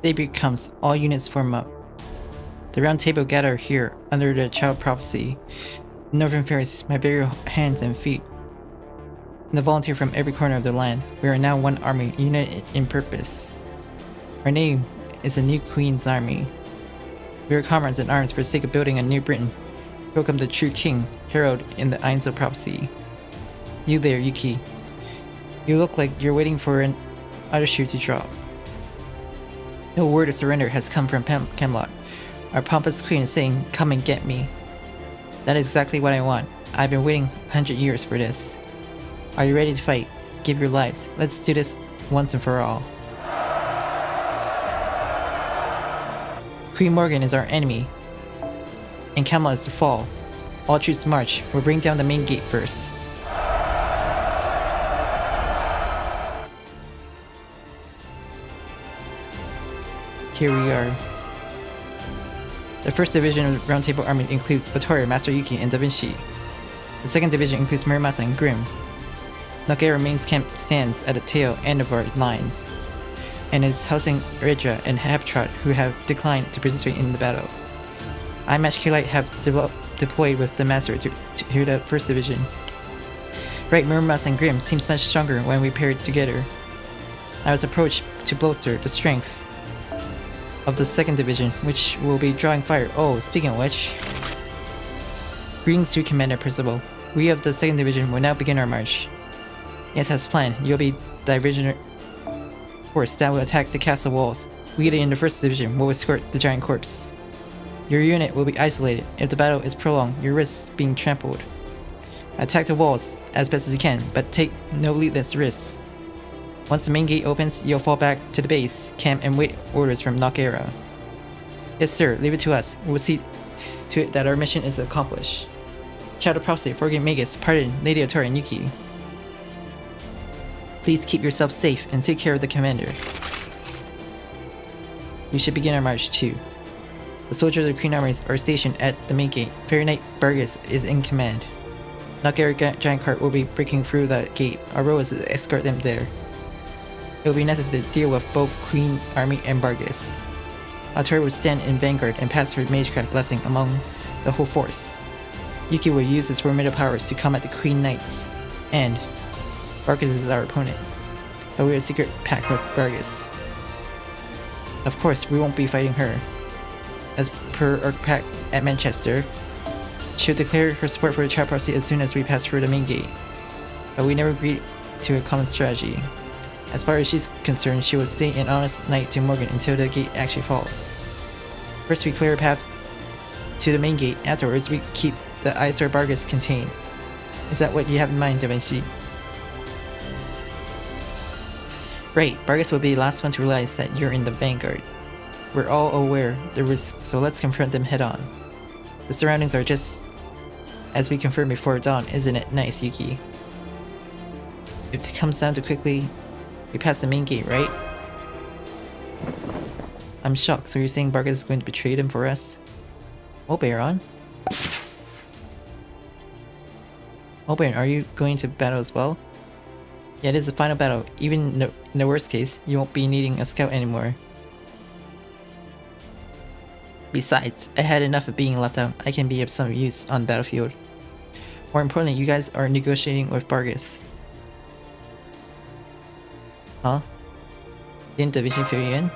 Daybreak comes, all units form up. The round table gather here, under the child prophecy. The northern fairies, my very hands and feet. And the volunteer from every corner of the land. We are now one army, united in purpose. Our name is the New Queen's Army. We are comrades in arms for the sake of building a new Britain. Welcome the true king, herald in the Einzel prophecy. You there, Yuki. You look like you're waiting for an other shoe to drop. No word of surrender has come from Camelot. Our pompous queen is saying, come and get me. That is exactly what I want. I've been waiting 100 years for this. Are you ready to fight? Give your lives. Let's do this once and for all. Queen Morgan is our enemy, and Camelot is to fall. All troops march. We'll bring down the main gate first. Here we are. The first division of the Round Table Army includes Batoria, Master Yuki, and Da Vinci. The second division includes Muramasa and Grimm. Nugget main camp stands at the tail end of our lines, and is housing Ridra and Habtrot, who have declined to participate in the battle. I, maxakito, have deployed with the Master to the first division. Right, Muramasa and Grimm seems much stronger when we paired together. I was approached to bolster the strength of the second division, which will be drawing fire. Oh, speaking of which, greetings to Commander Percival. We of the second division will now begin our march. Yes, as planned, you'll be the division force that will attack the castle walls. We in the first division will escort the giant corpse. Your unit will be isolated. If the battle is prolonged, you risk being trampled. Attack the walls as best as you can, but take no needless risks. Once the main gate opens, you'll fall back to the base camp and wait orders from Nugget. Yes sir, leave it to us. We'll see to it that our mission is accomplished. Shadow Prophecy, Forgame Magus, Pardon, Lady Otori, and Yuki. Please keep yourself safe and take care of the commander. We should begin our march too. The soldiers of the Queen armies are stationed at the main gate. Fairy Knight Burgess is in command. Nugget giant cart will be breaking through the gate. Our role is to escort them there. It will be necessary to deal with both Queen Army and Bargus. Otori will stand in vanguard and pass her Magecraft blessing among the whole force. Yuki will use his formidable powers to combat the Queen Knights, and Bargus is our opponent, but we are a secret pact with Bargus. Of course, we won't be fighting her. As per our pact at Manchester, she'll declare her support for the child prophecy as soon as we pass through the main gate, but we never agreed to a common strategy. As far as she's concerned, she will stay an honest knight to Morgan until the gate actually falls. First we clear a path to the main gate, afterwards we keep the Eyesore Bargus contained. Is that what you have in mind, Da Vinci? Right, Bargus will be the last one to realize that you're in the vanguard. We're all aware of the risk, so let's confront them head on. The surroundings are just as we confirmed before dawn, isn't it nice, Yuki? If it comes down to quickly, we pass the main gate, right? I'm shocked, so you're saying Bargus is going to betray them for us? Oberon? Oberon, are you going to battle as well? Yeah, it is the final battle. Even in the worst case, you won't be needing a scout anymore. Besides, I had enough of being left out. I can be of some use on the battlefield. More importantly, you guys are negotiating with Bargus. Huh? Didn't Da Vinci fill you in?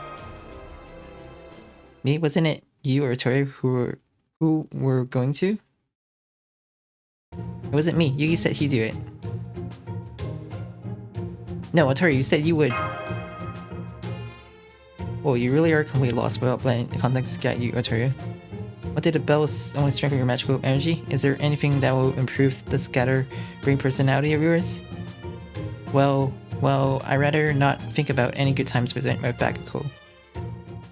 Me? Wasn't it you or Tori who were going to? It wasn't me. Yuki said he'd do it. No, Otori, you said you would. Well, you really are completely lost without letting the context guide you, Otori. What did the bells only strengthen your magical energy? Is there anything that will improve the scatterbrain personality of yours? Well, I'd rather not think about any good times with my Bakako.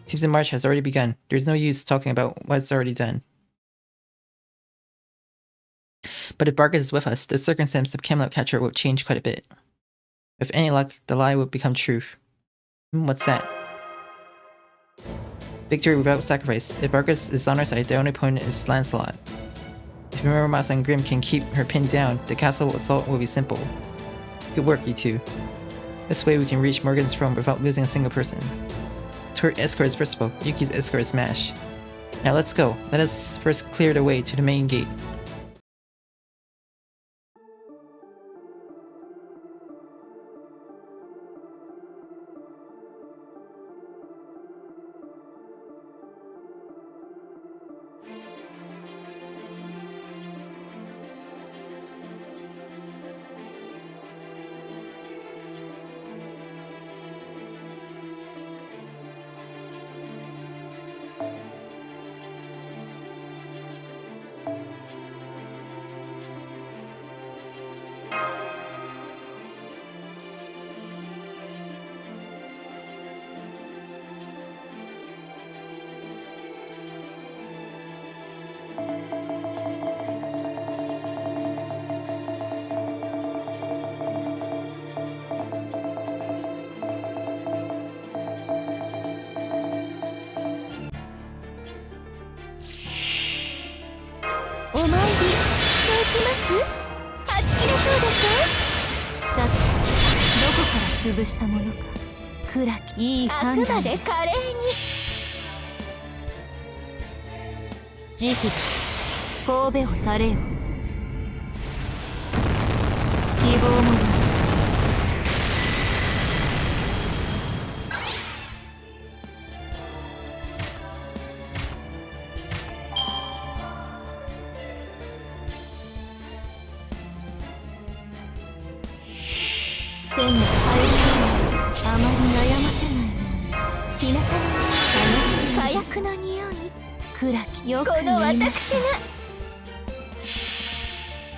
Seems the march has already begun. There's no use talking about what's already done. But if Bargus is with us, the circumstance of Camelot capture will change quite a bit. With any luck, the lie will become truth. What's that? Victory without sacrifice. If Bargus is on our side, the only opponent is Lancelot. If Muramasa and Grimm can keep her pinned down, the castle assault will be simple. Good work, you two. This way we can reach Morgan's throne without losing a single person. Tori escort is principal. Yuki's escort is Mash. Now let's go. Let us first clear the way to the main gate.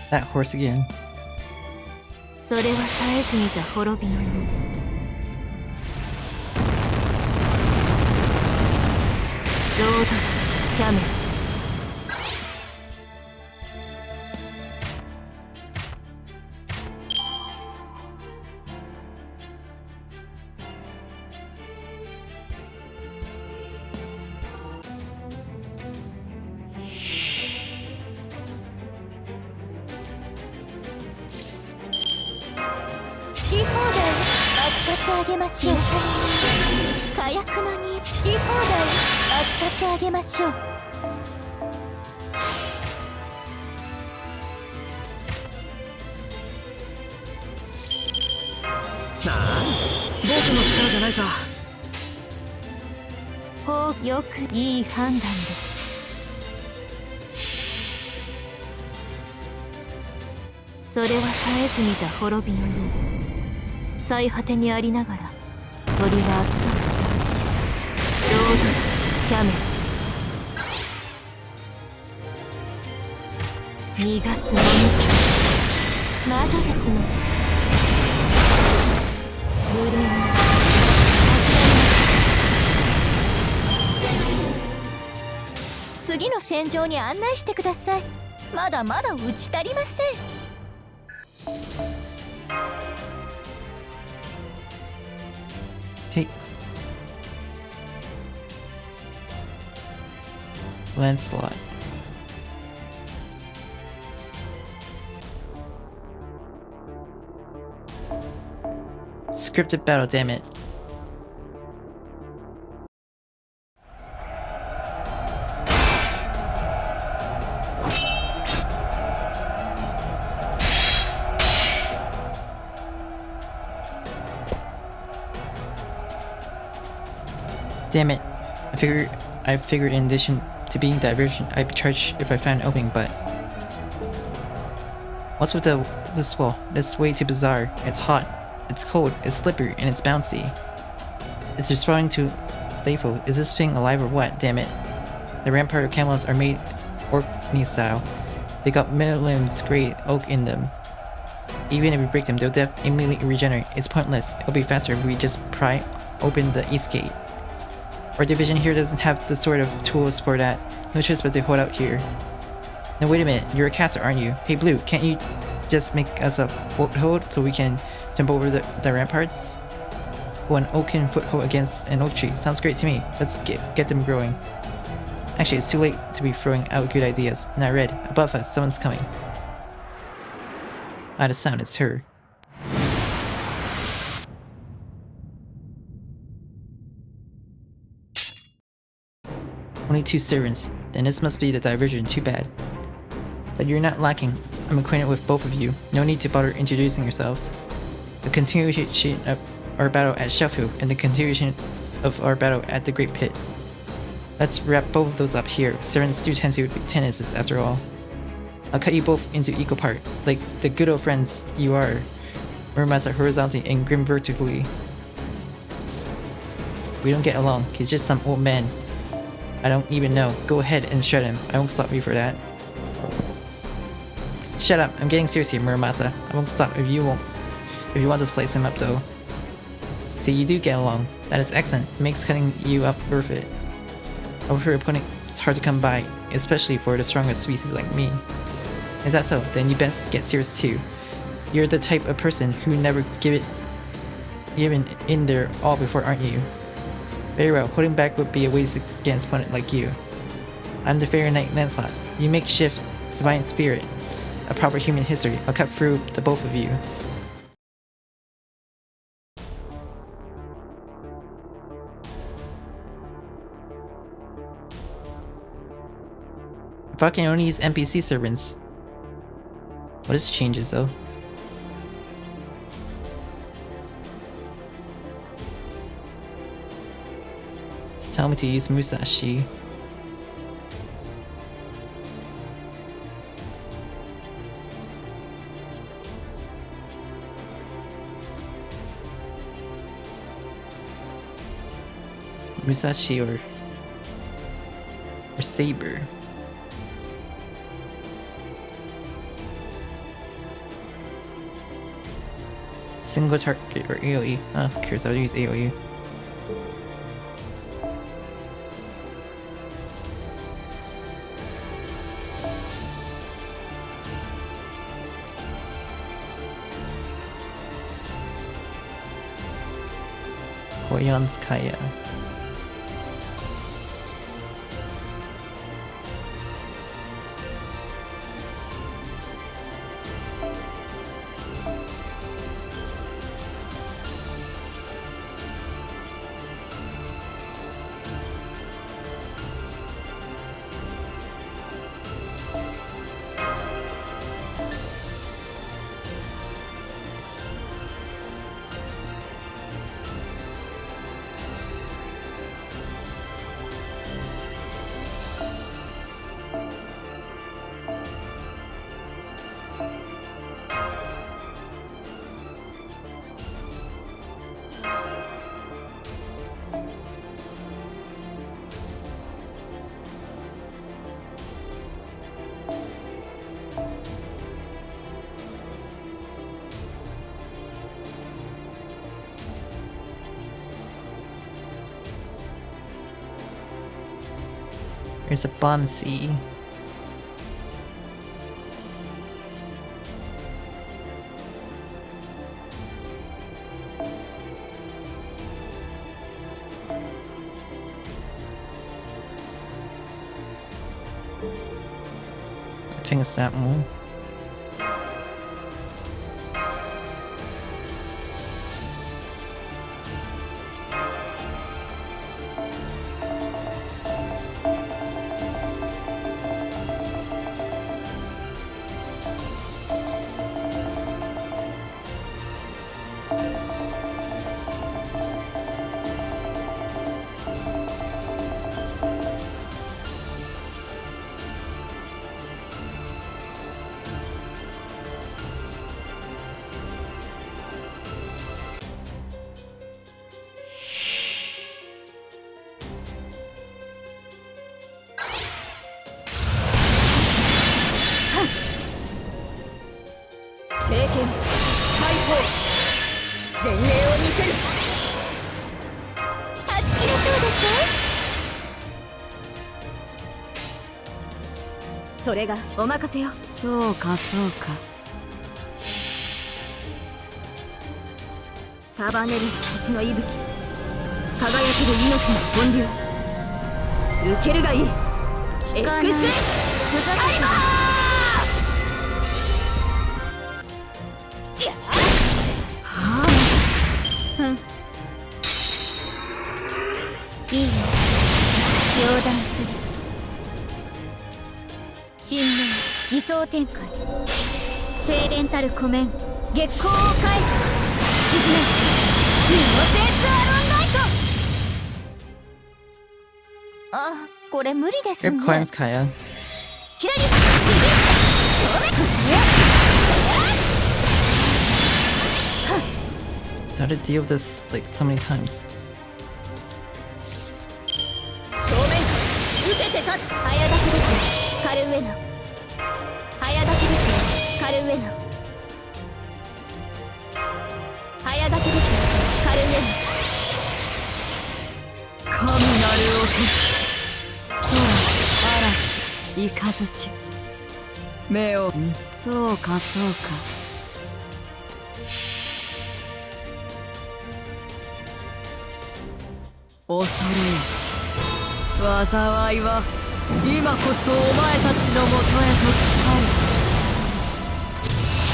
That horse again. Okay. Lancelot. Scripted battle, damn it. Damn it. I figured in addition to being diversion, I'd be charged if I found an opening, but... What's with this wall? That's way too bizarre. It's hot, it's cold, it's slippery, and it's bouncy. It's responding to playful. Is this thing alive or what? Damn it. The rampart of camelons are made Orkney style. They got middle limbs, great oak in them. Even if we break them, they'll immediately regenerate. It's pointless. It'll be faster if we just pry open the east gate. Our division here doesn't have the sort of tools for that. No choice but to hold out here. Now wait a minute, you're a caster, aren't you? Hey Blue, can't you just make us a foothold so we can jump over the ramparts? Oh, an oaken foothold against an oak tree. Sounds great to me. Let's get them growing. Actually, it's too late to be throwing out good ideas. Now Red, above us, someone's coming. Out of sound, it's her. Only 2 servants. Then this must be the diversion, too bad. But you're not lacking. I'm acquainted with both of you. No need to bother introducing yourselves. The continuation of our battle at Shelfhill and the continuation of our battle at the Great Pit. Let's wrap both of those up here. Servants do tend to be tenancies after all. I'll cut you both into equal part, like the good old friends you are. Murmasa horizontally and Grim vertically. We don't get along. He's just some old man I don't even know. Go ahead and shred him. I won't stop you for that. Shut up. I'm getting serious here, Muramasa. I won't stop if you won't. If you want to slice him up though. See, you do get along. That is excellent. It makes cutting you up worth it. However, your opponent is hard to come by, especially for the strongest species like me. Is that so? Then you best get serious too. You're the type of person who never given in their all before, aren't you? Very well, holding back would be a waste against an opponent like you. I'm the Fairy Knight Lancelot. You make shift, divine spirit, a proper human history. I'll cut through the both of you. If I can only use NPC servants. What is changes though? Tell me to use Musashi. Musashi or Saber. Single target or AoE. Oh, curious, I would use AoE. Kaya. There's a Bonsi. I think it's that one. 相展開精錬たる湖面月光を返す沈めミノセースアロンライト。あ、これ無理ですね。 JP-rKyECtnz. 左右正面 So how to deal with this like so many times. 正面受けて立つ。早立ちですカルウェナ。早立ちですカルウェナ。早立ちですカルウェナ。神なるおせしそう嵐イカズチ目をそうかそうか。恐れ災いは今こそお前たちのもとへと来たる。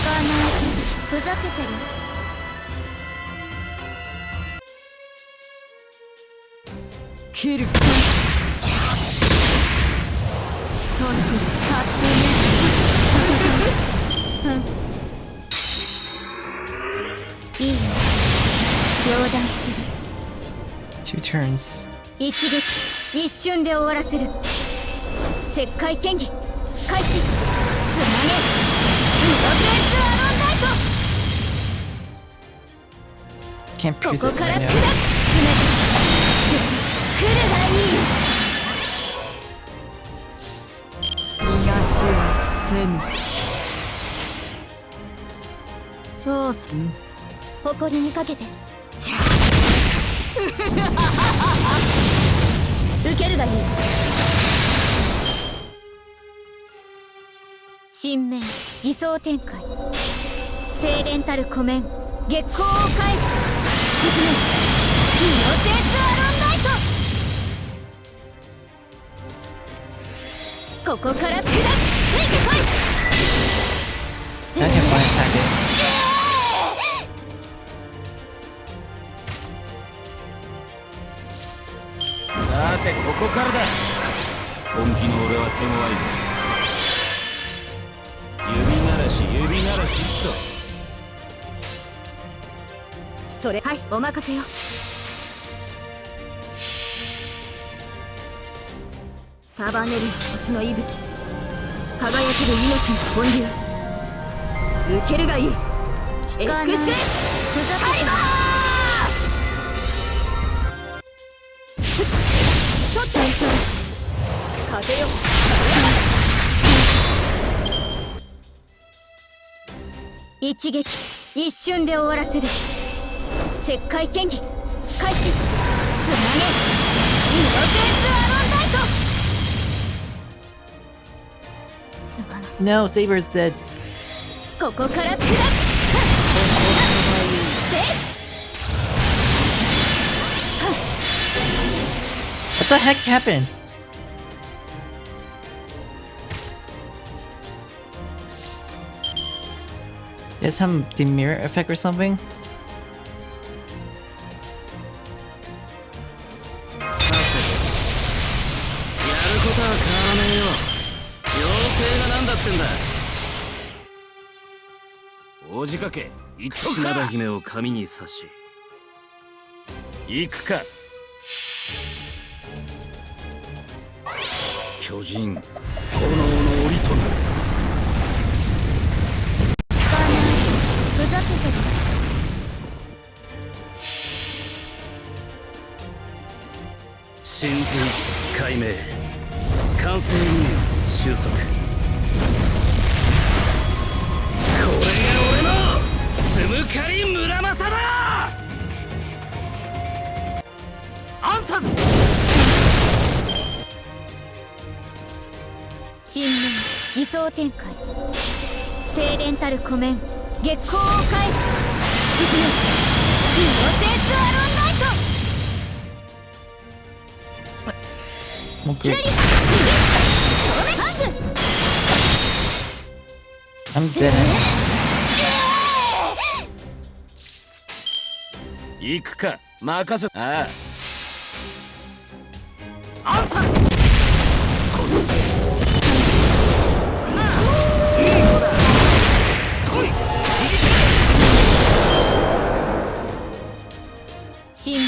かなふざけてる。切る一ついいよ両断する。2 turns. 一撃一瞬で終わらせる。石灰剣技開始。つなげミドベースアロンライト。 Can't こ pierce こ it から right 砕く。 now. 来るがいい。逃がしはせん。そうっす。誇りにかけて。受けるがいい。神面偽装展開精錬たる湖面月光を返す。沈めミノセースアロンライト。ここから砕く。ついてこい。 Now I can fly attack it. さてここからだ。本気の俺は手強いぞ。指ならしっと。それはいお任せよ。束ねる星の息吹輝ける命の本流。受けるがいい。聞かない。ふざけて取った風よ。一撃一瞬で終わらせる。石灰剣技開始。つなげミドベースアロンライト。すまない。 No, Saber's dead. ここから砕く。What the heck happened? Is some demir effect or something? さてやることは変わらねえよ。妖精がなんだってんだ。大仕掛け行くか。島田姫を髪に刺し行くか。巨人炎の檻となる。ふざけてる。神髄解明完成意念収束。これが俺のつむかり村正だ。アンサズ神面偽装展開精錬たる湖面月光を返す。沈めミノセースアロンライト。 Well, great. 左右正面ハンズ。 I'm dead. 行くか任せ。ああアンサスこの際神明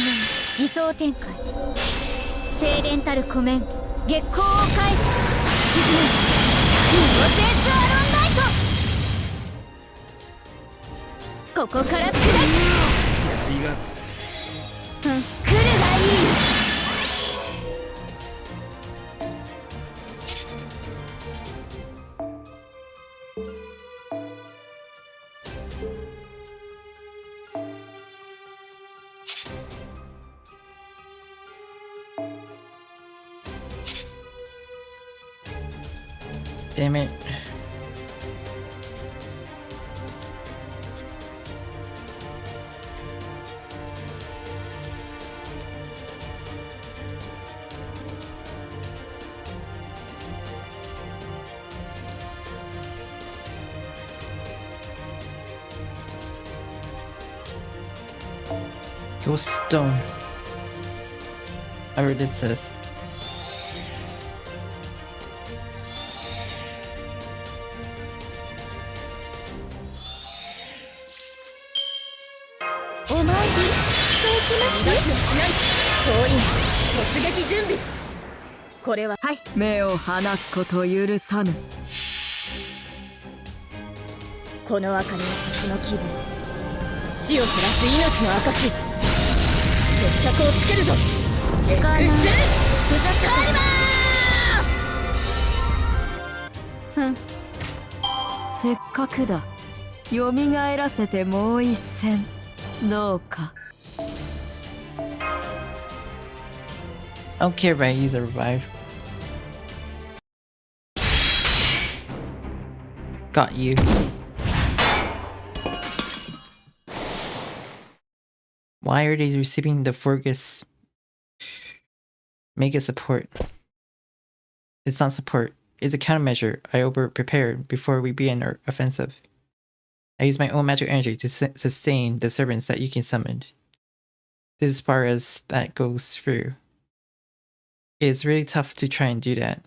偽装展開精錬たる湖面月光を返す沈めイノセンスアロンライトここから下る槍が来るがいいDamn it. Ghost Stone. Whatever this says.「突撃準備」これははい目を離すこと許さぬ。この明かりは星の気分死を照らす命の証決着をつけるぞエクステンブザタイマー。せっかくだ。蘇らせてもう一戦どうか。I don't care if I use a revive. Got you. Why are they receiving the Forgus Mega support? It's not support. It's a countermeasure. I over-prepared before we begin our offensive. I use my own magic energy to sustain the servants that you can summon. This is as far as that goes through. It's really tough to try and do that.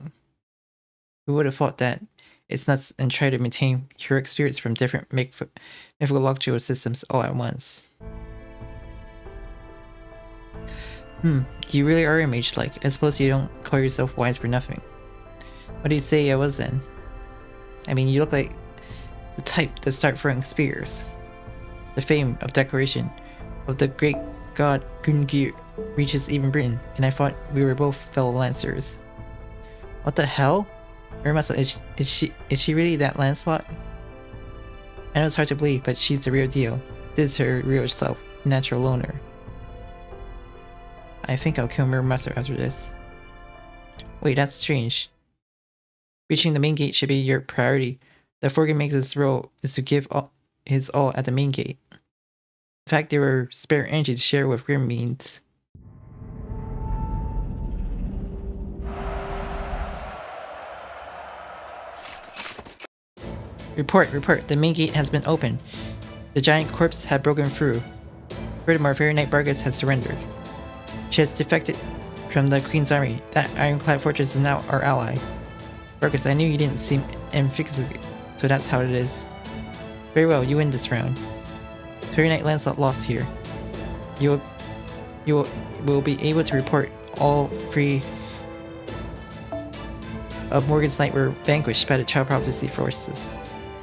Who would have thought that it's nuts and try to maintain heroic spirits from different mythological systems all at once? Do you really are a mage-like? I suppose you don't call yourself wise for nothing. What do you say I was then? I mean, you look like the type to start throwing spears. The fame of decoration of the great god Gungi reaches even Britain, and I thought we were both fellow Lancers. What the hell? Urmasa, is she really that Lancelot? I know it's hard to believe, but she's the real deal. This is her real self, natural loner. I think I'll kill Urmasa after this. Wait, that's strange. Reaching the main gate should be your priority. The Forgan makes his role is to give his all at the main gate. In fact, there were spare energy to share with Grim means. Report. The main gate has been opened. The giant corpse had broken through. Furthermore, Fairy Knight Vargas has surrendered. She has defected from the Queen's army. That ironclad fortress is now our ally. Vargas, I knew you didn't seem ambiguous, so that's how it is. Very well, you win this round. Fairy Knight Lancelot lost here. You will be able to report all three of Morgan's Knight were vanquished by the Child Prophecy forces.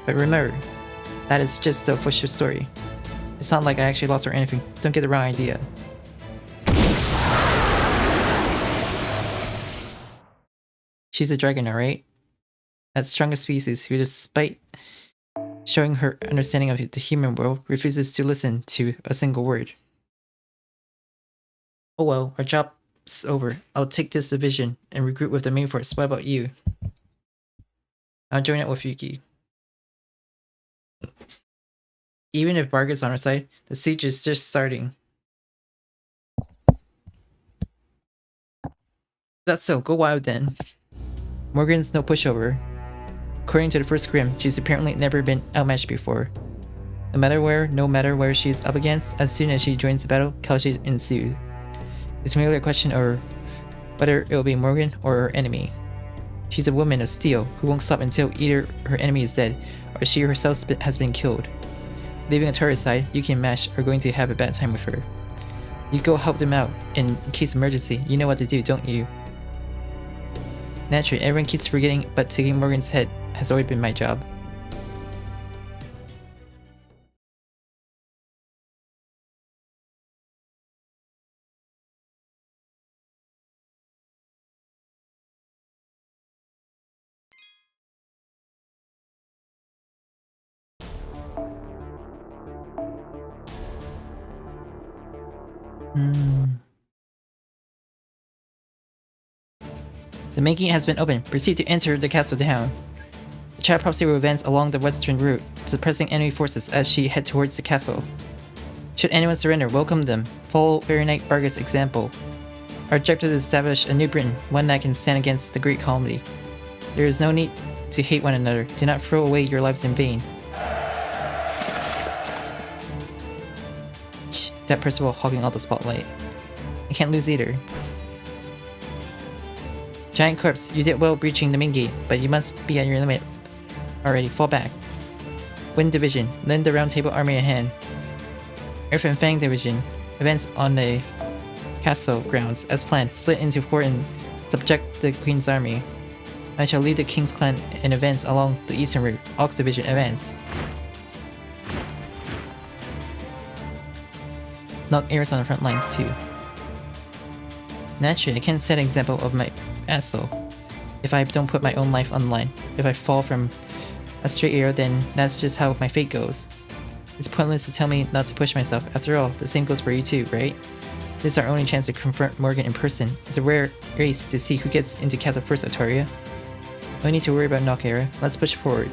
But remember, that is just the official story. It's not like I actually lost or anything. Don't get the wrong idea. She's a dragon, alright? That strongest species who, despite showing her understanding of the human world, refuses to listen to a single word. Oh well, our job's over. I'll take this division and regroup with the main force. What about you? I'll join up with Yuki. Even if Vargas is on our side, the siege is just starting. That's so, go wild then. Morgan's no pushover. According to the first Grim, she's apparently never been outmatched before. No matter where she's up against, as soon as she joins the battle, clashes ensue. It's merely a question of whether it will be Morgan or her enemy. She's a woman of steel who won't stop until either her enemy is dead or she herself has been killed. Leaving Atoria aside, Yuki and Mash are going to have a bad time with her. You go help them out in case of emergency. You know what to do, don't you? Naturally, everyone keeps forgetting, but taking Morgan's head has always been my job. The main gate has been opened. Proceed to enter the castle town. The child prophecy will advance along the western route, suppressing enemy forces as she head towards the castle. Should anyone surrender, welcome them. Follow Fairy Knight Barga's example. Our objective is to establish a new Britain, one that can stand against the Great Calamity. There is no need to hate one another. Do not throw away your lives in vain. That Percival hogging all the spotlight. I can't lose either. Giant corpse, you did well breaching the main gate, but you must be at your limit already. Fall back. Wind Division, lend the Round Table Army a hand. Earth and Fang Division, advance on the castle grounds as planned. Split into 4 and subject the Queen's army. I shall lead the King's clan in advance along the eastern route. Ox Division, advance. Knock Eris on the front lines too. Naturally, I can't set an example of my asshole if I don't put my own life on the line. If I fall from a straight arrow, then that's just how my fate goes. It's pointless to tell me not to push myself. After all, the same goes for you too, right? This is our only chance to confront Morgan in person. It's a rare race to see who gets into castle first, Atoria. No need to worry about Nokera. Let's push forward.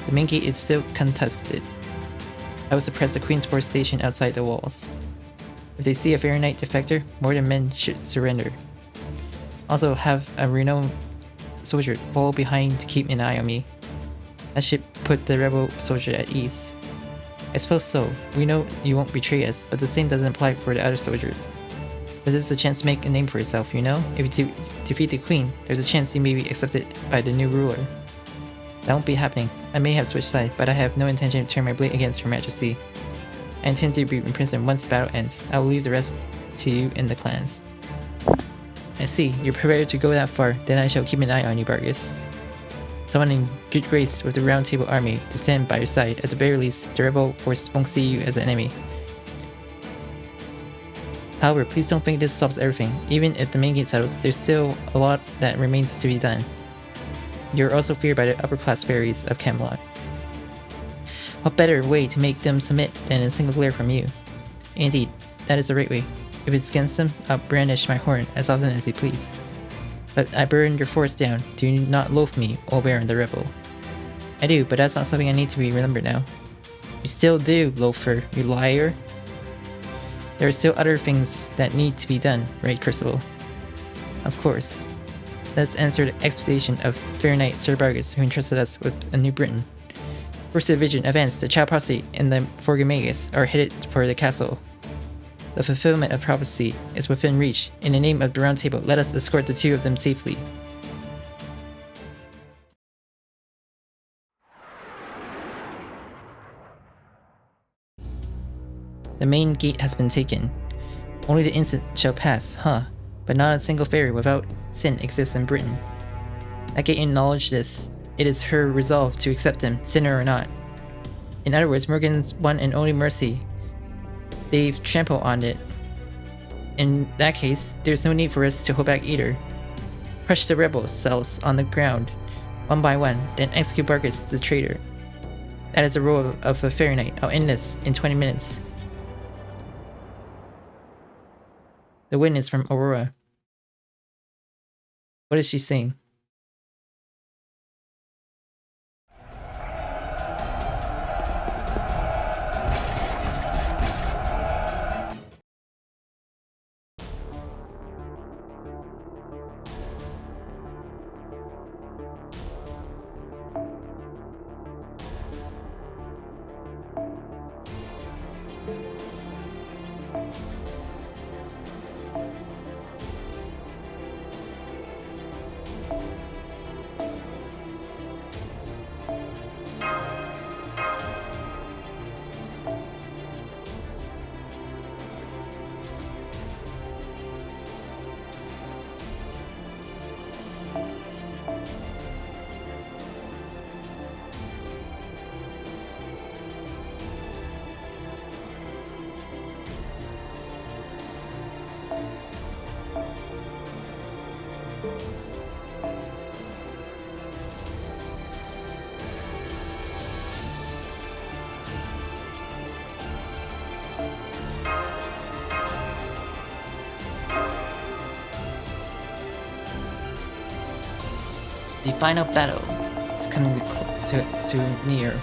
The main gate is still contested. I will suppress the Queen's Force station outside the walls. If they see a Fairy Knight defector, more than men should surrender. Also have a renowned soldier follow behind to keep an eye on me. That should put the rebel soldier at ease. I suppose so. We know you won't betray us, but the same doesn't apply for the other soldiers. But this is a chance to make a name for yourself, you know? If you defeat the Queen, there's a chance you may be accepted by the new ruler. That won't be happening. I may have switched sides, but I have no intention to turn my blade against Her Majesty. I intend to be imprisoned once the battle ends. I will leave the rest to you and the clans. I see, you're prepared to go that far, then I shall keep an eye on you, Bargus. Someone in good grace with the Round Table Army to stand by your side. At the very least, the rebel force won't see you as an enemy. However, please don't think this solves everything. Even if the main gate settles, there's still a lot that remains to be done. You're also feared by the upper-class fairies of Camelot. What better way to make them submit than a single glare from you? Indeed, that is the right way. If it's against them, I'll brandish my horn as often as you please. But I burn your force down. Do not loathe me, O Baron the Rebel. I do, but that's not something I need to be remembered now. You still do, Loafer, you liar. There are still other things that need to be done, right, Crucible? Of course. Let's answer the expectation of Fair Knight Sir Bargus, who entrusted us with a new Britain. First Division, advance. The Child Prophecy and the Forgamagus are headed for the castle. The fulfillment of prophecy is within reach. In the name of the Round Table, let us escort the two of them safely. The main gate has been taken. Only the instant shall pass, huh? But not a single fairy without sin exists in Britain. That gate acknowledged this. It is her resolve to accept them, sinner or not. In other words, Morgan's one and only mercy. They've trampled on it. In that case, there's no need for us to hold back either. Crush the rebel cells on the ground, one by one, then execute Bargus the traitor. That is the role of a Fairy Knight. I'll end this in 20 minutes. The witness from Aurora. What is she saying? The final battle is coming to near.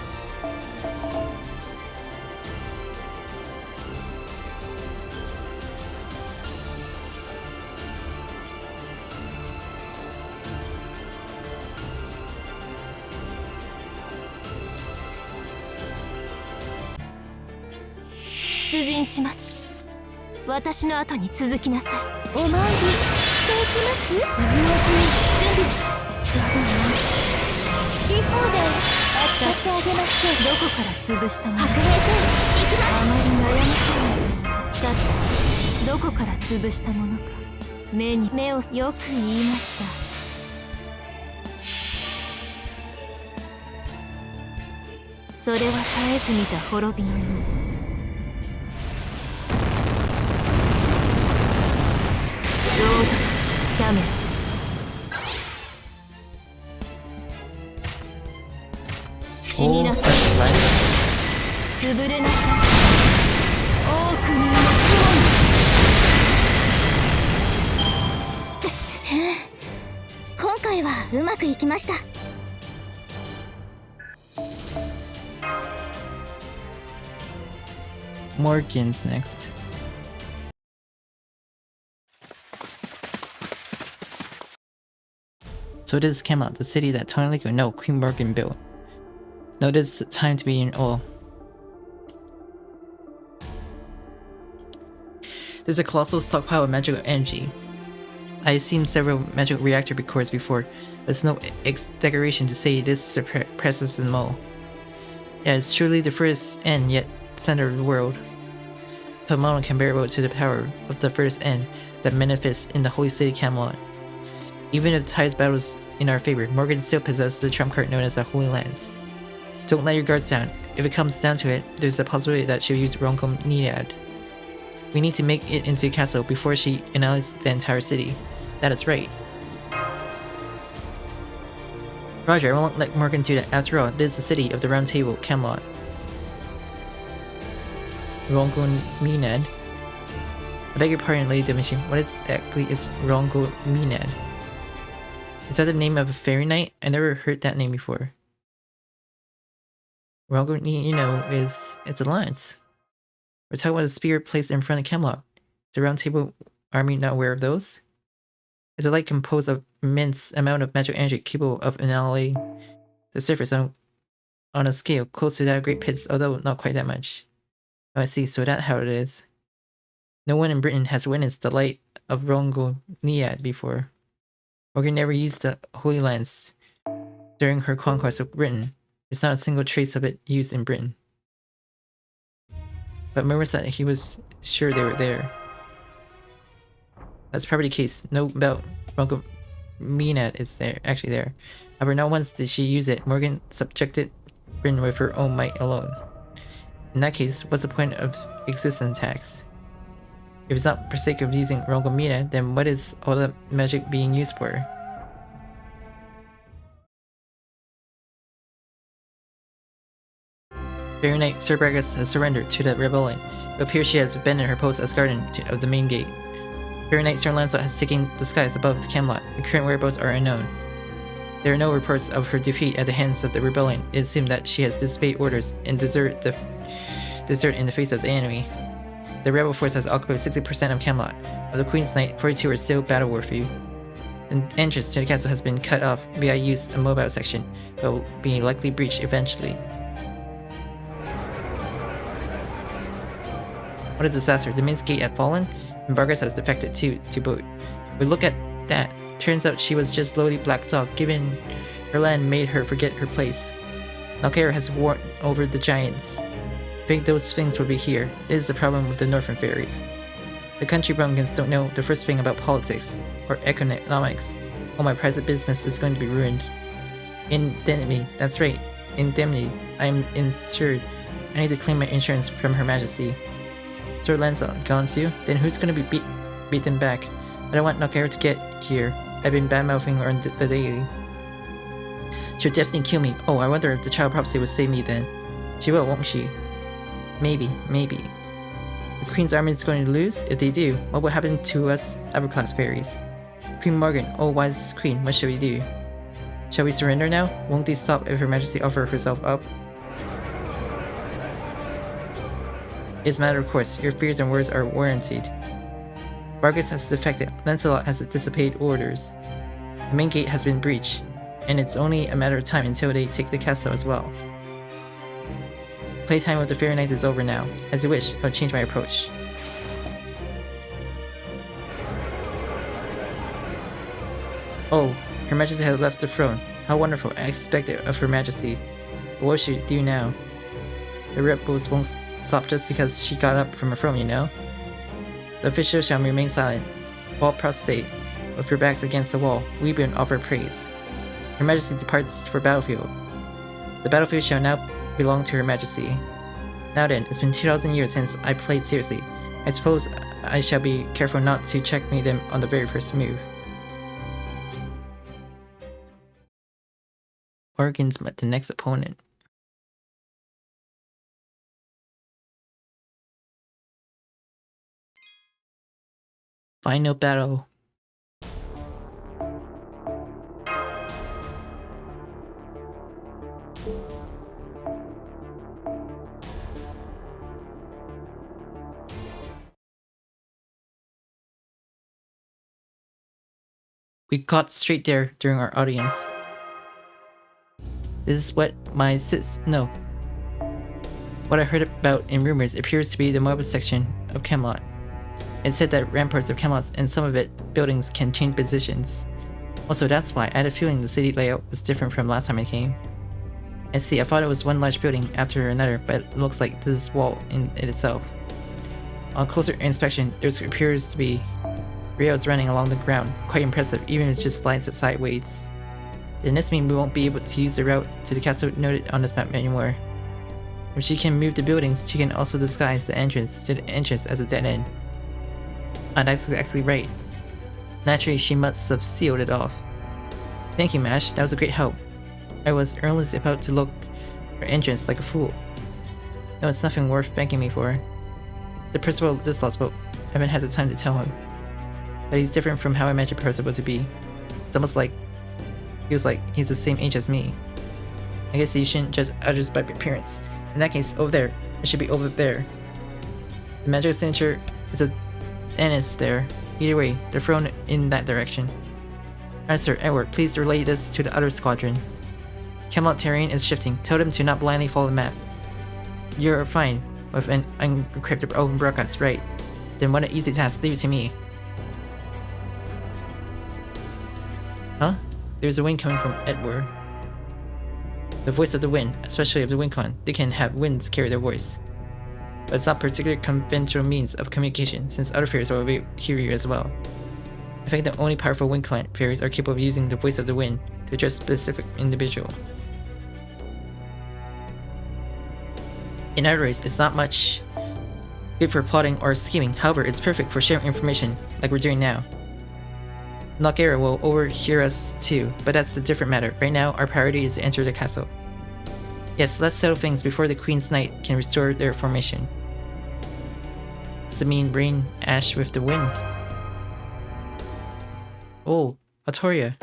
Oh, that's right. 今回はうまくいきました。 Morgan's next. So it is Camelot, the city that Queen Morgan built. Now it is time to be in awe. There's a colossal stockpile of magical energy. I've seen several magical reactor records before, but it's no exaggeration to say this surpasses them all. Yeah, it's truly the first and yet center of the world. Avalon can bear out to the power of the first end that manifests in the holy city Camelot. Even if tides battles in our favor, Morgan still possesses the trump card known as the Holy Lands. Don't let your guards down. If it comes down to it, there's a possibility that she'll use Neobenedict. We need to make it into a castle before she annihilates the entire city. That is right. Roger, I won't let Morgan do that. After all, it is the city of the Round Table, Camelot. Neobenedict. I beg your pardon, Lady Dimension. What exactly is Neobenedict? Is that the name of a fairy knight? I never heard that name before. Neobenedict it's a lance. We're talking about a spear placed in front of Camelot. Is the Round Table army not aware of those? Is a light composed of immense amount of magical energy capable of annihilating the surface on a scale close to that of great pits, although not quite that much. Oh, I see, so that's how it is. No one in Britain has witnessed the light of Neobenedict before. Morgan never used the Holy Lance during her conquest of Britain. There's not a single trace of it used in Britain. But Meru said he was sure they were there. That's probably the case. No doubt Neobenedict is actually there. However, not once did she use it. Morgan subjected Britain with her own might alone. In that case, what's the point of existence tax? If it's not for sake of using Neobenedict, then what is all the magic being used for? Fairy Knight Sir Bragas has surrendered to the rebellion. It appears she has abandoned her post as guardian of the main gate. Fairy Knight Sir Lancelot has taken the skies above the Camelot. The current whereabouts are unknown. There are no reports of her defeat at the hands of the rebellion. It is assumed that she has disobeyed orders and desert in the face of the enemy. The rebel force has occupied 60% of Camelot. Of the Queen's Knight, 42 are still battle-worthy. The entrance to the castle has been cut off via use a mobile section, but will be likely breached eventually. What a disaster. The main gate had fallen, and Bragas has defected to boot. We look at that. Turns out she was just lowly black dog, given her land made her forget her place. Nugget has warned over the giants. I think those things would be here. This is the problem with the northern fairies. The country bumpkins don't know the first thing about politics or economics. All my private business is going to be ruined. Indemnity, that's right. Indemnity. I am insured. I need to claim my insurance from Her Majesty. Sir Lancelot gone too? Then who's gonna be beaten back? I don't want Nugget to get here. I've been bad-mouthing her on the daily. She'll definitely kill me. Oh, I wonder if the child prophecy will save me then. She will, won't she? Maybe. The Queen's army is going to lose? If they do, what will happen to us upper-class fairies? Queen Morgan, oh wise Queen, what should we do? Shall we surrender now? Won't these stop if Her Majesty offer herself up? It's a matter of course. Your fears and words are warranted. Vargas has defected. Lancelot has disobeyed orders. The main gate has been breached, and it's only a matter of time until they take the castle as well. Playtime with the Fairy Knights is over now. As you wish, I'll change my approach. Oh, Her Majesty has left the throne. How wonderful. I expect it of Her Majesty. But what should you do now? The rebels won't stop just because she got up from her throne, you know? The officials shall remain silent. Fall prostrate, with your backs against the wall, weep and offer praise. Her Majesty departs for battlefield. The battlefield shall now belong to Her Majesty. Now then, it's been 2,000 years since I played seriously. I suppose I shall be careful not to checkmate them on the very first move. Organs met the next opponent. Final battle. We got straight there during our audience. This is what my what I heard about in rumors appears to be the mobile section of Camelot. It said that ramparts of Camelot and some of its buildings can change positions. Also, that's why I had a feeling the city layout was different from last time I came. I see, I thought it was one large building after another, but it looks like this is wall in itself. On closer inspection, there appears to be rails running along the ground, quite impressive, even if it just slides sideways. Then this means we won't be able to use the route to the castle noted on this map anymore. If she can move the buildings, she can also disguise the entrance to the entrance as a dead end. That's exactly right. Naturally, she must have sealed it off. Thank you, Mash, that was a great help. I was earnestly about to look for entrance like a fool. No, it's nothing worth thanking me for. The principal of this Lostbelt, I haven't had the time to tell him. But he's different from how I imagined Percival to be. It's almost like feels like he's the same age as me. I guess you shouldn't judge others by appearance. In that case, over there. It should be over there. The magic signature is a and it's there. Either way, they're thrown in that direction. Alright, Sir Edward, please relay this to the other squadron. Camelot terrain is shifting. Tell them to not blindly follow the map. You're fine with an unencrypted open broadcast, right? Then what an easy task. Leave it to me. Huh? There's a wind coming from Edward. The voice of the wind, especially of the wind clan, they can have winds carry their voice. But it's not a particularly conventional means of communication, since other fairies will be here as well. I think the only powerful wind clan fairies are capable of using the voice of the wind to address a specific individual. In other words, it's not much good for plotting or scheming, however, it's perfect for sharing information, like we're doing now. Nugget will overhear us too, but that's a different matter. Right now, our priority is to enter the castle. Yes, let's settle things before the Queen's Knight can restore their formation. Does it mean rain ash with the wind? Oh, Artoria.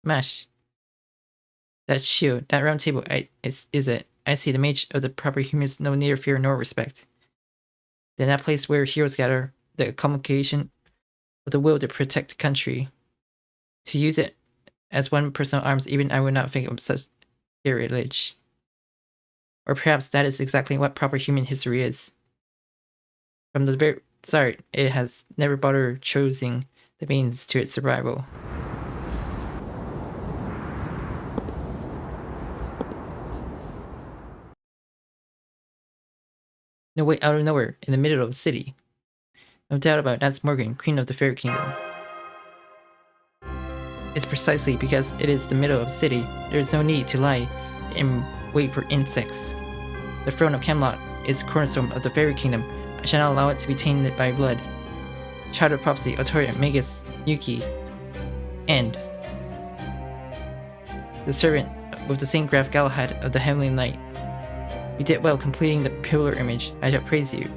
Mash. That shield, that round table, is it? I see the mage of the proper humans no neither fear nor respect. Then that place where heroes gather, the communication of the will to protect the country. To use it as one personal arms, even I would not think of such privilege. Or perhaps that is exactly what proper human history is. From the very start, it has never bothered choosing the means to its survival. No way, out of nowhere, in the middle of the city. No doubt about it, that's Morgan, Queen of the Fairy Kingdom. It's precisely because it is the middle of the city, there is no need to lie and wait for insects. The throne of Camelot is the cornerstone of the Fairy Kingdom. I shall not allow it to be tainted by blood. Child of Prophecy, Artoria, Magus, Yuki, and the servant with the same graph Galahad of the Heavenly Knight. You did well completing the pillar image. I shall praise you.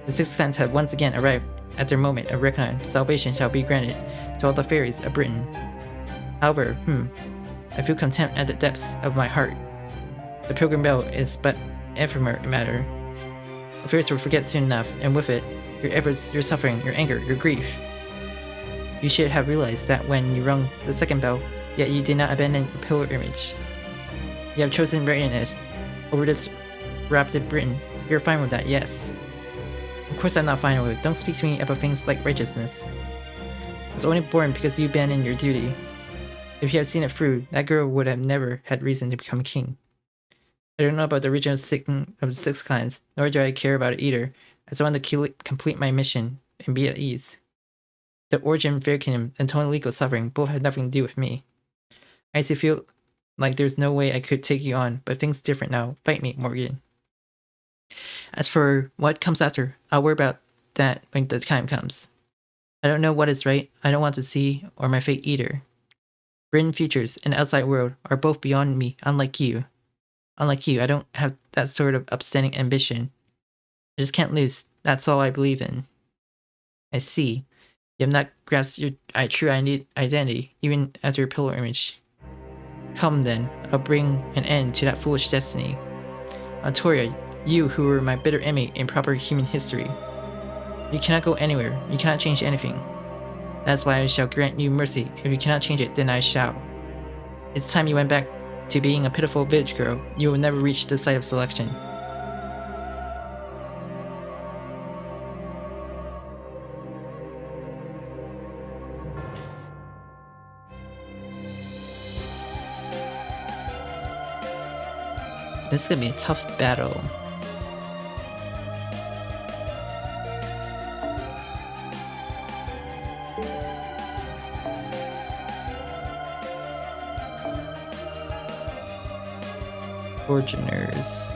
The six clans have once again arrived. at their moment of reckoning, salvation shall be granted to all the fairies of Britain. However, I feel contempt at the depths of my heart. The Pilgrim Bell is but ephemeral matter. The fairies will forget soon enough, and with it, your efforts, your suffering, your anger, your grief. You should have realized that when you rung the second bell, yet you did not abandon your pilgrimage. You have chosen readiness over this rapid Britain. You're fine with that, yes. Of course I'm not fine with it. Don't speak to me about things like righteousness. I was only born because you abandoned your duty. If you had seen it through, that girl would have never had reason to become king. I don't know about the original of the 6 clans, nor do I care about it either. I just want to complete my mission and be at ease. The origin of Fair Kingdom and total legal suffering both have nothing to do with me. I used to feel like there's no way I could take you on, but things are different now. Fight me, Morgan. As for what comes after, I'll worry about that when the time comes. I don't know what is right, I don't want to see, or my fate either. Britain futures and the outside world are both beyond me, unlike you. Unlike you, I don't have that sort of upstanding ambition. I just can't lose, that's all I believe in. I see. You have not grasped your true identity, even after your pilgrimage. Come then, I'll bring an end to that foolish destiny. Antoria, you who were my bitter enemy in proper human history. You cannot go anywhere, you cannot change anything. That's why I shall grant you mercy. If you cannot change it, then I shall. It's time you went back to being a pitiful village girl. You will never reach the site of selection. This is gonna be a tough battle. Fortuners.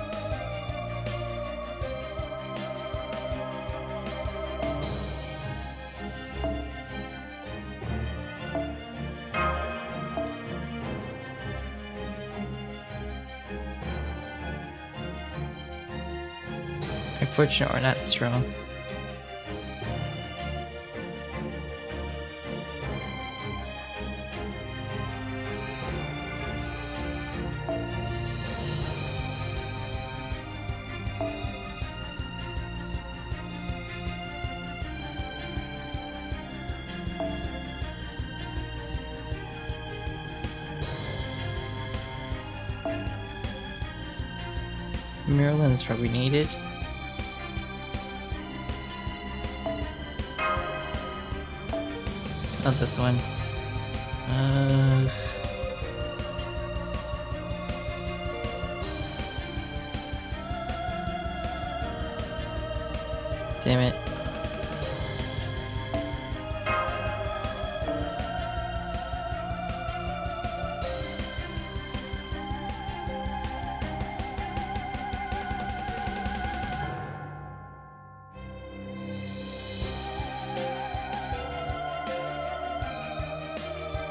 Unfortunate or not strong. Maryland's probably needed. Not this one. Damn it.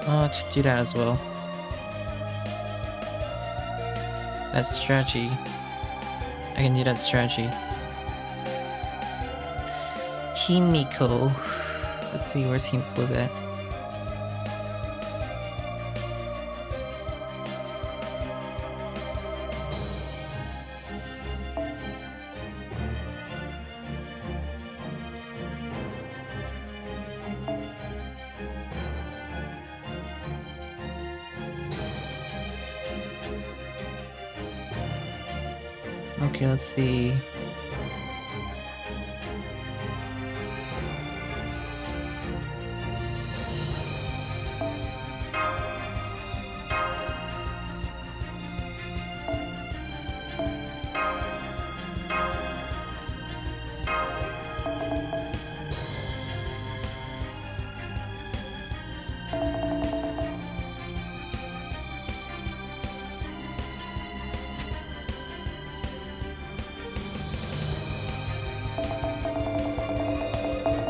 I could do that as well. That's strategy. I can do that strategy. Himiko. Let's see, where's Himiko's at? Okay, let's see.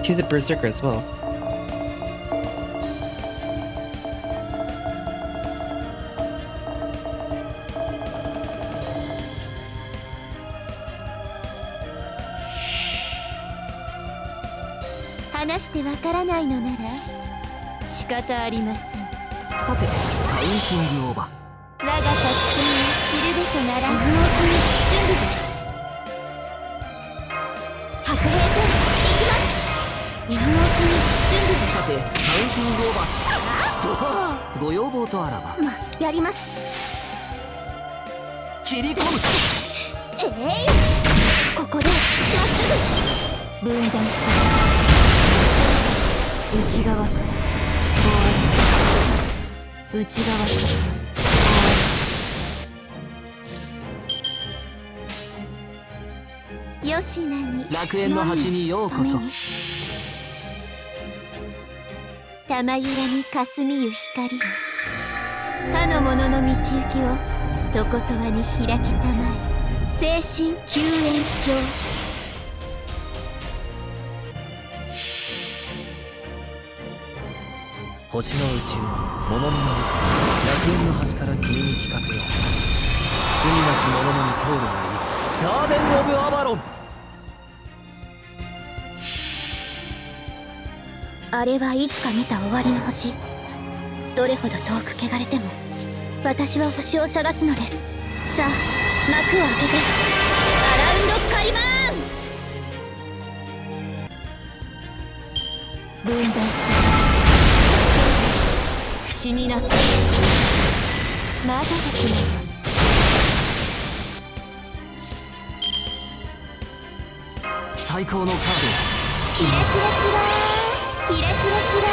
She's a berserker as well. 話してわからないのなら仕方ありません。さてカウンティングオーバー。我が作戦を知るべとならぬ。準備で白兵戦行きます。今のうちに準備で。さてカウンティングオーバー。ご要望とあらばやります。切り込む。ここでまっすぐ分断する。内側から内側からよしなに楽園の端にようこそ。玉ゆらに霞ゆ光が他の者の道行きをとことわに開きたまえ。精神救援鏡。星の宇宙物見の中楽園の端から君に聞かせよう。罪なき者のに通るがいい。ガーデン・オブ・アバロン。あれはいつか見た終わりの星。どれほど遠く汚れても私は星を探すのです。さあ幕を開けてアラウンドカリマーン。分断する。死になさい。まだですね。最高のカード。キラキラキラーキラキラキラ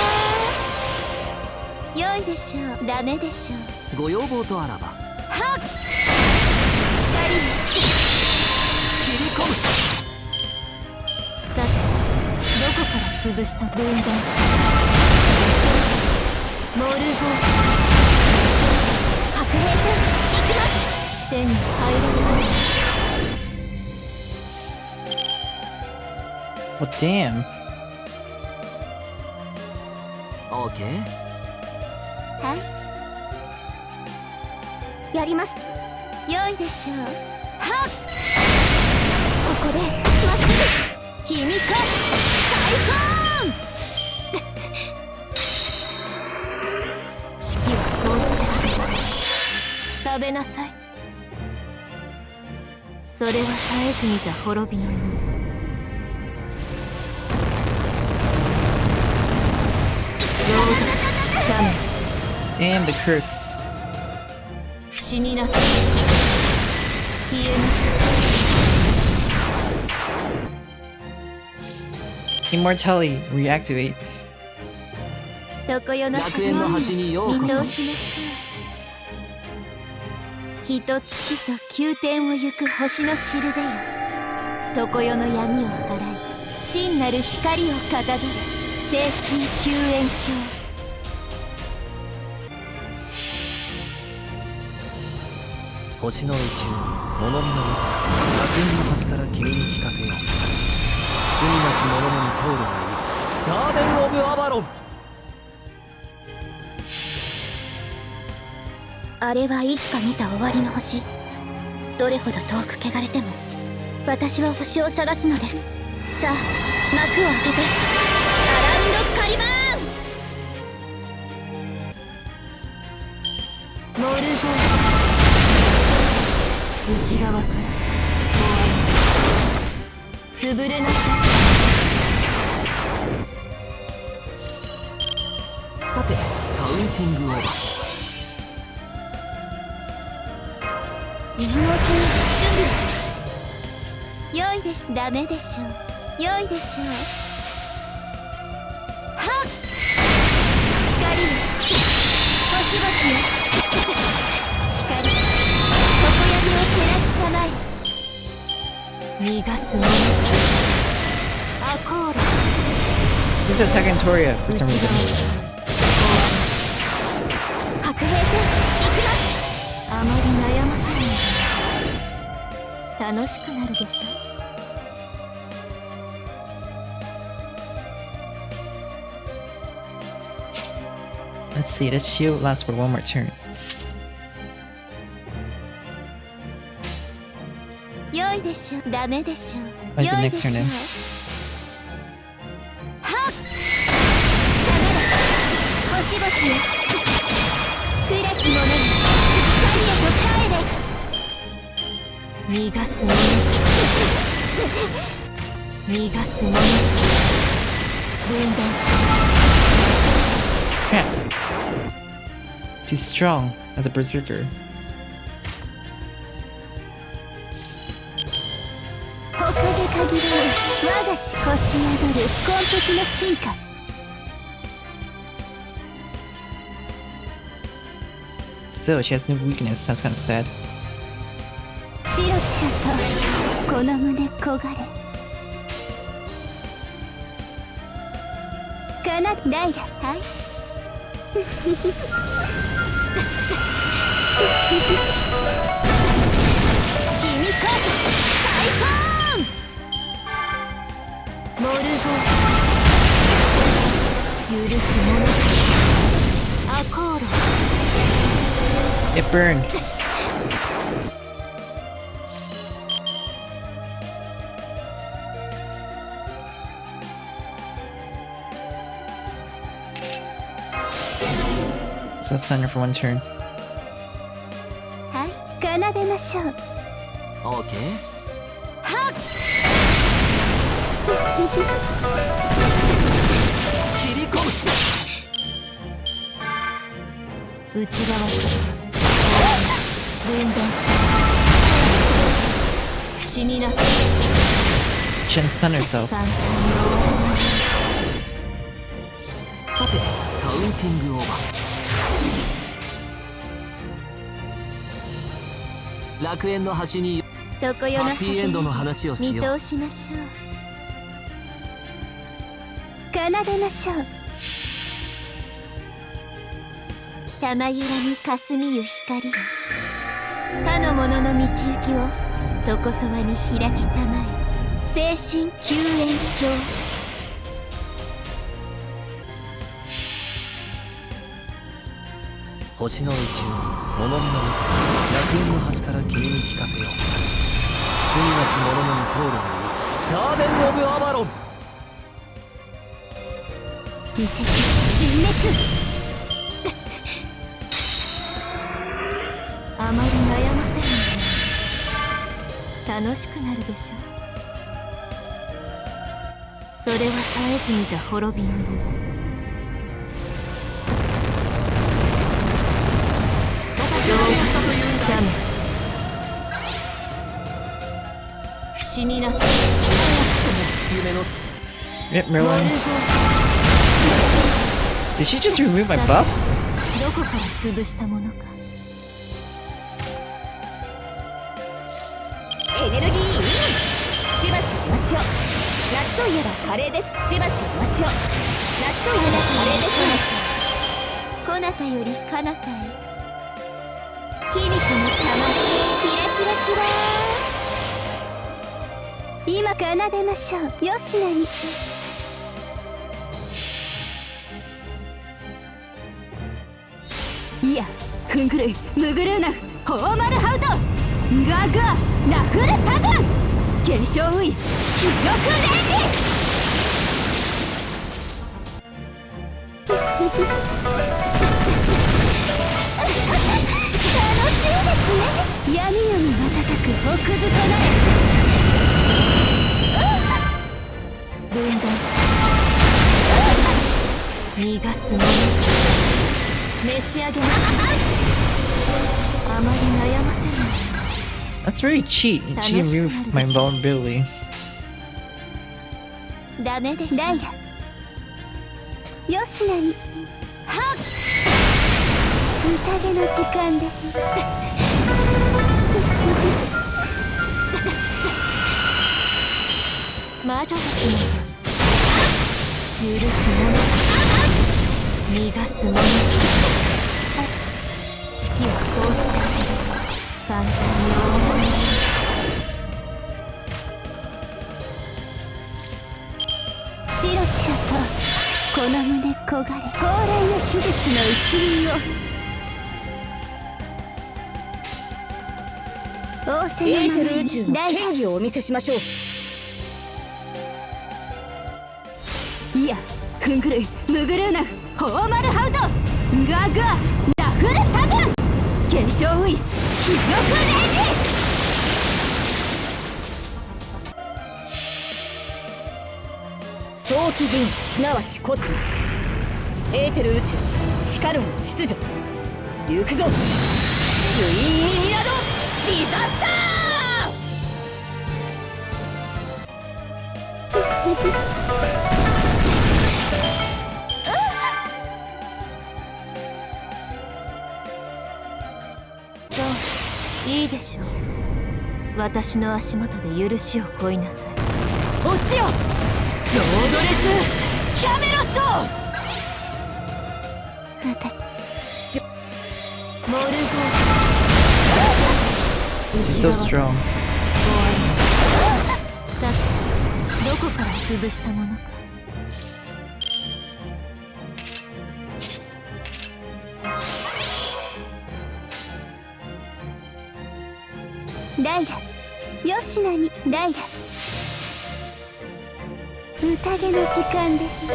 ー。良いでしょうダメでしょう。ご要望とあらばはっ切り込む。さてどこから潰した分断する。モルゴース白兵戦行きます。手に入らない。Oh, damn. オーケー。はいやります。良いでしょう。はっここでまっすぐ君か解放。式はこうして食べなさい。それは絶えず見た滅びのよう。And the curse. 死になさい。消えなさい。 Immortality. Reactivate. 常世の楽園の端にようこそ。見通しましょう。ひと月と宮殿を行く星のしるべよ。常世の闇を払い真なる光を掲げる精神救援鏡。星の宇宙物見の中楽園の端から君に聞かせよう。罪なき者のに通るがいい。ガーデン・オブ・アバロン。あれはいつか見た終わりの星。どれほど遠く汚れても私は星を探すのです。さあ幕を開けてアラウンドカリマーン。モルゴース内側から終わり潰れなさい。さてカウンティングオーバー。今のうちに準備。良いでしダメでしょう。良いでしょう。はっ光よ星々よ光常闇を照らしたまえ。逃がすものアコーラ。 He's attacking Toria for some reason. 白兵戦行きます。あまり悩ませない。楽しくなるでしょ。Let's see, this shield lasts for one more turn. 良いでしょダメでしょう。 Oh, it's the 良い next でしょ turn then. はっしよ暗き者に光へと帰れ。逃がす者逃がす者分断する。 Crap. Too strong as a berserker. 他で限られ我がしこし宿る紺的な進化。Still, she has no weakness. That's kind of sad. チロチロとこの胸焦がれ。かなライラはい。君かサイフォンモルゴ許す者アコーロ It burned. So let's thunder for one turn. はい奏でましょう。オーケー。はっ切り込む。内側分断する。死になさい。 She didn't stun herself. 簡単にさてカウンティングオーバー。楽園の端にどこよのハッピーエンドの話をし見よう。通しましょう。奏でましょう。玉ゆらに霞ゆ光が他の者の道行きをとことわに開きたまえ。精神救援鏡。星の宇宙に物見の見て楽園の端から君に聞かせよう。罪なき者のに通るがいい。ガーデン・オブ・アバロン。遺跡人滅。あまり悩ませない。楽しくなるでしょう。それは絶えず見た滅びの世。ジャム死になさい。夢の Yep, Merlin. Did she just remove my buff? どこから潰したものか。エネルギーイン。しばしお待ちを。夏といえばカレーです。しばしお待ちを。夏といえばカレーです。こなたよりかなたへ。卑弥呼の玉キラキラキラ。今奏でましょう。よしなに。いやふんぐるいむぐるうなホーマルハウトガガナフルタグ現象ウイ記録レディ。闇夜に瞬く北図となれ。分断する。逃がす者召し上げましょう。あまり悩ませない。 That's very cheat. She removed my vulnerability. ダメでしょ。ライラよしなに。はっ宴の時間です。魔女たちの許す者逃がす者式はこうして簡単に終わらない。チロチロとこの胸焦がれ。蓬莱の秘術の一輪を。仰せのエーテル前宇宙のにライ権威をお見せしましょう。いやふんぐるいむぐるうなホーマルハウトガガラフルタグ化粧ウイ記録レディ。早期銀すなわちコスモスエーテル宇宙シカルン秩序行くぞツインミニアドディザスター。そういいでしょう。私の足元で許しを乞いなさい。落ちよロードレスキャメロット。モルゴー She's so strong. さてどこから潰したものか。ライラヨシナにライラ宴の時間です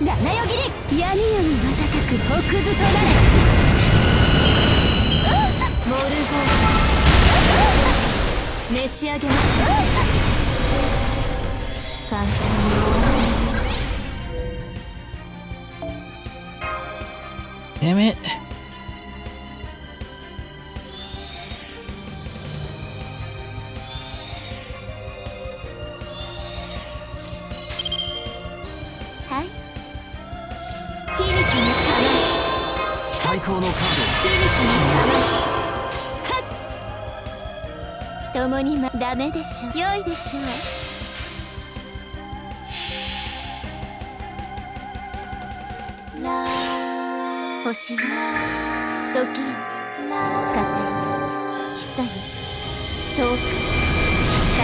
ラナヨギリ闇夜に瞬く北図となれモルゴー召し上げましょう。簡単に終わらせ Damn it. Hi. 響きの最高のカード。共にダメでしょ。良いでしょう。星の時風久に遠く鏡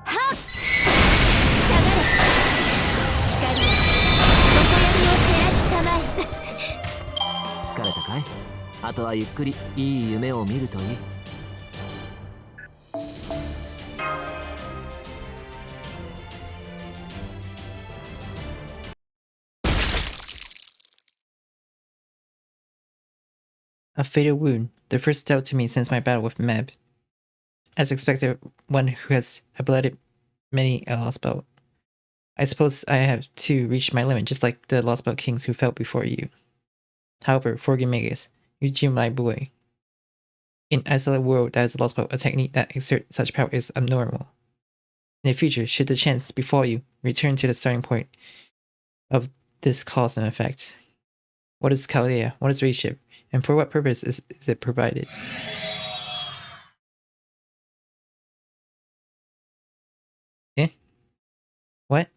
はっ下がれ光常闇を照らしたまえ疲れたかい？あとはゆっくりいい夢を見るといい。A fatal wound, the first dealt to me since my battle with Meb. As expected, one who has blooded many a Lostbelt. I suppose I have too reached my limit, just like the Lostbelt kings who fell before you. However, forgive Magus, Eugene my boy. In isolated world that is a Lostbelt, a technique that exerts such power is abnormal. In the future, should the chance befall you, return to the starting point of this cause and effect. What is Chaldea? What is Rayship? And for what purpose is it provided? Eh? What?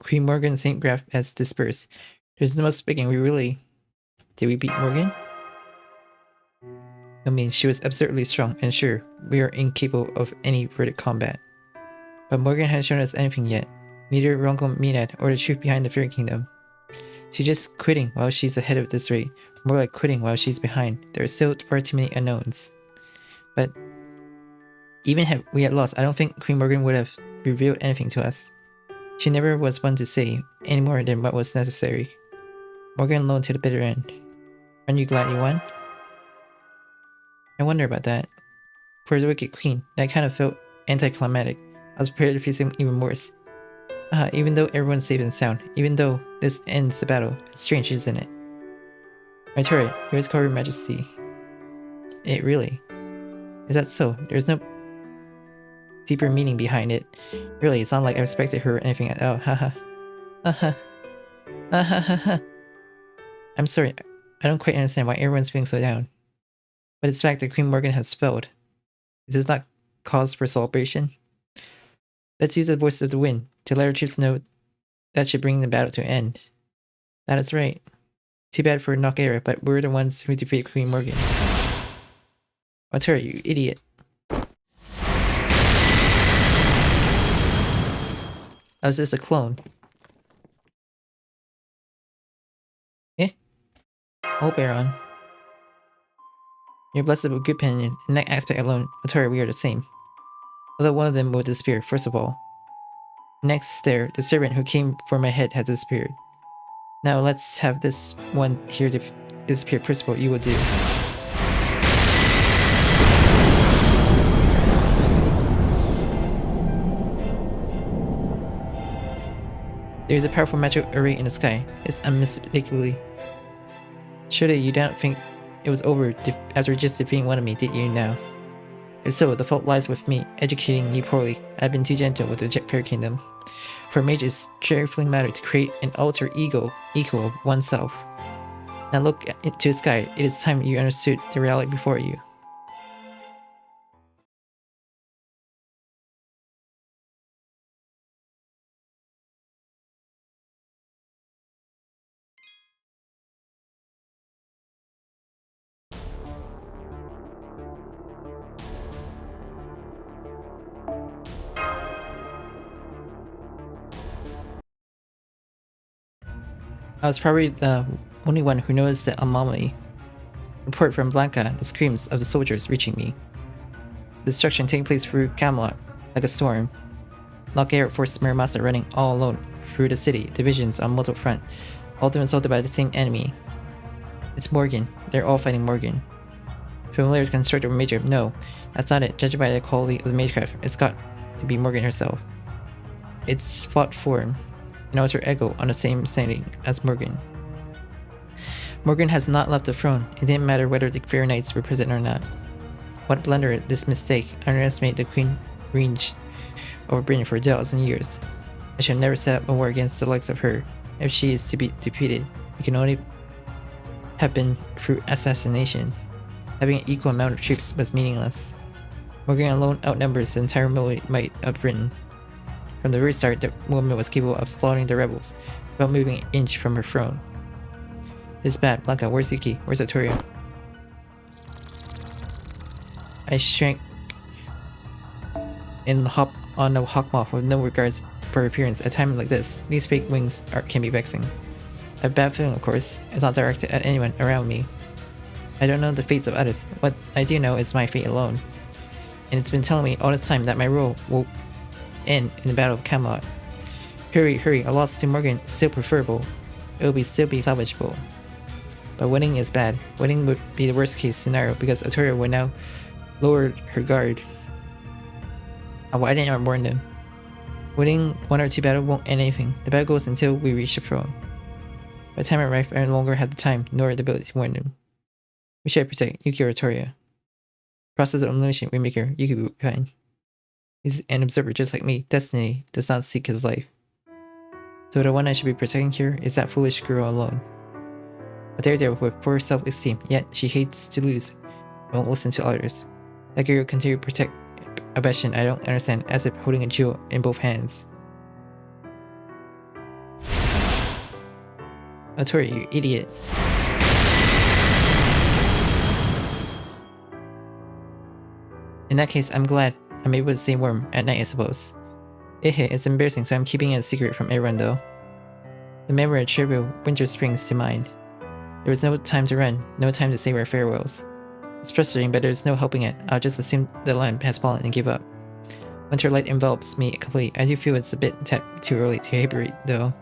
Queen Morgan St. Graf has dispersed. There's no speaking, we really... Did we beat Morgan? I mean, she was absurdly strong, and sure, we are incapable of any verdict combat. But Morgan hasn't shown us anything yet. Neither Rongo Minad or the truth behind the Fairy Kingdom. She's just quitting while she's ahead of this rate. More like quitting while she's behind. There are still far too many unknowns. But even if we had lost, I don't think Queen Morgan would have revealed anything to us. She never was one to say any more than what was necessary. Morgan alone to the bitter end. Aren't you glad you won? I wonder about that. For the Wicked Queen, that kind of felt anticlimactic. I was prepared to face him even worse. Even though everyone's safe and sound, even though this ends the battle, it's strange, isn't it? My turret, yours called Your Majesty. It really? Is that so? There's no deeper meaning behind it. Really, it's not like I respected her or anything at all. Haha. I'm sorry, I don't quite understand why everyone's feeling so down. But it's the fact that Queen Morgan has failed. Is this not cause for celebration? Let's use the voice of the wind to let our troops know that should bring the battle to an end. That is right. Too bad for Nugget, but we're the ones who defeated Queen Morgan. What's her, you idiot? I was just a clone. Eh? Oh, Baron. You're blessed with good opinion. In that aspect alone, Otori, we are the same. Although one of them will disappear, first of all. Next there, the servant who came for my head has disappeared. Now let's have this one here disappear. First of all, you will do. There is a powerful magic array in the sky. It's unmistakably. Surely you don't think it was over after just defeating one of me, did you now? If so, the fault lies with me, educating you poorly. I've been too gentle with the Fairy Kingdom. For a mage, it's trifling matter to create an alter ego equal of oneself. Now look into the sky. It is time you understood the reality before you. I was probably the only one who noticed the anomaly. Report from Blanca, the screams of the soldiers reaching me. Destruction taking place through Camelot, like a storm. Nugget forced Murmasa running all alone through the city, divisions on multiple fronts, all of them assaulted by the same enemy. It's Morgan. They're all fighting Morgan. Familiar constructor of Major. No, that's not it. Judging by the quality of the magecraft, it's got to be Morgan herself. It's fought form. And I was her ego on the same standing as Morgan. Morgan has not left the throne. It didn't matter whether the Fair Knights were present or not. What blunder this mistake. I underestimated the Queen range over Britain for 1,000 years. I should never set up a war against the likes of her. If she is to be defeated, it can only have been through assassination. Having an equal amount of troops was meaningless. Morgan alone outnumbers the entire might of Britain. From the very start, the woman was capable of slaughtering the rebels without moving an inch from her throne. It's bad. Blanca, where's Yuki? Where's Otoria? I shrank and hop on a hawkmoth with no regards for her appearance. At a time like this, these fake wings can be vexing. I have a bad feeling, of course. It's not directed at anyone around me. I don't know the fates of others. What I do know is my fate alone. And it's been telling me all this time that my rule will end in the Battle of Camelot. Hurry, hurry, a loss to Morgan is still preferable. It will still be salvageable. But winning is bad. Winning would be the worst case scenario because Otoria would now lower her guard. Why didn't I warn them? Winning 1 or 2 battles won't end anything. The battle goes until we reach the throne. By the time I arrived, I no longer had the time nor the ability to warn them. We should protect Yuki or Otoria. Process of elimination, Waymaker, Yuki will be fine. He's an observer just like me. Destiny does not seek his life. So the one I should be protecting here is that foolish girl alone. A daredevil with poor self-esteem, yet she hates to lose and won't listen to others. That girl will continue to protect a bastion I don't understand, as if holding a jewel in both hands. Otori, you idiot. In that case, I'm glad I'm able to stay warm at night, I suppose. It's embarrassing, so I'm keeping it a secret from everyone though. The memory of trivial winter springs to mind. There was no time to run, no time to say our farewells. It's frustrating, but there's no helping it. I'll just assume the lamp has fallen and give up. Winter light envelops me completely. I do feel it's a bit too early to hibernate though.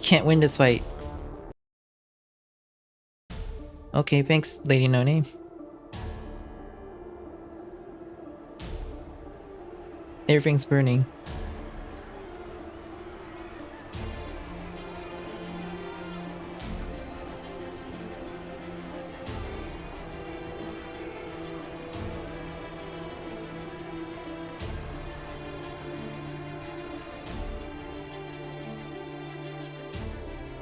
Can't win this fight. Okay, thanks, Lady No Name. Everything's burning.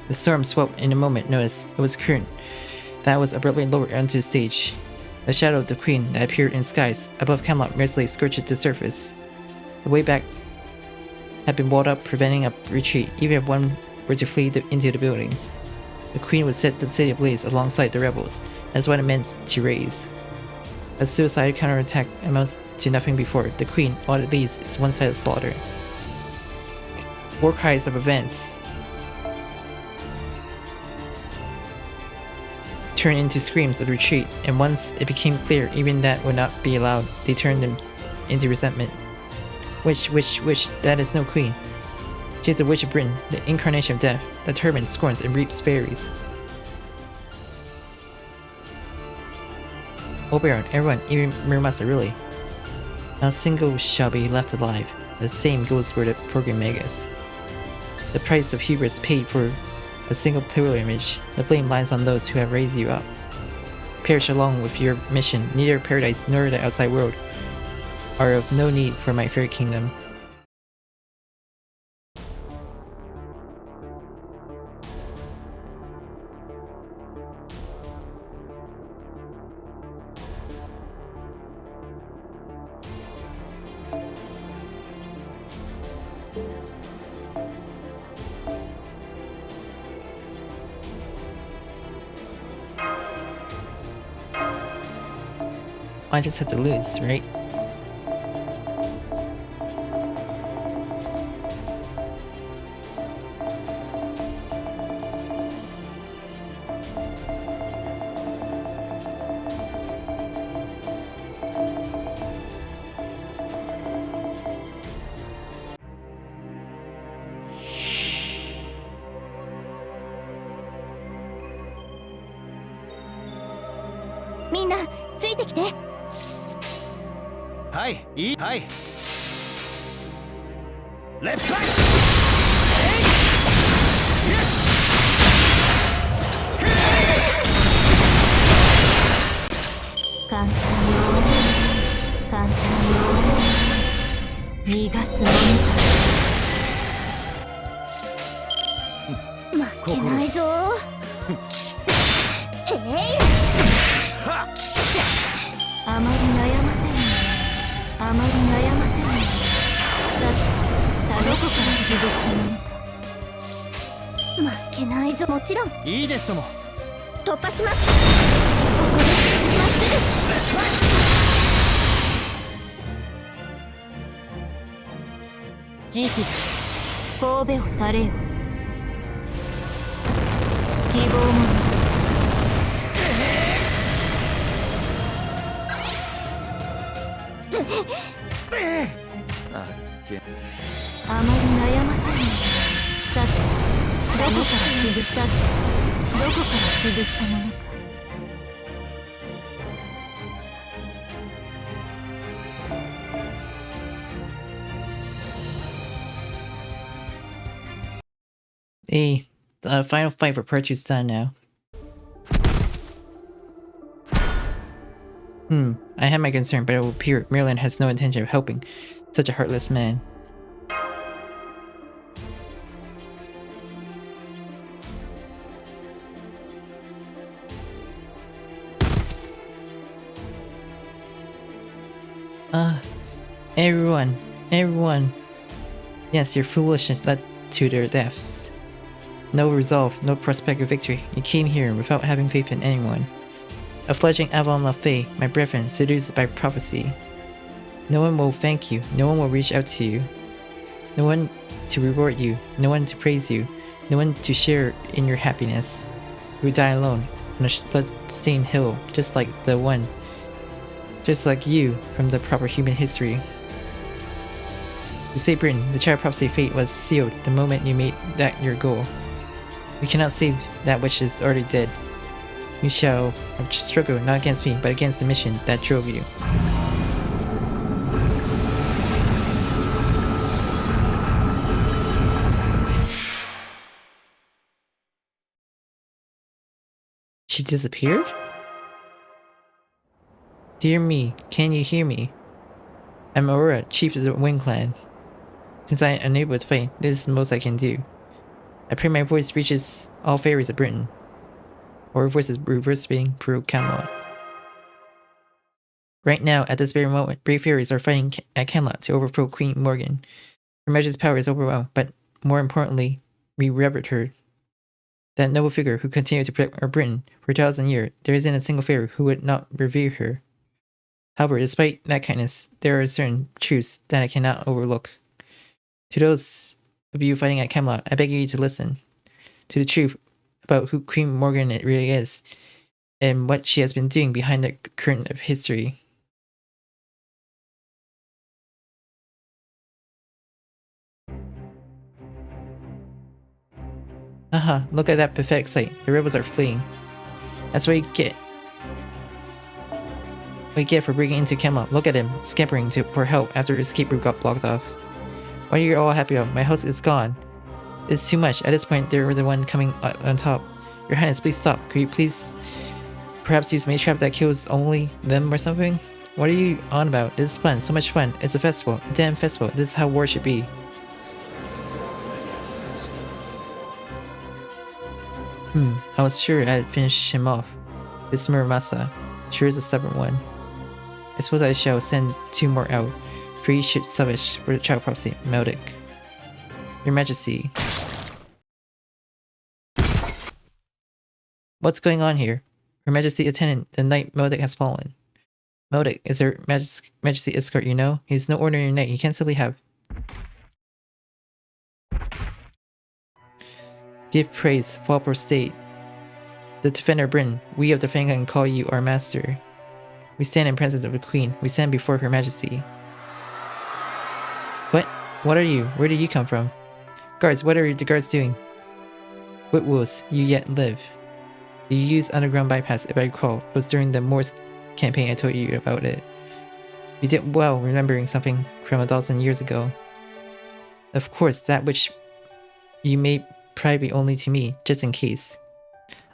The storm swept in a moment. Notice it was current that was abruptly lowered onto the stage. The shadow of the queen that appeared in skies above Camelot mercilessly scorched the surface. The way back had been walled up, preventing a retreat, even if one were to flee into the buildings. The queen would set the city ablaze alongside the rebels. That's what it meant to raise. A suicide counterattack amounts to nothing before. The queen, all it leads is one-sided slaughter. War cries of events turned into screams of retreat, and once it became clear even that would not be allowed, they turned them into resentment. Witch, that is no queen. She is a witch of Britain, the incarnation of death, that turbans, scorns, and reaps berries. Oberon, everyone, even Murumasa, really. Not a single shall be left alive. The same goes for the program Megas. The price of hubris paid for a single pilgrimage. The blame lies on those who have raised you up. Perish along with your mission. Neither paradise nor the outside world are of no need for my fair kingdom. I just had to lose, right? Minna, ついてきて。はい、はい。レッツライ簡単よ、簡単よ。逃がすのみた。負けないぞ。あまり悩ませない。あまり悩ませない。さて、どこから潰したものか。負けないぞ。もちろん。いいですとも。突破します。ここでまっすぐ。事実、神戸を垂れよ。希望もあまり悩ませない。さて、どこから潰したものか。The final fight for part 2 is done now. I have my concern, but it will appear Maryland has no intention of helping such a heartless man. Everyone. Yes, your foolishness led to their deaths. No resolve, no prospect of victory. You came here without having faith in anyone. A fledgling Avalon Fumei, my brethren, seduced by prophecy. No one will thank you, no one will reach out to you. No one to reward you, no one to praise you, no one to share in your happiness. You die alone, on a blood-stained hill, just like you from the proper human history. You say Britain, the child prophecy fate was sealed the moment you made that your goal. You cannot save that which is already dead. You shall struggle not against me, but against the mission that drove you. She disappeared? Hear me, can you hear me? I'm Aurora, chief of the Wind Clan. Since I am unable to fight, this is the most I can do. I pray my voice reaches all fairies of Britain. Or voices reverberating through Camelot. Right now, at this very moment, brave fairies are fighting at Camelot to overthrow Queen Morgan. Her Majesty's power is overwhelmed, but more importantly, we revered her. That noble figure who continued to protect our Britain for 1,000 years, there isn't a single fairy who would not revere her. However, despite that kindness, there are certain truths that I cannot overlook. To those of you fighting at Camelot, I beg you to listen to the truth about who Queen Morgan really is and what she has been doing behind the curtain of history. Aha, look at that pathetic sight. The rebels are fleeing. That's what you get. What you get for breaking into Camelot. Look at him, scampering for help after his escape route got blocked off. What are you all happy about? My house is gone. It's too much. At this point, they were the one coming on top. Your Highness, please stop. Could you please perhaps use a maze trap that kills only them or something? What are you on about? This is fun. So much fun. It's a festival. A damn festival. This is how war should be. I was sure I'd finish him off. This Murmasa sure is a stubborn one. I suppose I shall send 2 more out. 3 should salvage for the child prophecy, Meldic. Your Majesty. What's going on here? Her Majesty Attendant, the knight Meldic has fallen. Meldic is Her Majesty escort, you know? He's no ordinary knight, he can't simply have. Give praise, fall prostrate. The defender Bryn, we of the Fanghan call you our master. We stand in presence of the Queen, we stand before Her Majesty. What? What are you? Where did you come from? Guards, what are the guards doing? Whitwolves, you yet live. You used underground bypass, if I recall. It was during the Morse campaign I told you about it. You did well remembering something from 1,000 years ago. Of course, that which you made private only to me, just in case.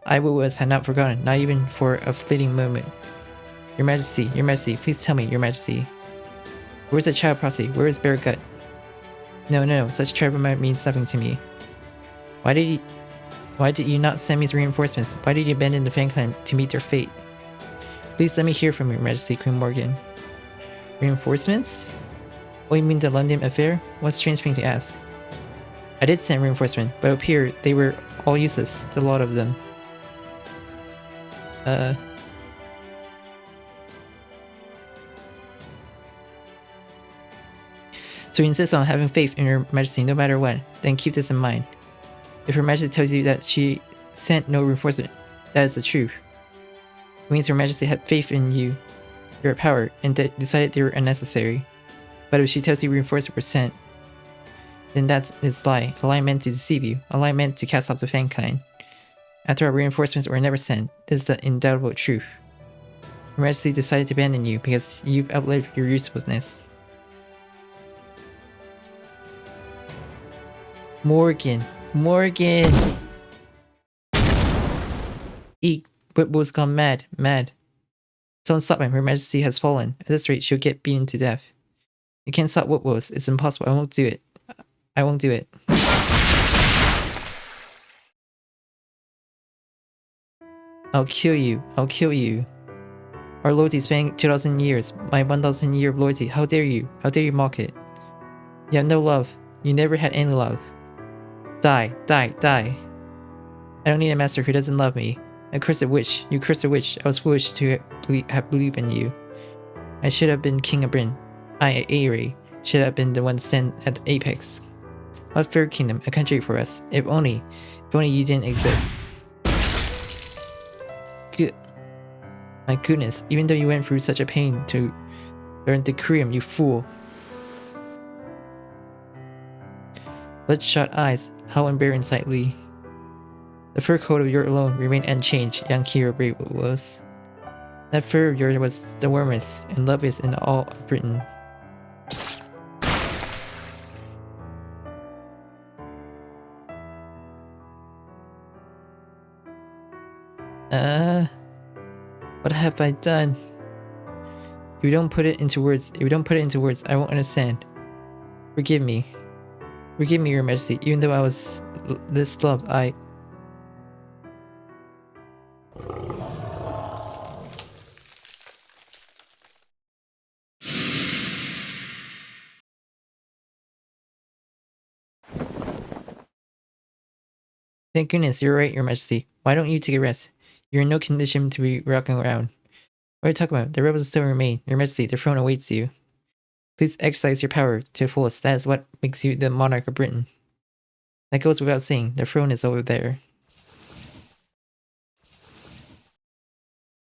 I Whitwolves had not forgotten, not even for a fleeting moment. Your Majesty, please tell me, Your Majesty. Where's the child prophecy? Where is Bare Gut? No, such trouble means nothing to me. Why did you not send me reinforcements? Why did you abandon the Fang Clan to meet their fate? Please let me hear from Your Majesty, Queen Morgan. Reinforcements? Oh, you mean the London affair? What a strange thing to ask. I did send reinforcements, but it appeared they were all useless, the lot of them. So you insist on having faith in Her Majesty no matter what, then keep this in mind. If Her Majesty tells you that she sent no reinforcement, that is the truth. It means Her Majesty had faith in you, your power, and decided they were unnecessary. But if she tells you reinforcements were sent, then that's its lie. A lie meant to deceive you, a lie meant to cast off the Fangkind. After all, reinforcements were never sent. This is the indubitable truth. Her Majesty decided to abandon you because you've outlived your usefulness. Morgan! Eek! Whitwell's gone mad. Someone stop him. Her Majesty has fallen. At this rate, she'll get beaten to death. You can't stop Whitwell's. It's impossible. I won't do it. I'll kill you. Our loyalty spanning 2,000 years. My 1,000 year of loyalty. How dare you mock it? You have no love. You never had any love. Die. I don't need a master who doesn't love me. A cursed witch. You cursed witch. I was foolish to have believed in you. I should have been King of Bryn. I, Aerie, should have been the one to stand at the apex. What fair kingdom, a country for us. If only you didn't exist. My goodness, even though you went through such a pain to learn the Korean, you fool. Bloodshot eyes, how unbearing sightly. The fur coat of yours alone remained unchanged, young hero brave was. That fur of yours was the warmest and loveliest in all of Britain. What have I done? If you don't put it into words, I won't understand. Forgive me, Your Majesty. Even though I was this loved, Thank goodness, you're right, Your Majesty. Why don't you take a rest? You're in no condition to be rocking around. What are you talking about? The rebels still remain. Your Majesty, the throne awaits you. Please exercise your power to the fullest. That is what makes you the monarch of Britain. That goes without saying. The throne is over there.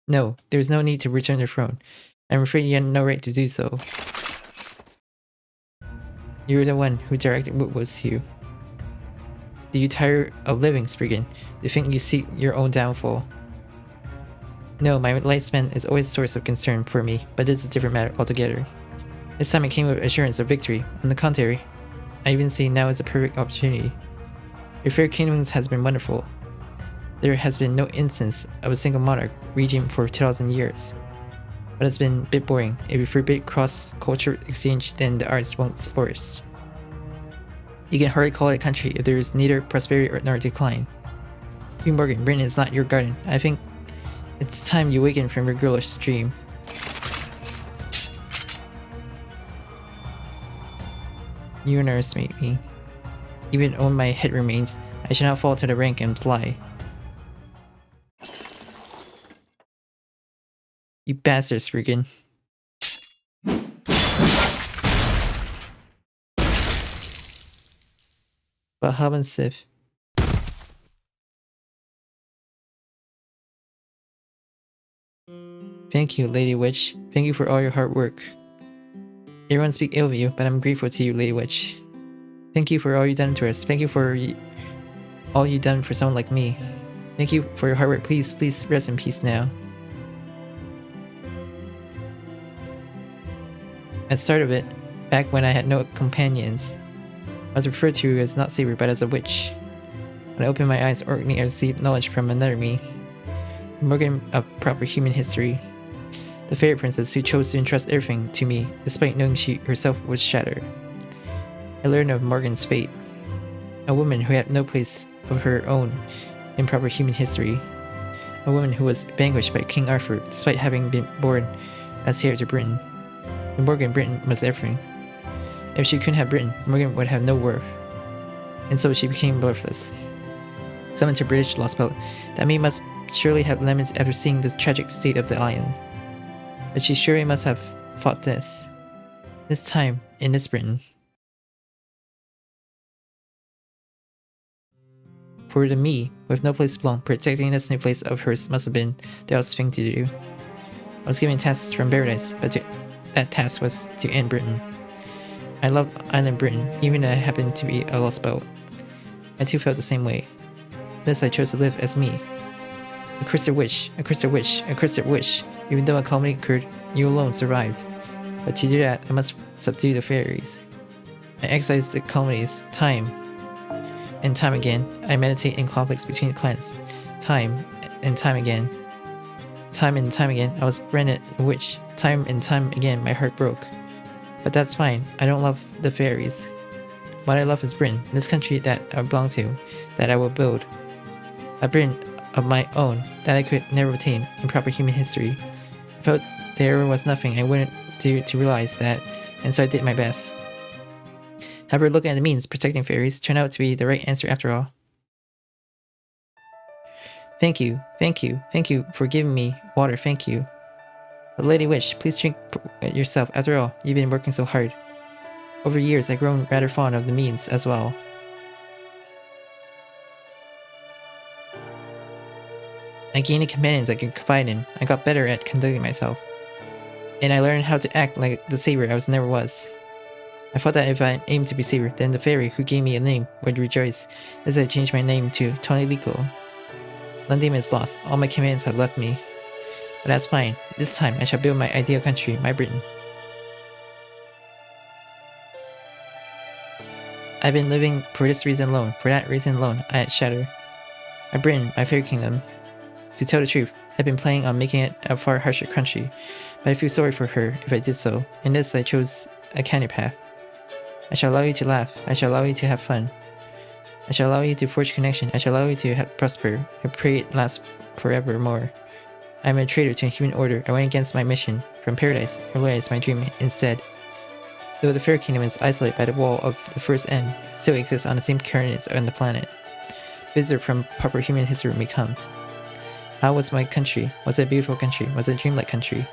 No, there is no need to return the throne. I'm afraid you had no right to do so. You were the one who directed what was to you. Do you tire of living, Spriggan? Do you think you seek your own downfall? No, my lifespan is always a source of concern for me, but it's a different matter altogether. This time it came with assurance of victory. On the contrary, I even see now as a perfect opportunity. Your fair kingdoms has been wonderful. There has been no instance of a single monarch regime for 2,000 years. But it's been a bit boring. If you forbid cross-culture exchange, then the arts won't flourish. You can hardly call it a country if there is neither prosperity nor decline. Queen Morgan, Britain is not your garden. I think it's time you awaken from your girlish dream. You underestimate me. Even when my head remains, I shall not fall to the rank and fly. You bastard, Spriggan. Bahab and Sif. Thank you, Lady Witch. Thank you for all your hard work. Everyone speak ill of you, but I'm grateful to you, Lady Witch. Thank you for all you've done to us. Thank you for all you've done for someone like me. Thank you for your hard work. Please rest in peace now. At the start of it, back when I had no companions, I was referred to as not Saber but as a witch. When I opened my eyes, organically I received knowledge from another me. Morgan of proper human history. The fairy princess who chose to entrust everything to me, despite knowing she herself was shattered. I learned of Morgan's fate. A woman who had no place of her own in proper human history. A woman who was vanquished by King Arthur, despite having been born as heir to Britain. In Morgan, Britain was everything. If she couldn't have Britain, Morgan would have no worth. And so she became worthless. Summoned to British Lostbelt, that me must surely have lamented after seeing the tragic state of the island. But she surely must have fought this time, in this Britain. For the me, with no place to belong, protecting this new place of hers must have been the hardest thing to do. I was given tasks from paradise, but that task was to end Britain. I love Island Britain, even though I happened to be a Lostbelt. I too felt the same way. Thus I chose to live as me. A cursed witch, a cursed witch, a cursed witch. Even though a calamity occurred, you alone survived. But to do that, I must subdue the fairies. I exercise the calamities, time and time again. I meditate in conflicts between clans, time and time again. Time and time again, I was branded a witch. Time and time again, my heart broke. But that's fine, I don't love the fairies. What I love is Britain, this country that I belong to, that I will build. A Britain of my own that I could never attain in proper human history. I felt there was nothing I wouldn't do to realize that, and so I did my best. However, looking at the means, protecting fairies turned out to be the right answer after all. Thank you for giving me water, thank you. But Lady Witch, please drink yourself, after all, you've been working so hard. Over years, I've grown rather fond of the means as well. I gained the companions I could confide in. I got better at conducting myself. And I learned how to act like the saber I never was. I thought that if I aimed to be saber, then the fairy who gave me a name would rejoice, as I changed my name to Tonelico. London is lost, all my companions have left me. But that's fine, this time I shall build my ideal country, my Britain. I've been living for this reason alone, for that reason alone, I had shattered. My Britain, my fairy kingdom. To tell the truth, I've been planning on making it a far harsher country, but I feel sorry for her if I did so. In this, I chose a canny path. I shall allow you to laugh. I shall allow you to have fun. I shall allow you to forge connection. I shall allow you to prosper. I pray it lasts forevermore. I am a traitor to a human order. I went against my mission. From paradise, I realized my dream instead. Though the fair kingdom is isolated by the wall of the first end, it still exists on the same coordinates on the planet. Visitor from proper human history may come. How was my country? Was it a beautiful country? Was it a dreamlike country?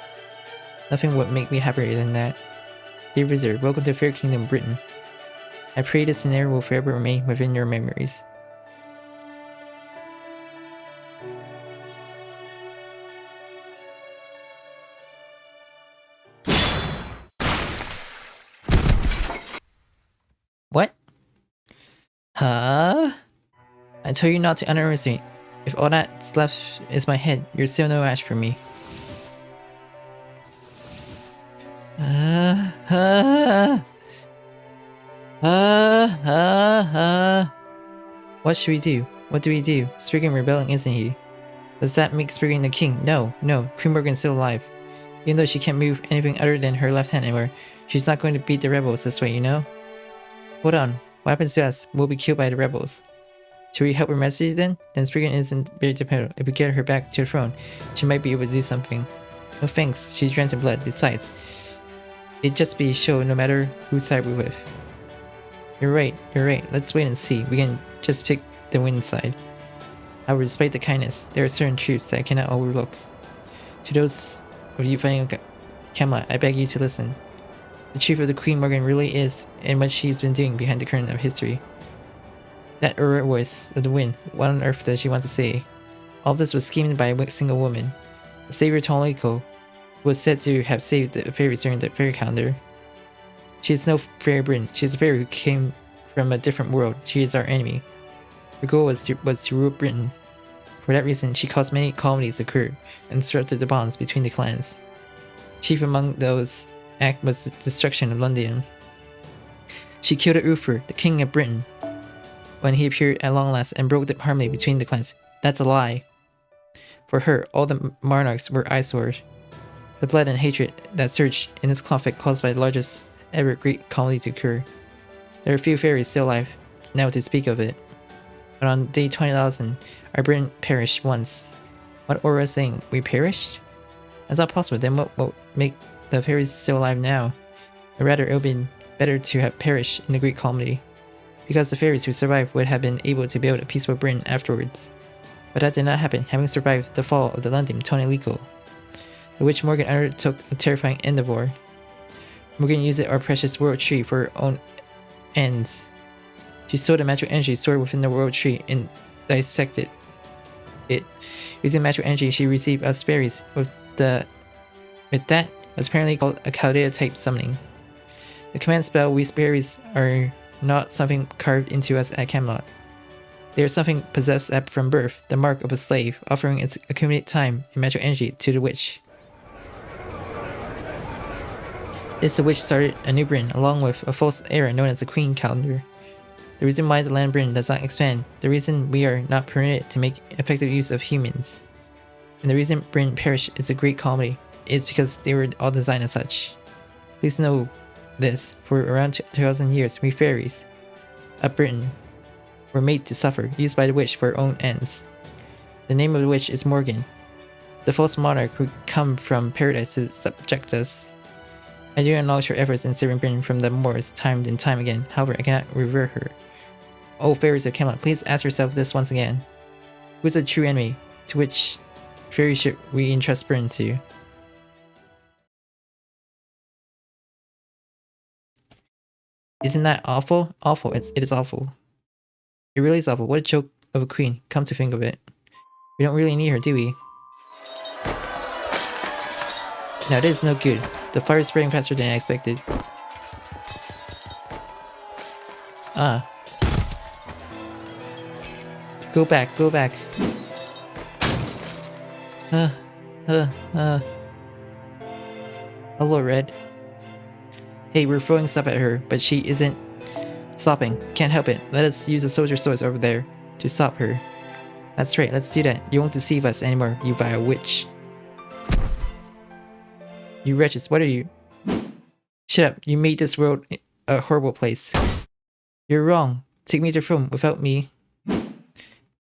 Nothing would make me happier than that. Dear visitor, welcome to Fair Kingdom, Britain. I pray this scenario will forever remain within your memories. What? Huh? I told you not to underestimate. If all that's left is my head, you're still no match for me. What should we do? What do we do? Spriggan rebelling, isn't he? Does that make Spriggan the king? No. Queen Morgan's still alive. Even though she can't move anything other than her left hand anymore, she's not going to beat the rebels this way, you know? Hold on. What happens to us? We'll be killed by the rebels. Should we help her Majesty then? Then Spriggan isn't very dependable. If we get her back to the throne, she might be able to do something. No thanks, she's drenched in blood. Besides, it'd just be a show no matter whose side we're with. You're right. Let's wait and see. We can just pick the winning side. However, despite the kindness, there are certain truths that I cannot overlook. To those of you fighting Camelot, I beg you to listen. The truth of the Queen Morgan really is, and what she's been doing behind the curtain of history. That voice of the wind, what on earth does she want to say? All this was schemed by a single woman. The savior Tonliko, who was said to have saved the fairies during the fairy calendar. She is no fairy Britain. She is a fairy who came from a different world. She is our enemy. Her goal was to rule Britain. For that reason, she caused many calamities to occur and disrupted the bonds between the clans. Chief among those act was the destruction of London. She killed Uther, the king of Britain, when he appeared at long last and broke the harmony between the clans. That's a lie. For her, all the monarchs were eyesores. The blood and hatred that surged in this conflict caused by the largest ever great calamity to occur. There are few fairies still alive now to speak of it. But on day 20,000, our Britain perished once. What Aura was saying? We perished? That's not possible. Then what will make the fairies still alive now? Or rather, it would have been better to have perished in the great calamity, because the fairies who survived would have been able to build a peaceful Britain afterwards. But that did not happen, having survived the fall of the London Tonliko, the which Morgan undertook a terrifying endeavor. Morgan used our precious world tree for her own ends. She stole the magical energy stored within the world tree and dissected it. Using magical energy, she received us fairies with that was apparently called a Chaldea type summoning. The command spell Wisp berries are not something carved into us at Camelot. They are something possessed from birth, the mark of a slave, offering its accumulated time and magical energy to the witch. This the witch started a new Britain, along with a false era known as the Queen Calendar. The reason why the land Britain does not expand, the reason we are not permitted to make effective use of humans, and the reason Britain perished is a great calamity, is because they were all designed as such. Please know this, for around 2,000 years, we fairies of Britain were made to suffer, used by the witch for her own ends. The name of the witch is Morgan, the false monarch who come from paradise to subject us. I do acknowledge her efforts in saving Britain from the Moors time and time again, however I cannot revere her. Oh fairies of Camelot, please ask yourself this once again. Who is the true enemy? To which fairy should we entrust Britain to? Isn't that awful? Awful, it is awful. It really is awful. What a joke of a queen, come to think of it. We don't really need her, do we? No, this is no good. The fire is spreading faster than I expected. Go back. Hello, Red. Hey, we're throwing stuff at her, but she isn't stopping. Can't help it. Let us use the soldier swords over there to stop her. That's right, let's do that. You won't deceive us anymore, you vile witch. You wretches, what are you? Shut up, you made this world a horrible place. You're wrong. Take me to the throne without me.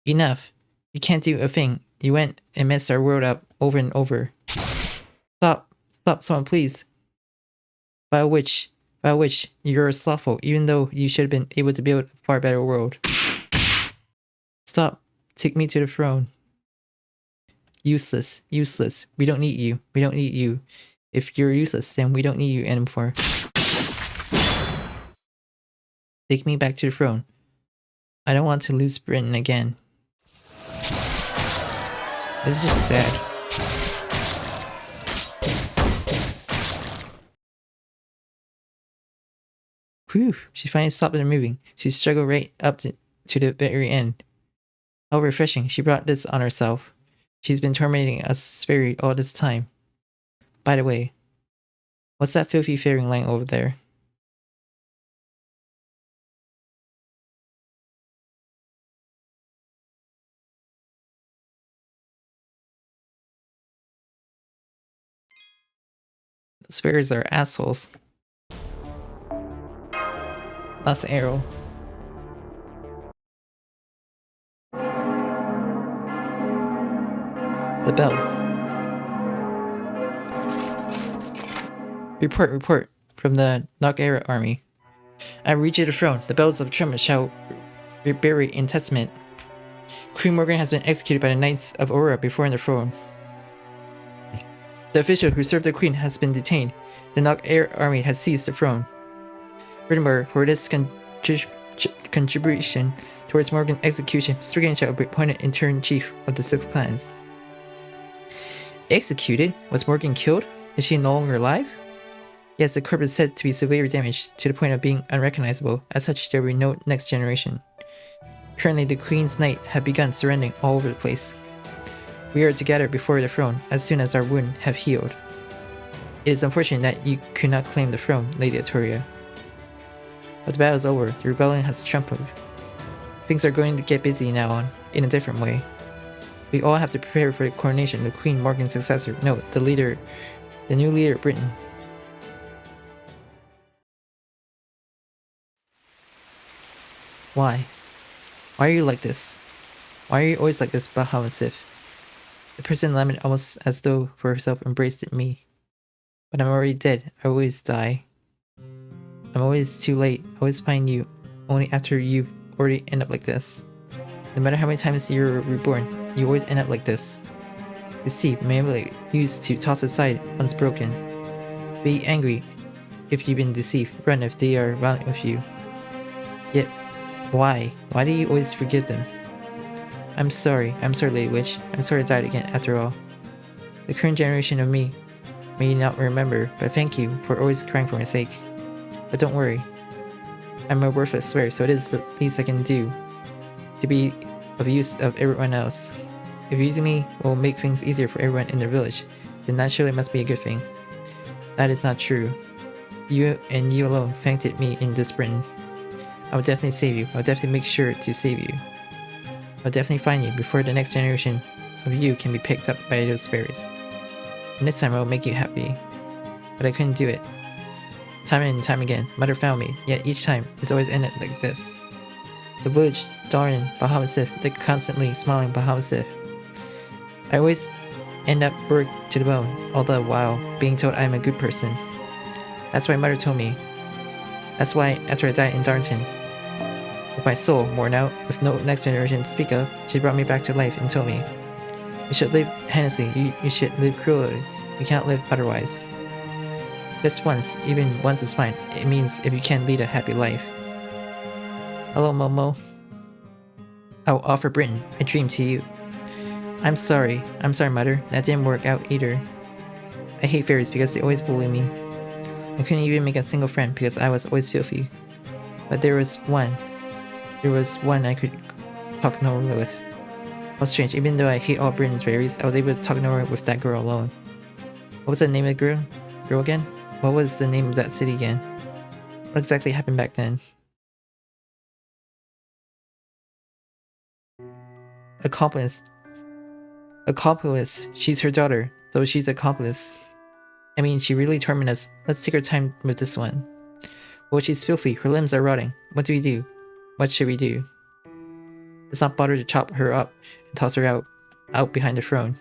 Enough. You can't do a thing. You went and messed our world up over and over. Stop, someone please. Vile witch, you're slothful, even though you should have been able to build a far better world. Stop, take me to the throne. Useless. Useless. We don't need you. We don't need you. If you're useless, then we don't need you anymore. Take me back to the throne. I don't want to lose Britain again. This is just sad. Whew, she finally stopped moving. She struggled right up to the very end. How refreshing. She brought this on herself. She's been tormenting us fairy all this time. By the way, what's that filthy fairy lying over there? Those fairies are assholes. Last arrow. The bells. Report from the Nugget army. I reach the throne. The bells of trumpet shall reiterate in testament. Queen Morgan has been executed by the Knights of Aurora before the throne. The official who served the queen has been detained. The Nugget army has seized the throne. Furthermore, for this contribution towards Morgan's execution, Strigan shall be appointed interim chief of the 6 clans. Executed? Was Morgan killed? Is she no longer alive? Yes, the corpse is said to be severely damaged to the point of being unrecognizable. As such, there will be no next generation. Currently, the Queen's Knight have begun surrendering all over the place. We are to gather before the throne as soon as our wounds have healed. It is unfortunate that you could not claim the throne, Lady Artoria. But the battle is over. The rebellion has triumphed. Things are going to get busy now on, in a different way. We all have to prepare for the coronation of Queen Morgan's successor. No, the new leader of Britain. Why? Why are you like this? Why are you always like this, Bahamasi? The person lamented almost as though for herself embraced me. But I'm already dead. I always die. I'm always too late. I always find you only after you've already end up like this. No matter how many times you're reborn, you always end up like this. Deceive, manipulate, used to toss aside once broken. Be angry if you've been deceived. Run if they are violent with you. Yet, why? Why do you always forgive them? I'm sorry, Lady Witch. I'm sorry I died again after all. The current generation of me may not remember, but thank you for always crying for my sake. But don't worry. I'm a worthless swear, so it is the least I can do to be of use of everyone else. If using me will make things easier for everyone in the village, then that surely must be a good thing. That is not true. You and you alone thanked me in this Britain. I will definitely save you. I will definitely make sure to save you. I will definitely find you before the next generation of you can be picked up by those fairies. And this time I will make you happy. But I couldn't do it. Time and time again, Mother found me, yet each time it's always ended like this. The village darling Bahamasi, the constantly smiling Bahamasi. I always end up worked to the bone, all the while being told I'm a good person. That's why Mother told me. That's why after I died in Darnton, with my soul worn out, with no next generation to speak of, she brought me back to life and told me, you should live heinously, you should live cruelly, you cannot live otherwise. Just once, even once is fine, it means if you can lead a happy life. Hello, Momo. I will offer Britain, I dream to you. I'm sorry, Mother, that didn't work out either. I hate fairies because they always bully me. I couldn't even make a single friend because I was always filthy. But there was one I could talk no more with. How strange, even though I hate all Britain's fairies, I was able to talk no more with that girl alone. What was the name of the girl again? What was the name of that city again? What exactly happened back then? Accomplice. She's her daughter, so she's accomplice. I mean, she really tormented us. Let's take our time with this one. Well, she's filthy. Her limbs are rotting. What do we do? What should we do? Let's not bother to chop her up and toss her out behind the throne.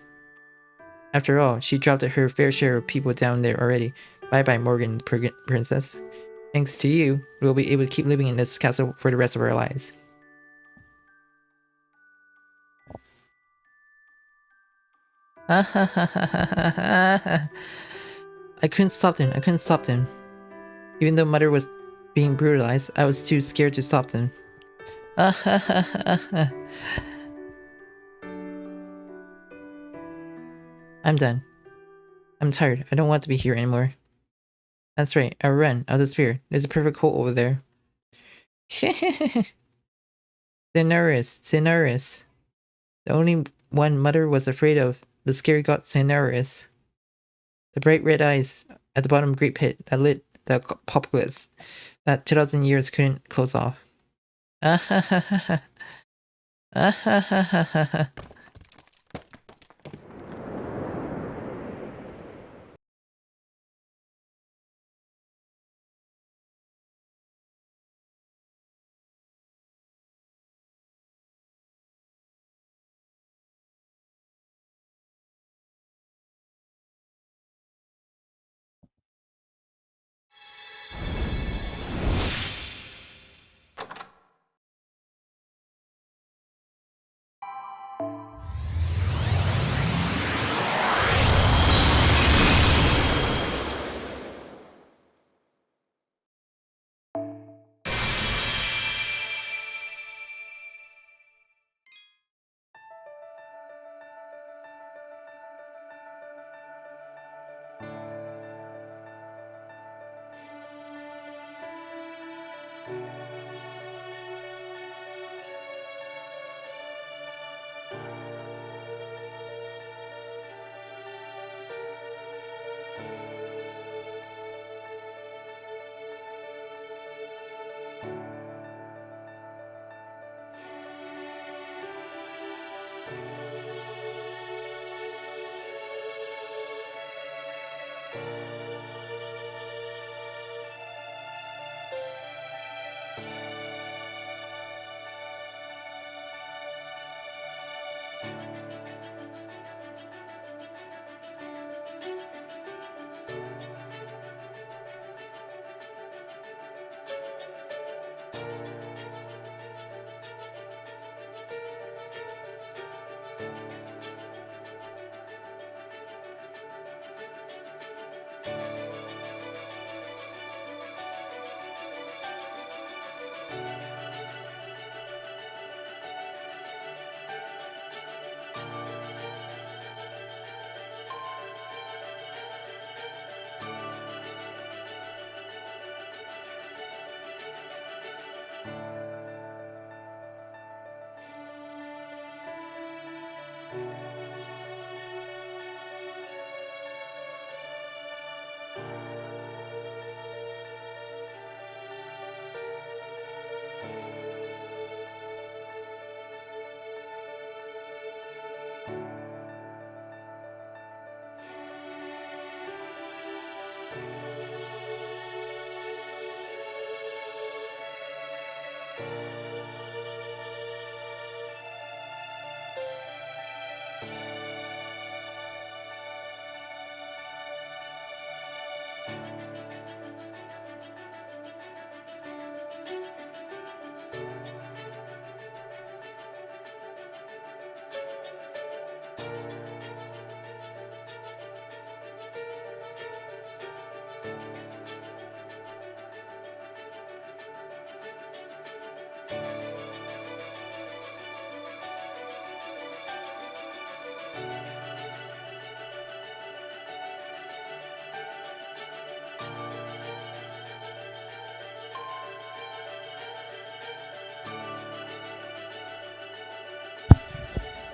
After all, she dropped her fair share of people down there already. Bye-bye, Morgan, princess. Thanks to you, we'll be able to keep living in this castle for the rest of our lives. I couldn't stop them. Even though Mother was being brutalized, I was too scared to stop them. I'm done. I'm tired. I don't want to be here anymore. That's right. I'll run. I'll disappear. There's a perfect hole over there. Thanatos. The only one Mother was afraid of. The scary god Thanatos. The bright red eyes at the bottom of the great pit that lit the populace that 2,000 years couldn't close off.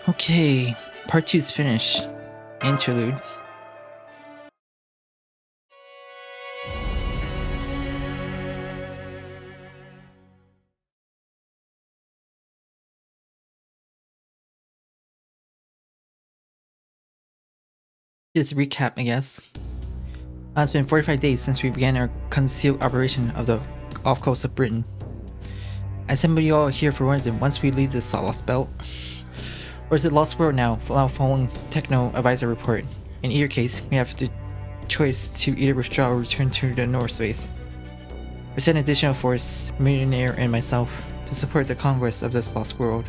Okay, part 2's finished. Interlude. Just recap, I guess. It's been 45 days since we began our concealed operation of the off coast of Britain. I assemble you all here for one reason. Once we leave this Lostbelt, or is it Lost World now, following Techno Advisor report? In either case, we have the choice to either withdraw or return to the No.6. We sent an additional force, Millionaire and myself, to support the conquest of this Lost World.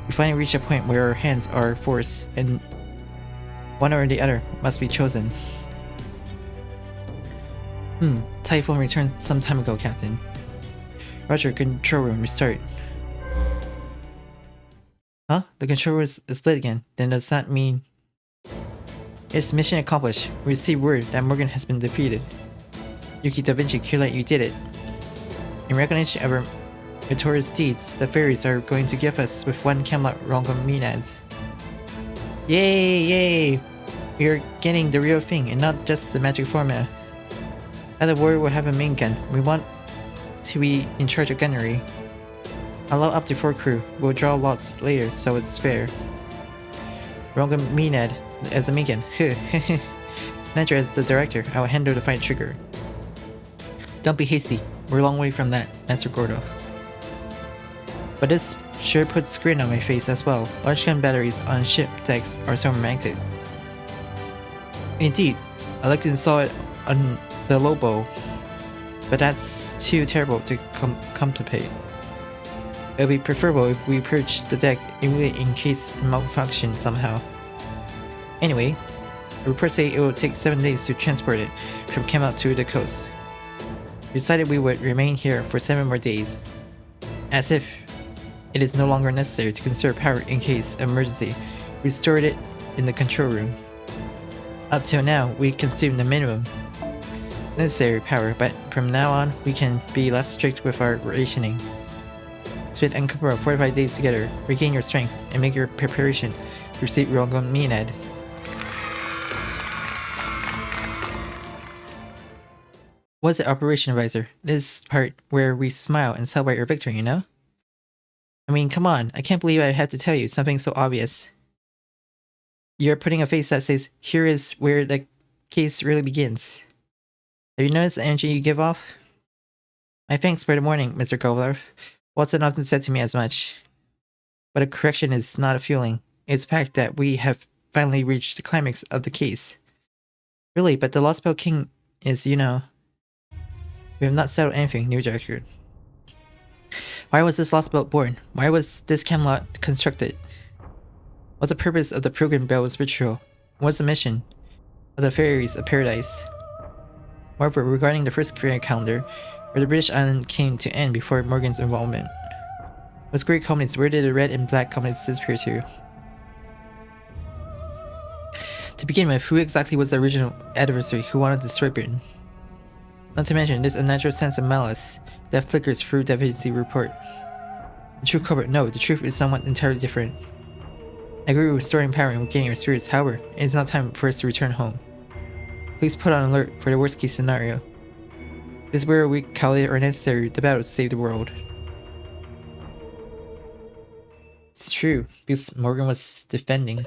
We finally reached a point where our hands are forced and One or the other must be chosen. Typhoon returned some time ago, Captain. Roger, control room, restart. Huh? The control room is lit again. Then does that mean... It's mission accomplished. We received word that Morgan has been defeated. Yuki Da Vinci, Curelight, you did it. In recognition of our notorious deeds, the fairies are going to gift us with 1 Camelot rongomenads. Yay! Yay! We are getting the real thing and not just the magic formula. Either warrior will have a main gun. We want to be in charge of gunnery. Allow up to 4 crew. We'll draw lots later, so it's fair. Rongomenad as a main gun. Manager as the director. I will handle the fight trigger. Don't be hasty. We're a long way from that, Master Gordo. But this sure puts grin on my face as well. Large gun batteries on ship decks are so romantic. Indeed, I'd like to install it on the Lobo, but that's too terrible to contemplate. It would be preferable if we purge the deck immediately in case it malfunctions somehow. Anyway, the reports say it will take 7 days to transport it from Camelot to the coast. We decided we would remain here for 7 more days. As if it is no longer necessary to conserve power in case of emergency, we stored it in the control room. Up till now, we consumed the minimum necessary power, but from now on, we can be less strict with our rationing. Spend uncomfortable 45 days together, regain your strength, and make your preparation to receive rongomenad. What's the operation advisor? This part where we smile and celebrate our victory, you know? I mean, come on, I can't believe I have to tell you something so obvious. You're putting a face that says, here is where the case really begins. Have you noticed the energy you give off? My thanks for the morning, Mr. Kovalev. Watson often said to me as much. But a correction is not a feeling. It's the fact that we have finally reached the climax of the case. Really, but the Lostbelt King is, you know... We have not settled anything, new record. Why was this Lostbelt born? Why was this Camelot constructed? What's the purpose of the Pilgrim Bells ritual? What's the mission of the Fairies of Paradise? Moreover, regarding the first career calendar, where the British island came to end before Morgan's involvement. Those great companies, where did the red and black companies disappear to? To begin with, who exactly was the original adversary who wanted to destroy Britain? Not to mention this unnatural sense of malice that flickers through Da Vinci's report. The true culprit, no, the truth is somewhat entirely different. I agree with restoring power and regaining our spirits, however, it is now time for us to return home. Please put on alert for the worst case scenario. This is where we calculate are necessary the battle to save the world. It's true, because Morgan was defending.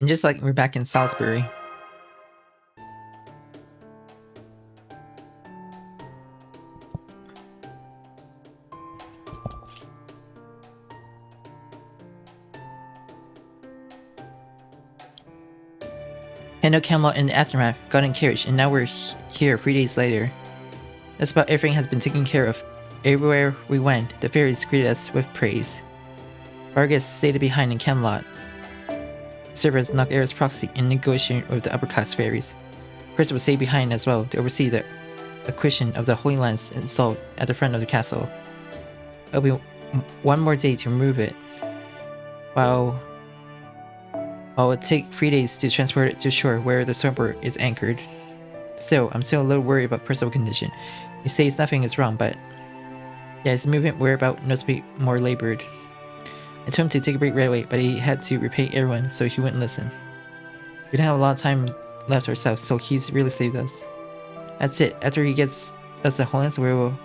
And just like we're back in Salisbury. Hendo Camelot in the aftermath got in carriage, and now we're here 3 days later. Just about everything has been taken care of. Everywhere we went, the fairies greeted us with praise. Vargas stayed behind in Camelot, serve as Nugget's proxy in negotiating with the upper class fairies. Percy was stayed behind as well to oversee the acquisition of the Holy Lands installed at the front of the castle. It'll be 1 more day to remove it, while it would take 3 days to transport it to shore where the sailboat is anchored. Still, I'm still a little worried about Percival's condition. He says nothing is wrong, but yeah, his movement whereabout must be more labored. I told him to take a break right away, but he had to repay everyone, so he wouldn't listen. We didn't have a lot of time left ourselves, so he's really saved us. That's it. After he gets us the Holy Lands, we will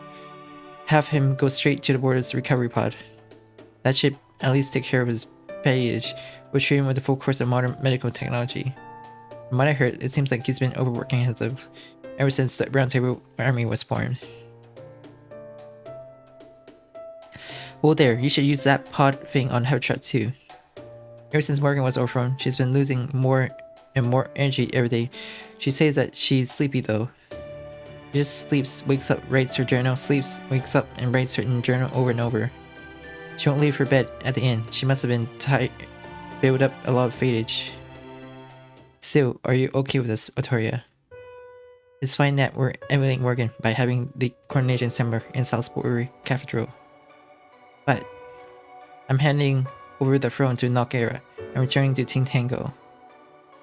have him go straight to the border's recovery pod. That should at least take care of his baggage. We'll treat him with a full course of modern medical technology. From what I heard, it seems like he's been overworking ever since the Round Table Army was formed. Well there, you should use that pod thing on Habitat too. Ever since Morgan was overthrown, she's been losing more and more energy every day. She says that she's sleepy though. She just sleeps, wakes up, writes her journal, sleeps, wakes up, and writes her journal over and over. She won't leave her bed at the end. She must have been tired, built up a lot of fadage. So, are you okay with this, Otoria? It's fine that we're emulating Morgan by having the coronation ceremony in Salisbury Cathedral. But I'm handing over the throne to Nugget and returning to Ting Tango.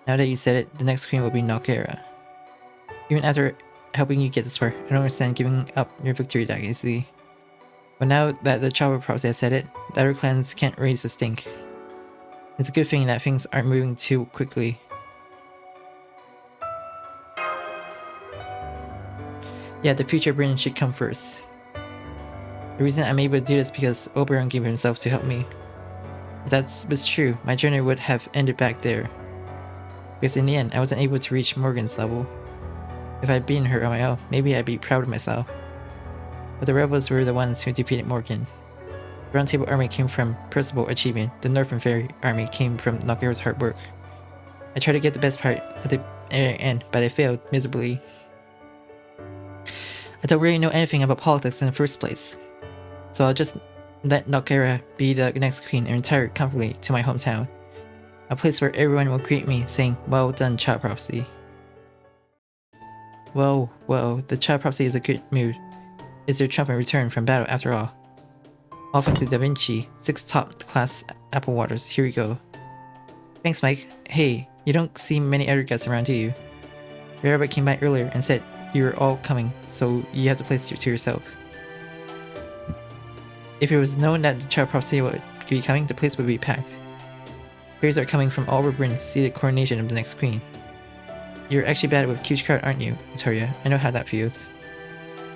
Now that you said it, the next queen will be Nugget. Even after helping you get this far, I don't understand giving up your victory that easily. But now that the Chopper Prophecy has said it, the other clans can't raise the stink. It's a good thing that things aren't moving too quickly. Yeah, the future Britain should come first. The reason I'm able to do this is because Oberon gave himself to help me. If that was true, my journey would have ended back there. Because in the end, I wasn't able to reach Morgan's level. If I'd beaten her on my own, maybe I'd be proud of myself. But the rebels were the ones who defeated Morgan. The Round Table Army came from personal achievement, the Northern Fairy Army came from Nugget's hard work. I tried to get the best part at the end, but I failed miserably. I don't really know anything about politics in the first place. So I'll just let Nugget be the next queen and retire comfortably to my hometown. A place where everyone will greet me saying, "Well done, Child Prophecy." Well, the Child Prophecy is a good mood. It's their triumphant return from battle after all. All thanks to Da Vinci, 6 top-class apple waters, here we go. Thanks, Mike. Hey, you don't see many other guests around, do you? Your rabbit came by earlier and said you were all coming, so you have the place to yourself. If it was known that the Child Prophecy would be coming, the place would be packed. Fairies are coming from all over Britain to see the coronation of the next queen. You're actually bad with huge crowd, aren't you, Victoria? I know how that feels.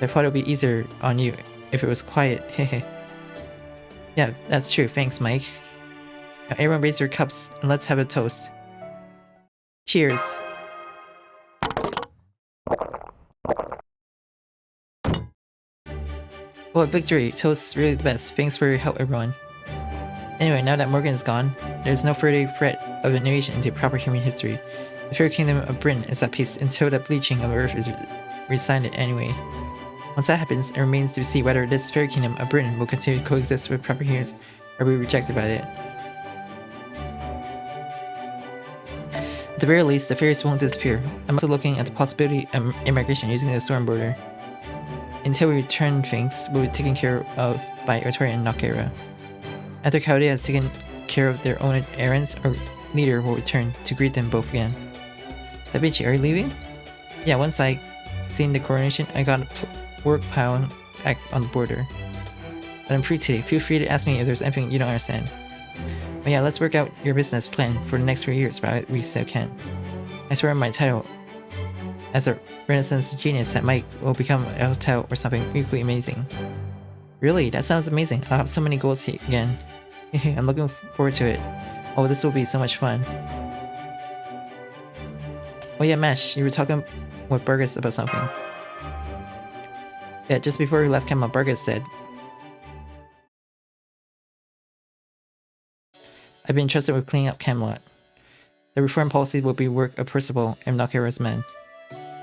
I thought it would be easier on you if it was quiet, hehe. Yeah, that's true, thanks, Mike. Now everyone raise their cups and let's have a toast. Cheers! Well, victory, toast's really the best. Thanks for your help, everyone. Anyway, now that Morgan is gone, there's no further threat of innovation into proper human history. The Fairy Kingdom of Britain is at peace until the bleaching of Earth is resigned anyway. Once that happens, it remains to see whether this Fairy Kingdom of Britain will continue to coexist with proper humans or be rejected by it. At the very least, the fairies won't disappear. I'm also looking at the possibility of immigration using the storm border. Until we return, things will be taken care of by Otoria and Nugget. After Coyote has taken care of their own errands, our leader will return to greet them both again. Da Vinci, are you leaving? Yeah, once I seen the coronation, I got work piling back on the border. But I'm free today. Feel free to ask me if there's anything you don't understand. But yeah, let's work out your business plan for the next 3 years, but we still can. I swear on my title as a Renaissance genius that Mike will become a hotel or something equally amazing. Really? That sounds amazing. I'll have so many goals here again. I'm looking forward to it. Oh, this will be so much fun. Oh yeah, Mesh, you were talking with Burgess about something. Yeah, just before we left Camelot, Burgess said, I've been entrusted with cleaning up Camelot. The reform policy will be work of Percival and Nugget's men.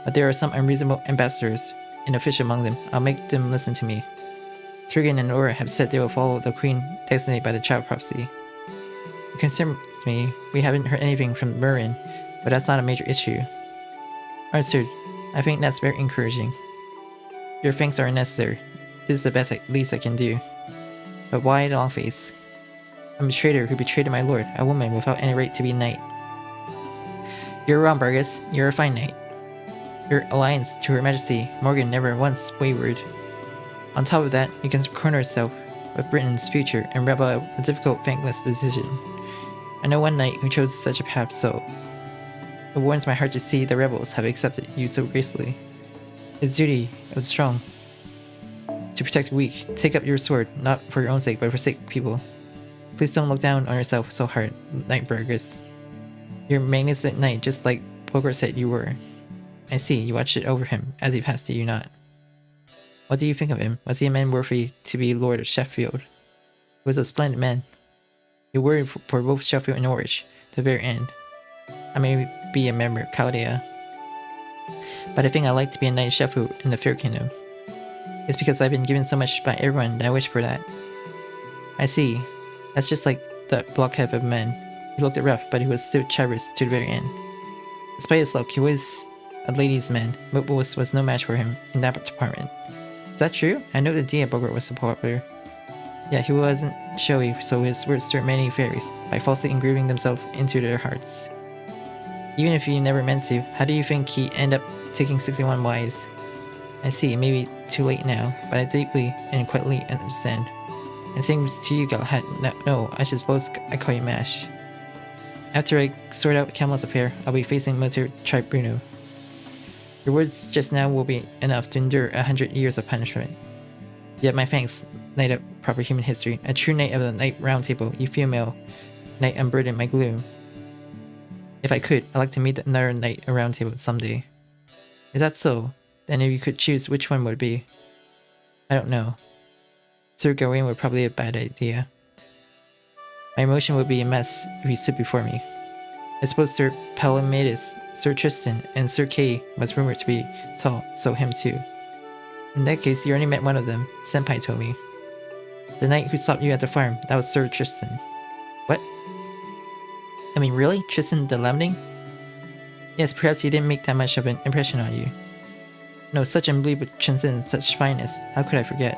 But there are some unreasonable ambassadors and officials among them. I'll make them listen to me. Trigan and Aura have said they will follow the queen designated by the Child Prophecy. It concerns me, we haven't heard anything from Merrin, but that's not a major issue. Understood. I think that's very encouraging. Your thanks are unnecessary. This is the least I can do. But why the long face? I'm a traitor who betrayed my lord, a woman without any right to be knight. You're wrong, Burgess. You're a fine knight. Your alliance to Her Majesty, Morgan, never once wavered. On top of that, you can corner yourself with Britain's future and rebel a difficult, thankless decision. I know one knight who chose such a path, so it warms my heart to see the rebels have accepted you so gracefully. It's duty of the strong to protect the weak. Take up your sword, not for your own sake, but for the sake of people. Please don't look down on yourself so hard, Knight Burgess. You're a magnificent knight, just like Poker said you were. I see, you watched it over him as he passed, do you not? What do you think of him? Was he a man worthy to be Lord of Sheffield? He was a splendid man. He worried for both Sheffield and Norwich to the very end. I may be a member of Chaldea, but I think I'd like to be a knight of Sheffield in the Fair Kingdom. It's because I've been given so much by everyone that I wish for that. I see. That's just like the blockhead of men. He looked rough, but he was still chivalrous to the very end. Despite his luck, he was a ladies' man, but was no match for him in that department. Is that true? I know the Dia Bogart was so popular. Yeah, he wasn't showy, so his words stirred many fairies by falsely engraving themselves into their hearts. Even if he never meant to, how do you think he ended up taking 61 wives? I see, maybe too late now, but I deeply and quietly understand. And same to you, Galahad. No, I suppose I call you Mash. After I sort out Camelot's affair, I'll be facing Military Tribunal. Your words just now will be enough to endure 100 years of punishment. Yet my thanks, knight of proper human history, a true knight of the Knight Round Table, you female knight unburden my gloom. If I could, I'd like to meet another knight of Round Table someday. Is that so? Then if you could choose, which one would it be? I don't know. Sir Gawain would probably be a bad idea. My emotion would be a mess if he stood before me. I suppose Sir Palomides, Sir Tristan, and Sir Kay was rumored to be tall, so him too. In that case, you already met one of them, Senpai told me. The knight who stopped you at the farm, that was Sir Tristan. What? I mean, really? Tristan the Lambling? Yes, perhaps he didn't make that much of an impression on you. No, such unbelievable transcendence, such fineness, how could I forget?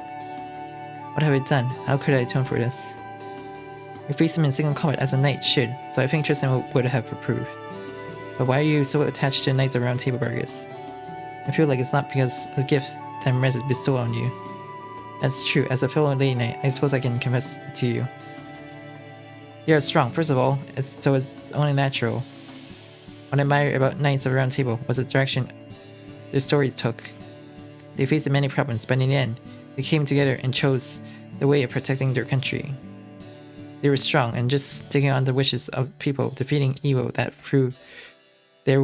What have I done? How could I atone for this? You faced him in single combat as a knight should, so I think Tristan would have approved. But why are you so attached to Knights of Round Table, Vargas? I feel like it's not because of the gifts Thamamezis bestow on you. That's true, as a fellow lady knight, I suppose I can confess to you. They are strong, first of all, so it's only natural. What I admire about Knights of Round Table was the direction their story took. They faced many problems, but in the end, they came together and chose the way of protecting their country. They were strong and just taking on the wishes of people, defeating evil that threw their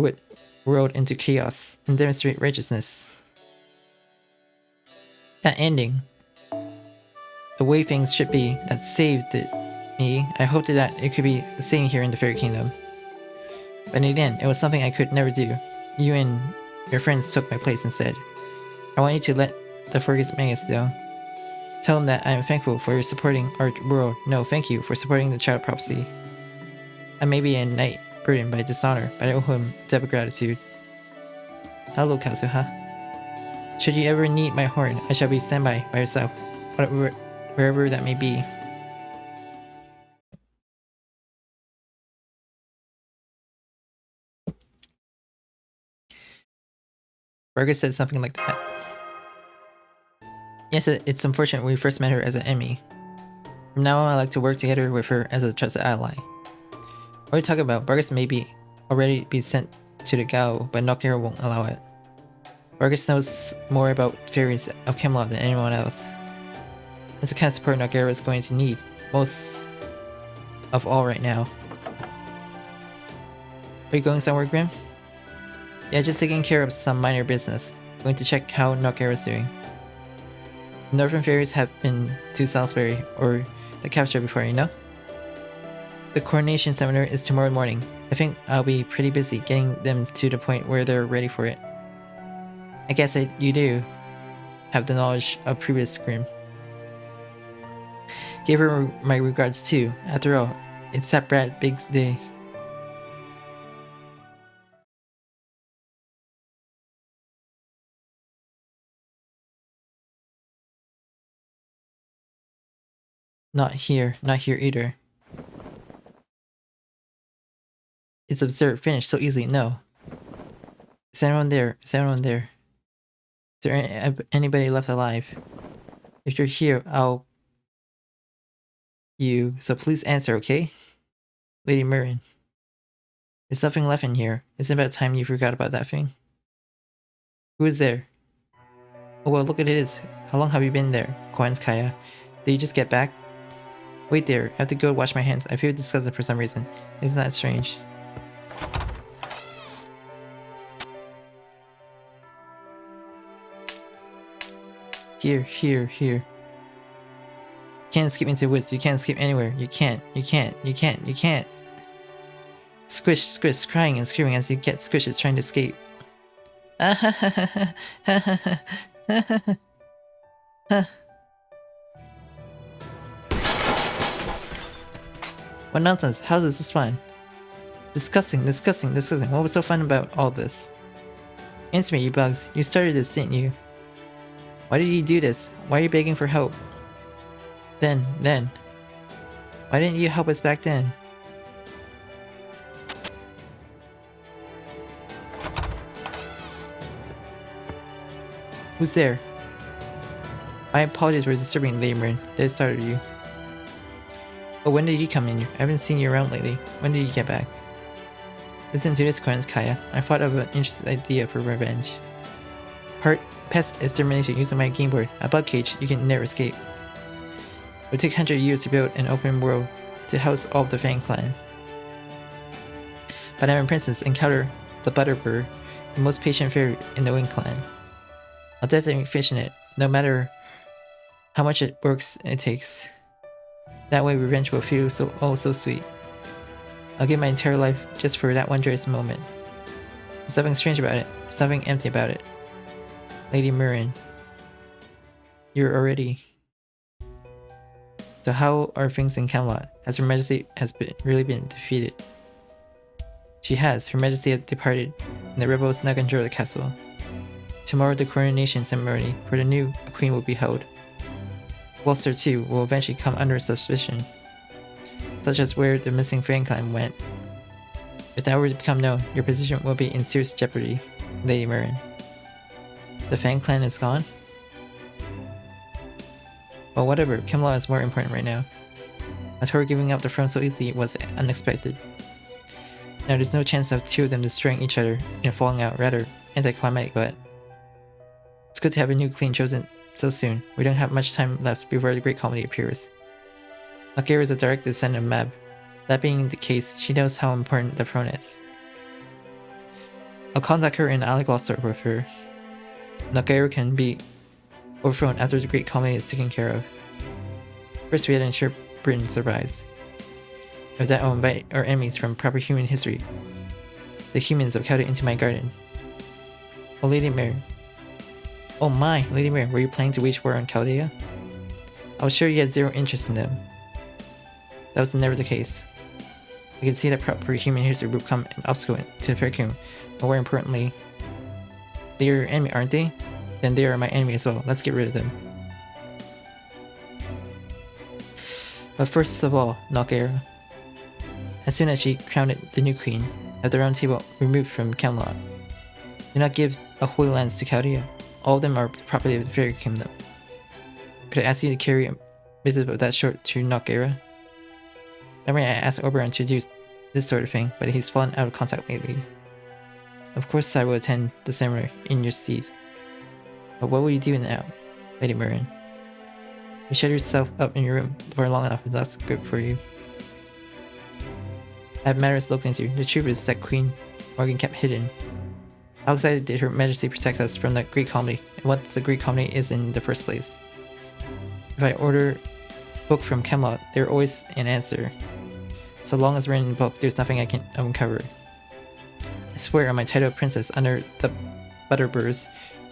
world into chaos and demonstrate righteousness. That ending, the way things should be, that saved me, I hoped that it could be the same here in the Fairy Kingdom. But in the end, it was something I could never do. You and your friends took my place instead. I want you to let the Fergus Magus know. Tell him that I am thankful for supporting our world. No, thank you for supporting the child prophecy. I may be a knight burdened by dishonor, but I owe him a debt of gratitude. Hello, Kazuha. Should you ever need my horn, I shall be standby by yourself, wherever that may be. Vargas said something like that. Yes, it's unfortunate we first met her as an enemy. From now on, I like to work together with her as a trusted ally. What are you talking about? Vargas may already be sent to the Gao, but Nugget won't allow it. Vargas knows more about fairies of Camelot than anyone else. It's the kind of support Nugget is going to need, most of all right now. Are you going somewhere, Grim? Yeah, just taking care of some minor business. Going to check how Nugget is doing. The Northern Fairies have been to Salisbury, or the capital before, you know? The coronation seminar is tomorrow morning. I think I'll be pretty busy getting them to the point where they're ready for it. I guess you do have the knowledge of previous Grim. Give her my regards too. After all, it's that brat big day. Not here either. It's absurd, finished so easily, no. Is anyone there? Is there anybody left alive? If you're here, so please answer, okay? Lady Murren. There's nothing left in here. Isn't it about time you forgot about that thing? Who is there? Oh well, look at it. How long have you been there, Kaya? Did you just get back? Wait there, I have to go wash my hands. I feel disgusted for some reason. Isn't that strange? Here, here, here. You can't escape into the woods. You can't escape anywhere. You can't. Squish, squish, crying and screaming as you get squishes trying to escape. What nonsense? How is this fun? Disgusting. What was so fun about all this? Answer me, you bugs. You started this, didn't you? Why did you do this? Why are you begging for help? Then. Why didn't you help us back then? Who's there? My apologies for disturbing, Lady Marin. Did I startle you? Oh, when did you come in? I haven't seen you around lately. When did you get back? Listen to this, Kaya. I thought of an interesting idea for revenge. Pest extermination using my game board. A bug cage you can never escape. It would take 100 years to build an open world to house all of the Fang clan. But I'm a princess and encounter the Butterbird, the most patient fairy in the Wind clan. I'll definitely fish in it, no matter how much works it takes. That way revenge will feel so sweet. I'll give my entire life just for that one joyous moment. There's nothing strange about it. There's nothing empty about it. Lady Marin, you're already... So how are things in Camelot? Has Her Majesty really been defeated? She has. Her Majesty has departed, and the rebels now control the castle. Tomorrow the coronation ceremony for the new queen will be held. Gloucester too will eventually come under suspicion, such as where the missing Fang clan went. If that were to become known, your position will be in serious jeopardy, Lady Marin. The Fang clan is gone? Well, whatever, Camelot is more important right now. Her giving up the throne so easily was unexpected. Now there's no chance of two of them destroying each other in a falling out, rather anticlimactic, but it's good to have a new queen chosen so soon. We don't have much time left before the Great Calamity appears. Nugget is a direct descendant of Mab. That being the case, she knows how important the throne is. I'll contact her and ally Gloucester with her. Nugget can be overthrown after the Great Calamity is taken care of. First we had to ensure Britain survives. With that, I'll invite our enemies from proper human history. The humans have crowded into my garden. Oh, Lady Marin. Oh my, Lady Marin, were you planning to wage war on Chaldea? I was sure you had zero interest in them. That was never the case. I could see that proper human history would become an obstacle to the Fair Kingdom, but more importantly, they are your enemy, aren't they? Then they are my enemy as well. Let's get rid of them. But first of all, Nugget. As soon as she crowned the new queen, have the round table removed from Camelot. Do not give the Holy Lands to Chaldea. All of them are property of the Fairy Kingdom. Could I ask you to carry a visit of that sort to Nugget? Normally I asked Oberon to do this sort of thing, but he's fallen out of contact lately. Of course I will attend the ceremony in your stead. But what will you do now, Lady Marin? You shut yourself up in your room for long enough, and that's good for you. I have matters to look into. The truth is that Queen Morgan kept hidden. How exactly did Her Majesty protect us from the Great Calamity, and what the Great Calamity is in the first place? If I order a book from Camelot, there's always an answer. So long as written in a book, there's nothing I can uncover. I swear on my title of princess under the Butterbirds,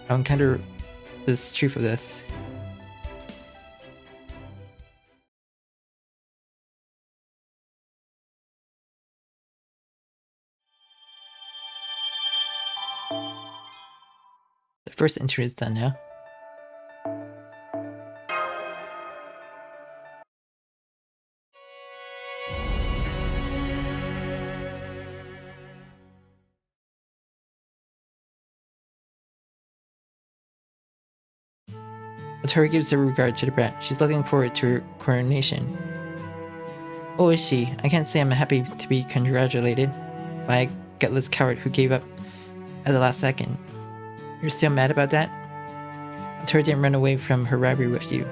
I'll encounter this truth of this. The first interlude is done now. Tori gives her regard to the brat. She's looking forward to her coronation. Oh, is she? I can't say I'm happy to be congratulated by a gutless coward who gave up at the last second. You're still mad about that? Tori didn't run away from her rivalry with you.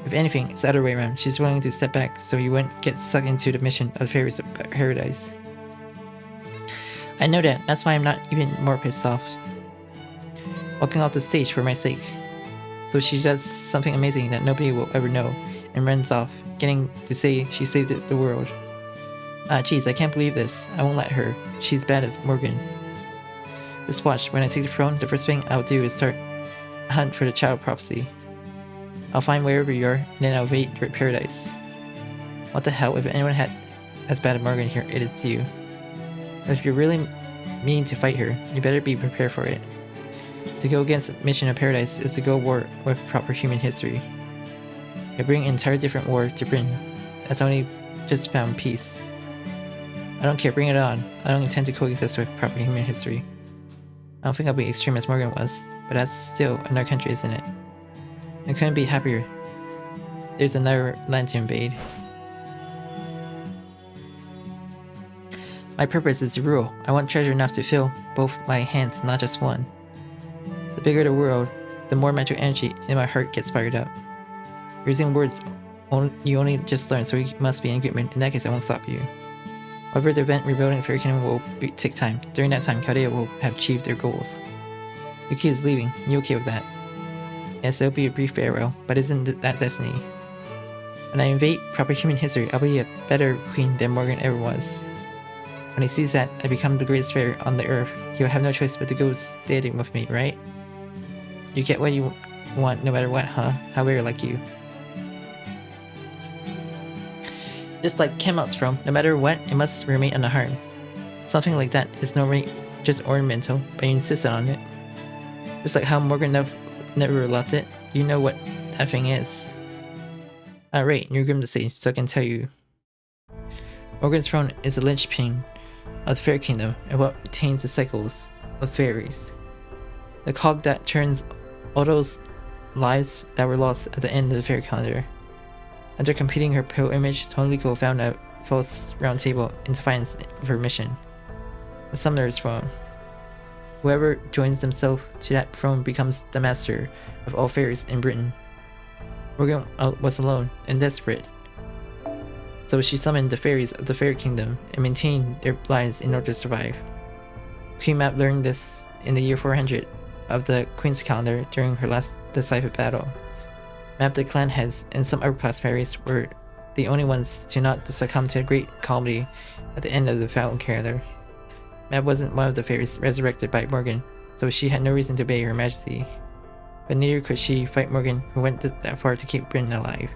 If anything, it's the other way around. She's willing to step back so you wouldn't get sucked into the mission of the fairies of paradise. I know that. That's why I'm not even more pissed off. Walking off the stage for my sake. So she does something amazing that nobody will ever know and runs off, getting to say she saved the world. Ah, jeez, I can't believe this. I won't let her. She's bad as Morgan. Just watch. When I take the throne, the first thing I'll do is start a hunt for the child prophecy. I'll find wherever you are, and then I'll invade your paradise. What the hell? If anyone had as bad as Morgan here, it's you. If you're really mean to fight her, you better be prepared for it. To go against the mission of paradise is to go war with proper human history. I bring an entire different war to Britain. That's only just found peace. I don't care, bring it on. I don't intend to coexist with proper human history. I don't think I'll be extreme as Morgan was, but that's still another country, isn't it? I couldn't be happier. There's another land to invade. My purpose is to rule. I want treasure enough to fill both my hands, not just one. The bigger the world, the more mental energy in my heart gets fired up. You're using words you only just learned, so you must be in agreement. In that case, I won't stop you. However, the event rebuilding Fairy Kingdom will take time. During that time, Chaldea will have achieved their goals. Yuki is leaving. You okay with that? Yes, it'll be a brief farewell, but isn't that destiny? When I invade proper human history, I'll be a better queen than Morgan ever was. When he sees that I become the greatest fairy on the earth, he will have no choice but to go standing with me, right? You get what you want no matter what, huh? How very like you. Just like Camelot's throne, no matter what, it must remain unharmed. Something like that is normally just ornamental, but you insisted on it. Just like how Morgan never left it, you know what that thing is. Right, you're grim to see, so I can tell you. Morgan's throne is the linchpin of the Fairy Kingdom and what retains the cycles of fairies. The cog that turns all those lives that were lost at the end of the fairy calendar. After completing her pilgrimage, Tonliko found a false round table in defiance of her mission. The Summoner's Throne. Whoever joins themselves to that throne becomes the master of all fairies in Britain. Morgan was alone and desperate, so she summoned the fairies of the Fairy Kingdom and maintained their lives in order to survive. Queen Mab learned this in the year 400 of the Queen's calendar during her last decisive battle. Mab, the clan heads, and some upper-class fairies were the only ones to not succumb to a great calamity at the end of the Fountain calendar. Mab wasn't one of the fairies resurrected by Morgan, so she had no reason to obey Her Majesty. But neither could she fight Morgan, who went that far to keep Britain alive.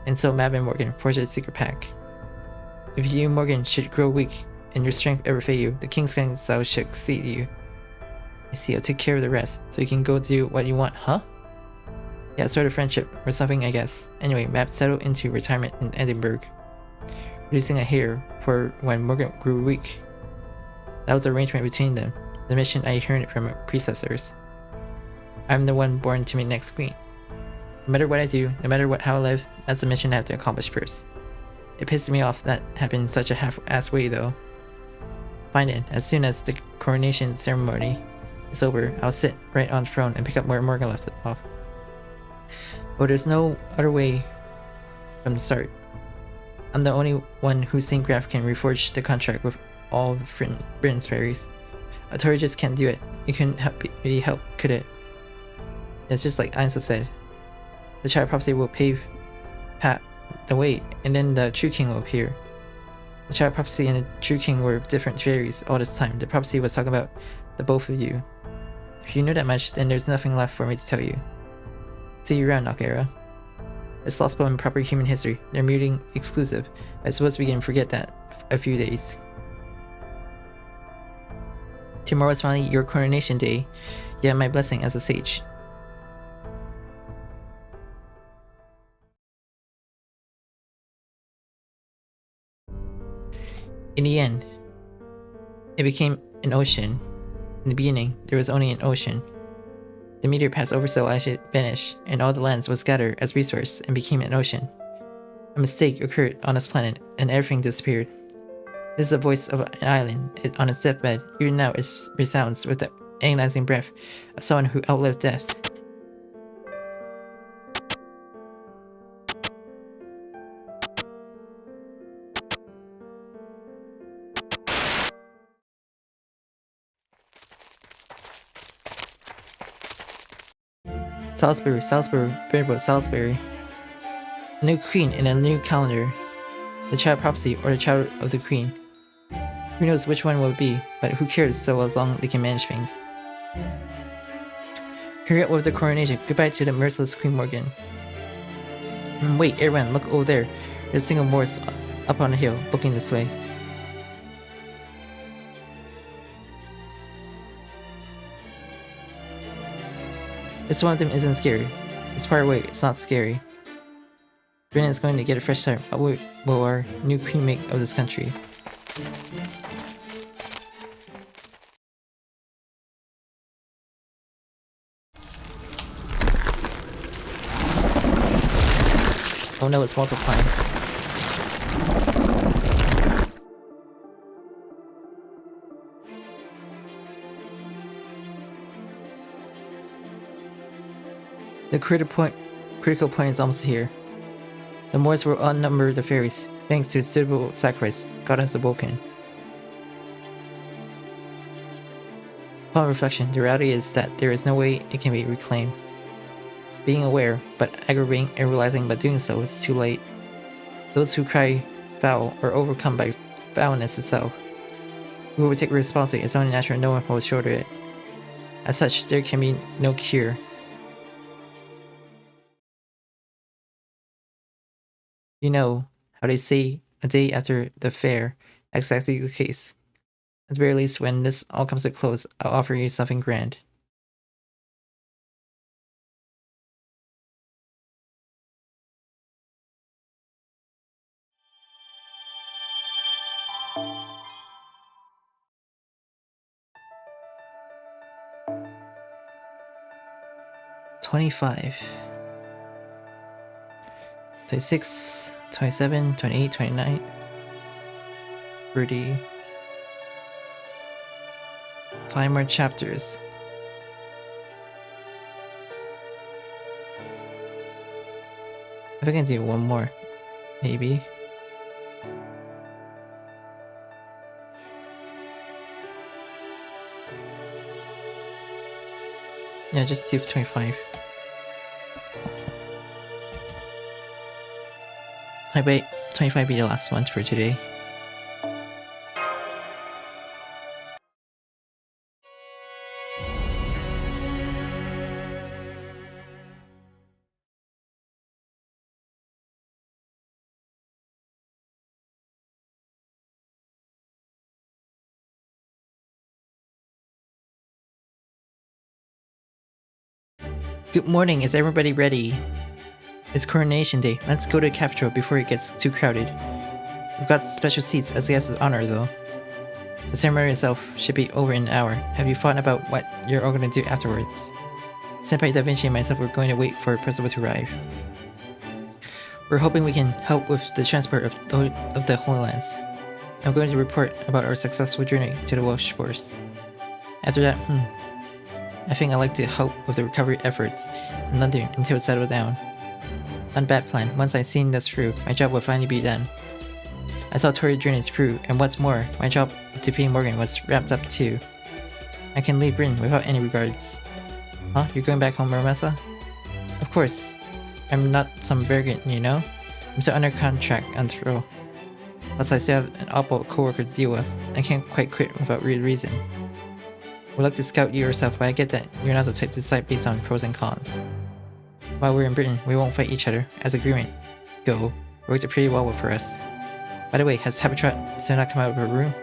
And so Mab and Morgan forged a secret pact. If you, Morgan, should grow weak and your strength ever fail you, the King's Council should succeed you. I see, I'll take care of the rest, so you can go do what you want, huh? Yeah, sort of friendship, or something, I guess. Anyway, Mab settled into retirement in Edinburgh, producing a hair for when Morgan grew weak. That was the arrangement between them, the mission I inherited from my predecessors. I'm the one born to be next queen. No matter what I do, no matter how I live, that's the mission I have to accomplish first. It pisses me off that happened in such a half-ass way, though. Fine then, as soon as the coronation ceremony is over, I'll sit right on the throne and pick up where Morgan left it off. But there's no other way from the start. I'm the only one who St. Graf can reforge the contract with all of Britain's fairies. A Tory just can't do it. It couldn't be helped, could it? It's just like Alyssa said. The child prophecy will pave the way, and then the true king will appear. The child prophecy and the true king were different fairies all this time. The prophecy was talking about the both of you. If you knew that much, then there's nothing left for me to tell you. See you around, Nugget. It's Lostbelt in proper human history. They're muting exclusive. I suppose we can forget that a few days. Tomorrow is finally your coronation day. You have my blessing as a sage. In the end, it became an ocean. In the beginning, there was only an ocean. The meteor passed over so I should vanish, and all the lands was scattered as resource and became an ocean. A mistake occurred on this planet, and everything disappeared. This is the voice of an island on its deathbed. Even now it resounds with the agonizing breath of someone who outlived death. Salisbury, Salisbury, Vanderbilt, Salisbury. A new queen in a new calendar. The child prophecy or the child of the queen. Who knows which one will it be, but who cares so as long they can manage things. Hurry up with the coronation. Goodbye to the merciless Queen Morgan. Wait, everyone, look over there. There's a single Morris up on the hill, looking this way. This one of them isn't scary. It's far away, it's not scary. Britain is going to get a fresh start. What will our new queen make of this country? Oh no, it's multiplying. The critical point is almost here. The Moors will outnumber the fairies, thanks to a suitable sacrifice God has awoken. Upon reflection, the reality is that there is no way it can be reclaimed. Being aware, but aggravating and realizing by doing so is too late. Those who cry foul are overcome by foulness itself. Who will take responsibility is only natural, no one will shoulder it. As such, there can be no cure. You know how they say a day after the fair, exactly the case. At the very least, when this all comes to a close, I'll offer you something grand. $25, $26, $27, $28, $29, $30. 5 more chapters. If I can do one more, maybe. Yeah, just do 25. 25 be the last one for today. Good morning, is everybody ready? It's coronation day. Let's go to the cathedral before it gets too crowded. We've got special seats as guests of honor though. The ceremony itself should be over in an hour. Have you thought about what you're all going to do afterwards? Senpai Da Vinci and myself were going to wait for Percival to arrive. We're hoping we can help with the transport of the Holy Lands. I'm going to report about our successful journey to the wildboris. After that, I think I'd like to help with the recovery efforts in London until it's settled down. Unbad plan. Once I've seen this through, my job will finally be done. I saw Tori journeys through, and what's more, my job of defeating Morgan was wrapped up too. I can leave Britain without any regards. Huh? You're going back home, Romessa? Of course. I'm not some virgin, you know? I'm still under contract until... Plus I still have an awful co-worker to deal with. I can't quite quit without real reason. Would like to scout you yourself, but I get that you're not the type to decide based on pros and cons. While we're in Britain, we won't fight each other. As agreement, go. Worked pretty well for us. By the way, has Habitat still not come out of her room?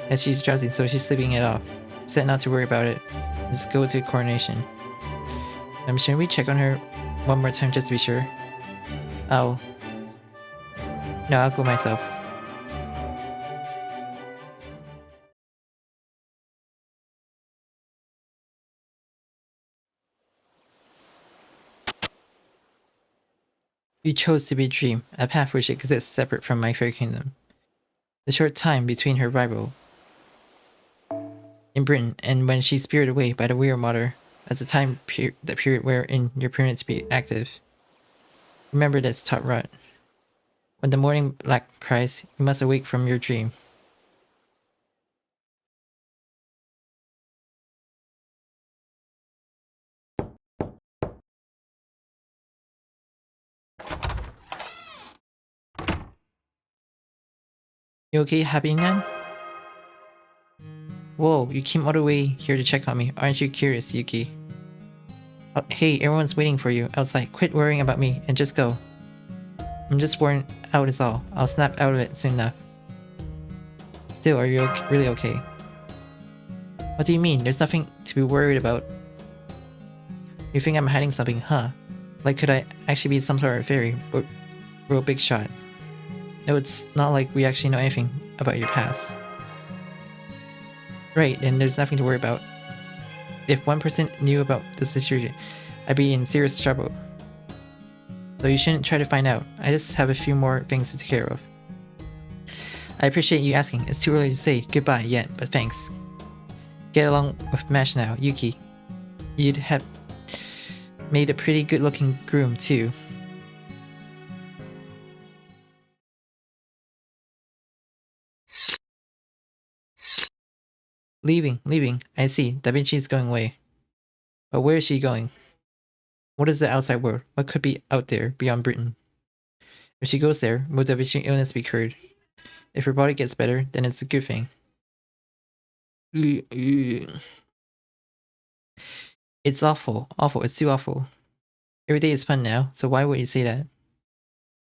Yes, she's drowsy, so she's sleeping it off. Said not to worry about it. Just go to coronation. Shouldn't we check on her one more time just to be sure? Oh. No, I'll go myself. You chose to be a dream, a path which exists separate from my fair kingdom. The short time between her arrival in Britain and when she's spirited away by the Weir Mother as the period wherein you're permitted to be active. Remember this, Tot Rot. When the morning black cries, you must awake from your dream. You okay, happy man? Whoa, you came all the way here to check on me. Aren't you curious, Yuki? Oh, hey, everyone's waiting for you outside. Quit worrying about me and just go. I'm just worn out is all. I'll snap out of it soon enough. Still, are you really okay? What do you mean? There's nothing to be worried about. You think I'm hiding something, huh? Like, could I actually be some sort of fairy? Or real big shot? No, it's not like we actually know anything about your past. Right, then there's nothing to worry about. If one person knew about the situation, I'd be in serious trouble. So you shouldn't try to find out. I just have a few more things to take care of. I appreciate you asking. It's too early to say goodbye yet, but thanks. Get along with Mash now, Yuki. You'd have made a pretty good-looking groom too. Leaving. I see. Da Vinci's going away. But where is she going? What is the outside world? What could be out there beyond Britain? If she goes there, will Da Vinci illness be cured? If her body gets better, then it's a good thing. It's awful. It's too awful. Every day is fun now, so why would you say that?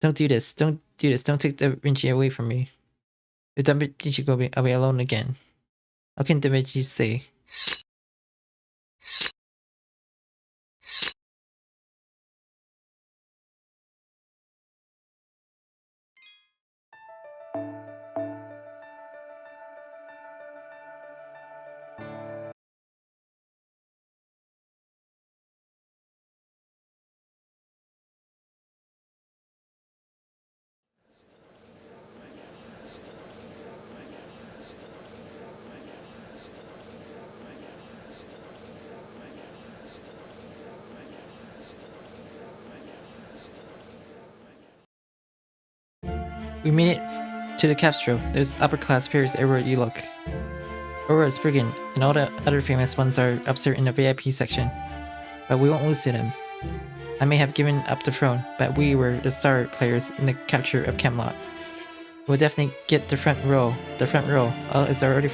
Don't do this. Don't take Da Vinci away from me. If Da Vinci go away, I'll be alone again. How can Da Vinci say? We made it to the Capstro. There's upper class peers everywhere you look. Aurora is friggin', and all the other famous ones are upstairs in the VIP section. But we won't lose to them. I may have given up the throne, but we were the star players in the capture of Camelot. We'll definitely get the front row. Is already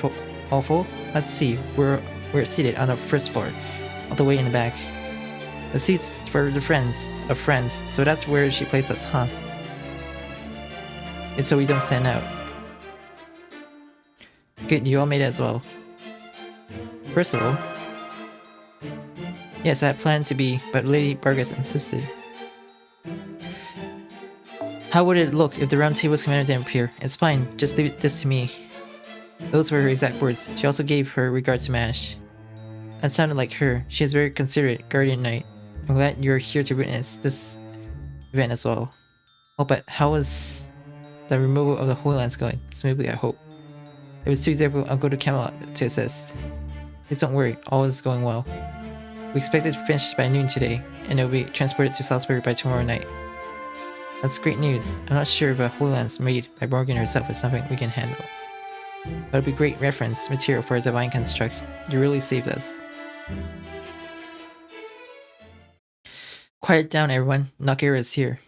all full? Let's see. We're seated on the first floor, all the way in the back. The seats for the friends of friends, so that's where she placed us, huh? It's so we don't stand out. Good, you all made it as well. First of all, yes, I had planned to be, but Lady Vargas insisted. How would it look if the Round Table's commander didn't appear? It's fine, just leave this to me. Those were her exact words. She also gave her regards to Mash. That sounded like her. She is very considerate, guardian knight. I'm glad you're here to witness this event as well. Oh, but how was the removal of the Holy Lands going? Smoothly, I hope. If it's too difficult, I'll go to Camelot to assist. Please don't worry, all is going well. We expect it to finish by noon today, and it will be transported to Salisbury by tomorrow night. That's great news. I'm not sure if a Holy Lands made by Morgan herself is something we can handle. But it'll be great reference material for a divine construct. You really saved us. Quiet down, everyone. Nugget is here.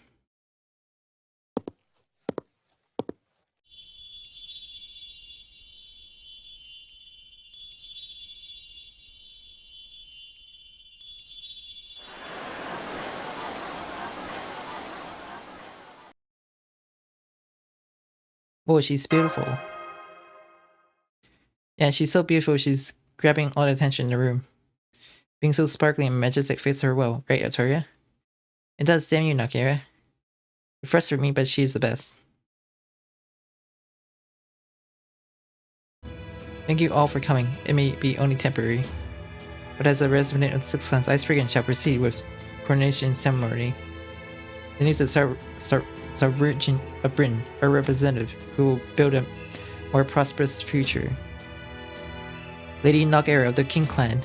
Oh, she's beautiful. Yeah, she's so beautiful, she's grabbing all the attention in the room. Being so sparkling and majestic fits her well, right, Artoria? It does, damn you, Nugget. You frustrate me, but she's the best. Thank you all for coming. It may be only temporary. But as a resident of the Six Clans, I shall proceed with coronation ceremony. The news of Sovereign of Britain, our representative, who will build a more prosperous future. Lady Nugget of the King Clan,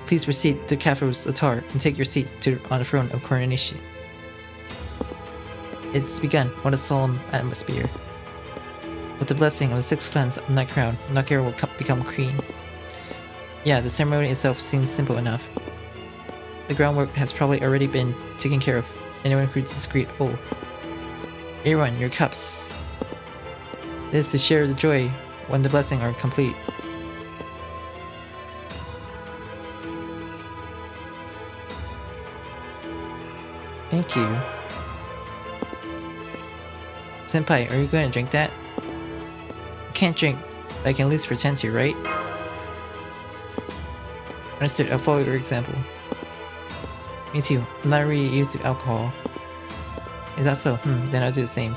please proceed to Cathro's Atar and take your seat on the throne of coronation. It's begun. What a solemn atmosphere. With the blessing of the Six Clans on that crown, Nugget will become queen. Yeah, the ceremony itself seems simple enough. The groundwork has probably already been taken care of. Anyone who's discreet. Oh. Everyone, your cups. This is to share the joy when the blessings are complete. Thank you. Senpai, are you going to drink that? I can't drink, but I can at least pretend to, right? Understood, I'll follow your example. Me too, I'm not really used to alcohol. Is that so? Then I'll do the same.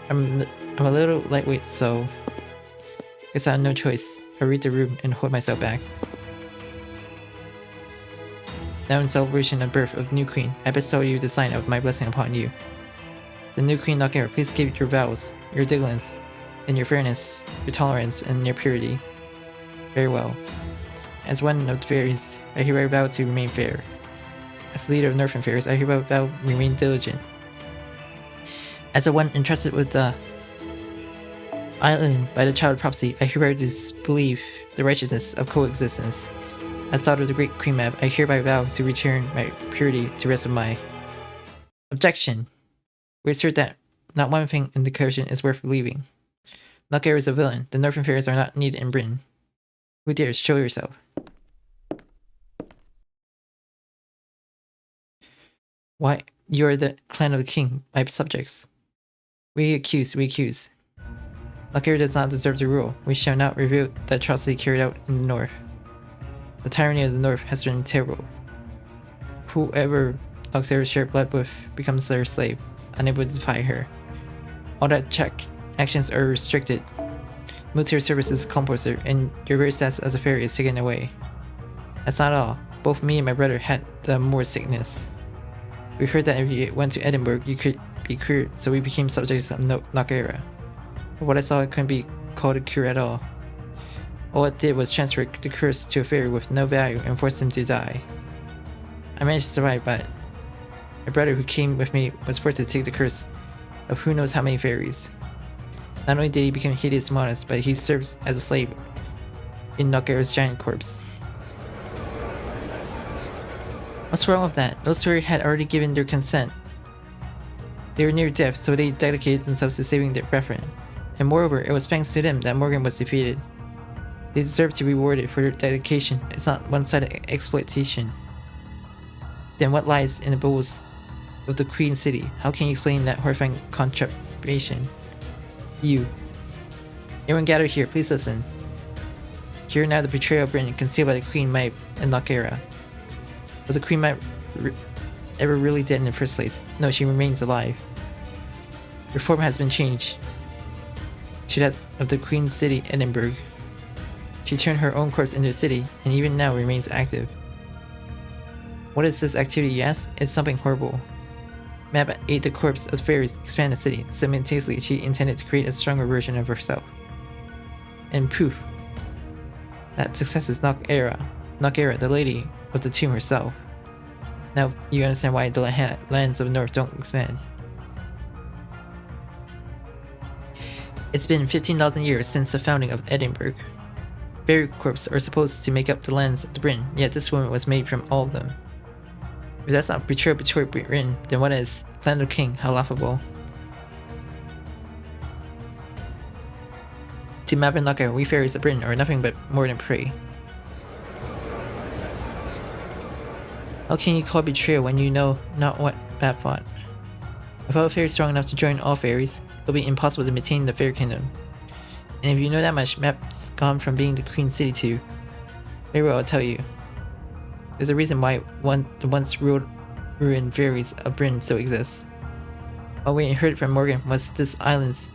I'm a little lightweight, so guess I have no choice. I read the room and hold myself back. Now in celebration of birth of the new queen, I bestow you the sign of my blessing upon you. The new queen Nugget, please keep your vows, your diligence, and your fairness, your tolerance, and your purity. Very well. As one of the fairies, I hereby vow to remain fair. As the leader of Nerfin fairies, I hereby vow to remain diligent. As the one entrusted with the island by the child of prophecy, I hereby disbelieve the righteousness of coexistence. As daughter of the great Queen Mab, I hereby vow to return my purity to the rest of my... Objection! We assert that not one thing in the declaration is worth believing. Nugget is a villain. The Nerfin fairies are not needed in Britain. Who dares show yourself? Why, you are the clan of the king, my subjects. We accuse. Nugget does not deserve to rule. We shall not reveal the atrocity carried out in the north. The tyranny of the north has been terrible. Whoever Nugget shared blood with becomes their slave, unable to defy her. All that check actions are restricted. Military service is compulsory, and your very status as a fairy is taken away. That's not all. Both me and my brother had the Moor sickness. We heard that if you went to Edinburgh, you could be cured, so we became subjects of Nugget. But what I saw couldn't be called a cure at all. All it did was transfer the curse to a fairy with no value and force him to die. I managed to survive, but my brother who came with me was forced to take the curse of who knows how many fairies. Not only did he become hideous and modest, but he serves as a slave in Nugget's giant corpse. What's wrong with that? Those fairies had already given their consent. They were near death, so they dedicated themselves to saving their brethren. And moreover, it was thanks to them that Morgan was defeated. They deserve to be rewarded for their dedication. It's not one-sided exploitation. Then what lies in the bowels of the Queen City? How can you explain that horrifying contraption? You. Everyone gather here, please listen. Hear now the betrayal of Britain concealed by the Queen Mab and Nugget. Was the Queen Mab ever really dead in the first place? No, she remains alive. Her form has been changed to that of the Queen City, Edinburgh. She turned her own corpse into a city, and even now remains active. What is this activity, you ask? It's something horrible. Mab ate the corpse of fairies, expand the city. Simultaneously, she intended to create a stronger version of herself. And poof. That success is Nugget, the lady of the tomb herself. Now you understand why the lands of the north don't expand. It's been 15,000 years since the founding of Edinburgh. Fairy corpses are supposed to make up the lands of the Britain, yet this woman was made from all of them. If that's not betrayal between Britain, then what is? Clan of the King, how laughable. To Mab and Nugget, we fairies of Britain are nothing but more than prey. How can you call betrayal when you know not what Mab fought? Without a fairy strong enough to join all fairies, it'll be impossible to maintain the Fairy Kingdom. And if you know that much, Mab's gone from being the Queen City to... Very well, I'll tell you. There's a reason why the once ruined fairies of Britain still exists. All we heard from Morgan was this island's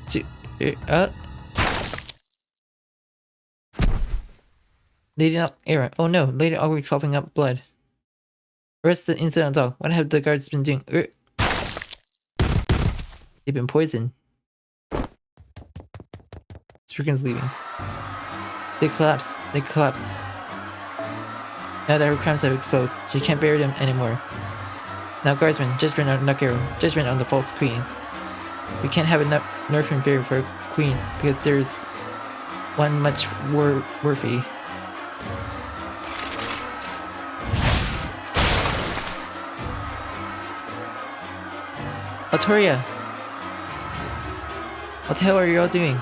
Lady Nugget. Oh no, Lady already coughing up blood. Arrest the incident dog. What have the guards been doing? They've been poisoned. Spriggan's leaving. They collapse. Now that her crimes have exposed, she can't bear them anymore. Now guardsmen, judgment on Nugget, judgment on the false queen. We can't have a Nerfin fairy for a queen because there's one much worthy. Autoria! What the hell are you all doing?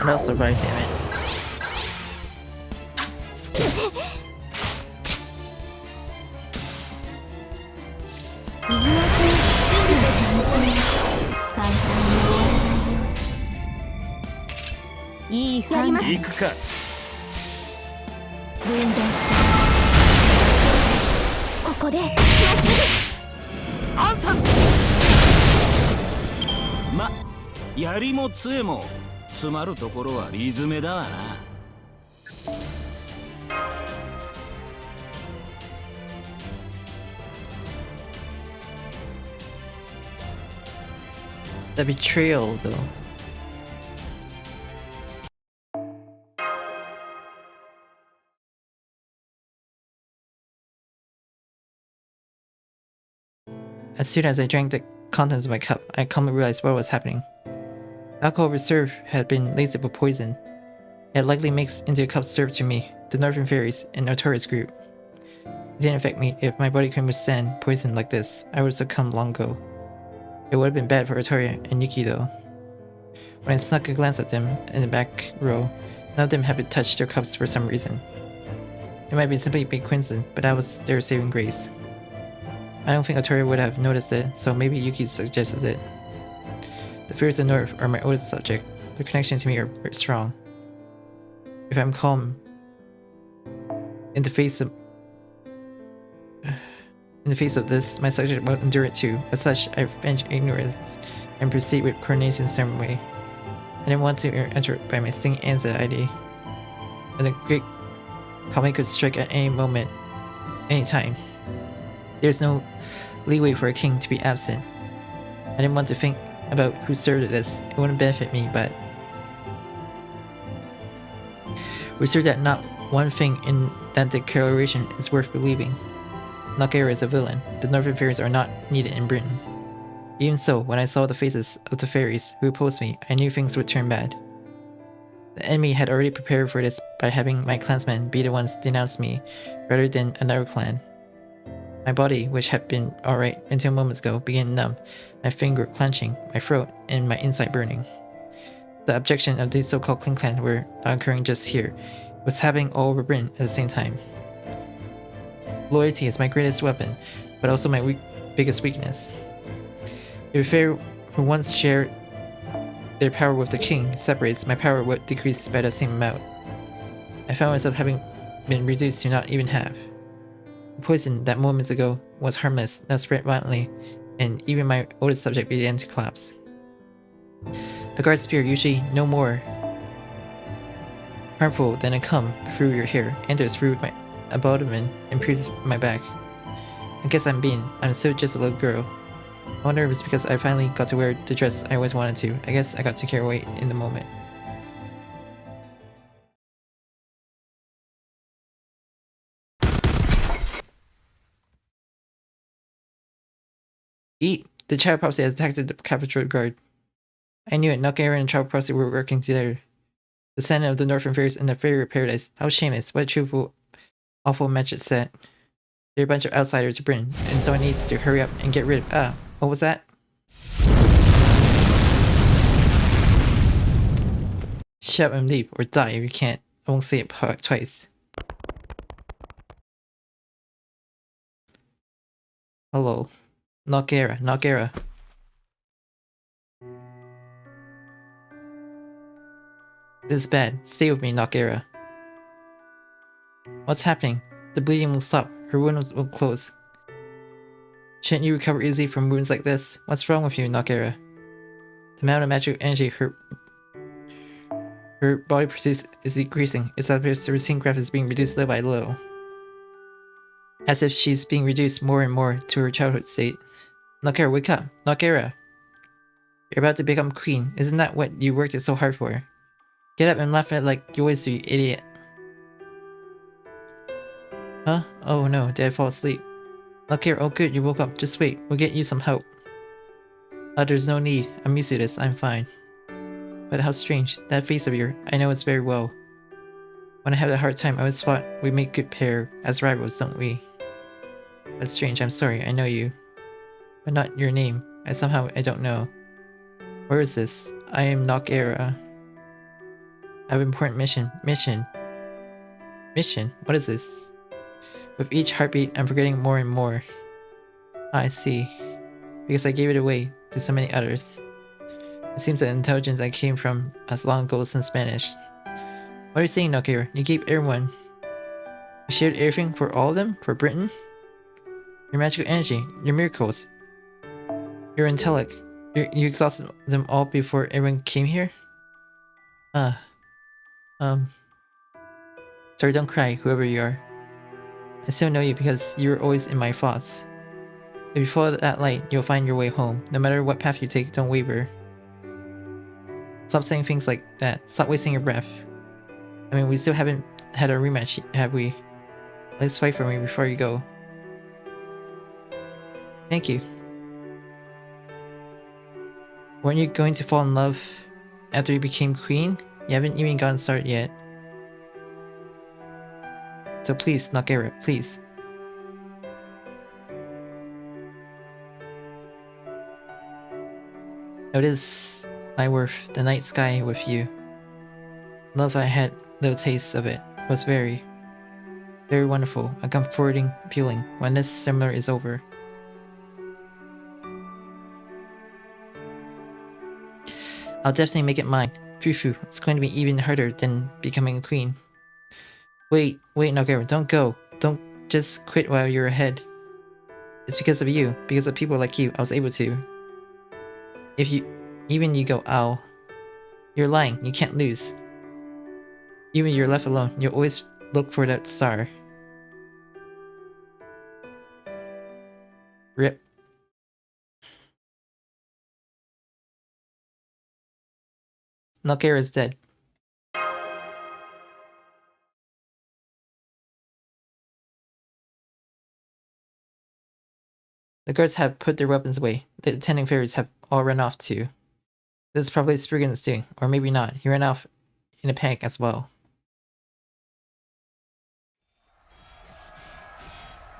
And I'll survive, damn it. The betrayal, though. As soon as I drank the contents of my cup, I calmly realized what was happening. The alcohol reserve had been laced with poison. It had likely mixed into a cup served to me, the Northern Fairies, and notorious group. It didn't affect me. If my body couldn't withstand poison like this, I would have succumbed long ago. It would have been bad for Otoria and Yuki though. When I snuck a glance at them in the back row, none of them had been touched their cups for some reason. It might be simply a coincidence, but that was their saving grace. I don't think Otoria would have noticed it, so maybe Yuki suggested it. The Fairies of the North are my oldest subject. Their connection to me are very strong. If I'm calm in the face of this, my subject will endure it too. As such, I avenge ignorance and proceed with coordination some way. I didn't want to enter by my singing anxiety. And the great Kami could strike at any moment, any time. There's no leeway for a king to be absent. I didn't want to think about who served this. It wouldn't benefit me, but we served that not one thing in that declaration is worth believing. Nugget is a villain. The Northern Fairies are not needed in Britain. Even so, when I saw the faces of the fairies who opposed me, I knew things would turn bad. The enemy had already prepared for this by having my clansmen be the ones denounce me, rather than another clan. My body, which had been alright until moments ago, began numb, my finger clenching, my throat, and my inside burning. The objection of these so-called Clan clans were not occurring just here. It was happening all over Britain at the same time. Loyalty is my greatest weapon, but also my biggest weakness. If a fair who once shared their power with the king separates, my power would decrease by the same amount. I found myself having been reduced to not even half. The poison that moments ago was harmless now spread violently, and even my oldest subject began to collapse. A guard spear, usually no more harmful than a comb through your hair, enters through my abdomen and pierces my back. I guess I'm still just a little girl. I wonder if it's because I finally got to wear the dress I always wanted to. I guess I got to carry away in the moment. Eat! The child probably has attacked the captured guard. I knew it. Nugget and Child Proxy were working together. The Senate of the Northern Fairies and the Fairy Paradise. How shameless. What a truthful, awful match it set. They're a bunch of outsiders to Britain, and someone needs to hurry up and get rid of. Ah, what was that? Shut up and leave, or die if you can't. I won't say it twice. Hello. Nugget. This is bad. Stay with me, Nugget. What's happening? The bleeding will stop. Her wound will close. Shouldn't you recover easily from wounds like this? What's wrong with you, Nugget? The amount of magic energy her body produces is decreasing. It's as if the routine graph is being reduced little by little. As if she's being reduced more and more to her childhood state. Nugget, wake up! Nugget! You're about to become queen. Isn't that what you worked so hard for? Get up and laugh at it like you always do, you idiot. Huh? Oh no, did I fall asleep? Nugget, oh good, you woke up. Just wait, we'll get you some help. There's no need. I'm used to this, I'm fine. But how strange. That face of yours, I know it's very well. When I have a hard time, I always thought we make good pair as rivals, don't we? But strange, I'm sorry, I know you. But not your name. I don't know. Where is this? I am Nugget. I have an important mission. Mission? What is this? With each heartbeat, I'm forgetting more and more. I see. Because I gave it away to so many others. It seems that intelligence I came from as long ago since vanished. What are you saying, Nugget? You gave everyone. You shared everything for all of them? For Britain? Your magical energy, your miracles, your intellect. You exhausted them all before everyone came here? Sorry, don't cry, whoever you are. I still know you because you were always in my thoughts. If you follow that light, you'll find your way home. No matter what path you take, don't waver. Stop saying things like that. Stop wasting your breath. I mean, we still haven't had a rematch, have we? Let's fight for me before you go. Thank you. Weren't you going to fall in love after you became queen? You haven't even gotten started yet. So please, Nugget, please. Notice my worth, the night sky with you. Love I had little tastes of it. It was very, very wonderful. A comforting feeling when this summer is over. I'll definitely make it mine. Phew, it's going to be even harder than becoming a queen. Wait, Nugget, don't go. Don't just quit while you're ahead. It's because of you, because of people like you, I was able to. If you go, ow. You're lying, you can't lose. Even you're left alone, you'll always look for that star. Rip. Nugget is dead. The guards have put their weapons away. The attending fairies have all run off too. This is probably Spriggan's doing, or maybe not. He ran off in a panic as well.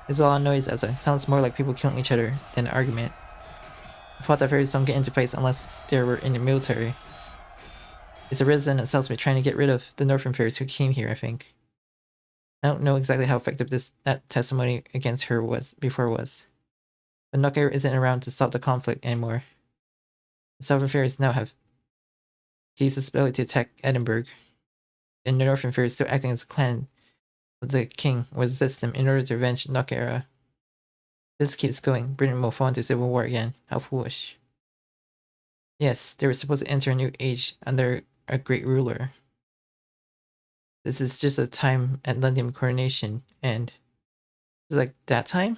There's a lot of noise outside. Sounds more like people killing each other than an argument. I thought that fairies don't get into fights unless they were in the military. It's a resident of Southsmith trying to get rid of the northern fairies who came here, I think. I don't know exactly how effective that testimony against her was before. But Nugget isn't around to stop the conflict anymore. The southern fairies now have Jesus' ability to attack Edinburgh, and the northern fairies still acting as a clan of the king will resist them in order to avenge Nugget. If this keeps going, Britain will fall into civil war again. How foolish. Yes, they were supposed to enter a new age under a great ruler. This is just a time at London coronation, and it's like that time?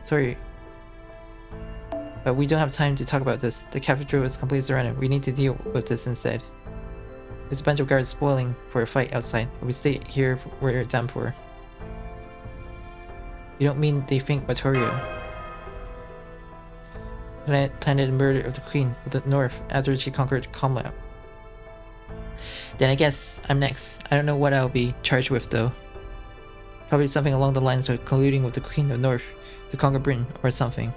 Sorry. But we don't have time to talk about this. The cathedral is completely surrounded. We need to deal with this instead. There's a bunch of guards spoiling for a fight outside. If we stay here, we're done for. You don't mean they think Vittorio? planted the murder of the Queen of the North after she conquered Comlab. Then I guess I'm next. I don't know what I'll be charged with though. Probably something along the lines of colluding with the Queen of the North to conquer Britain or something.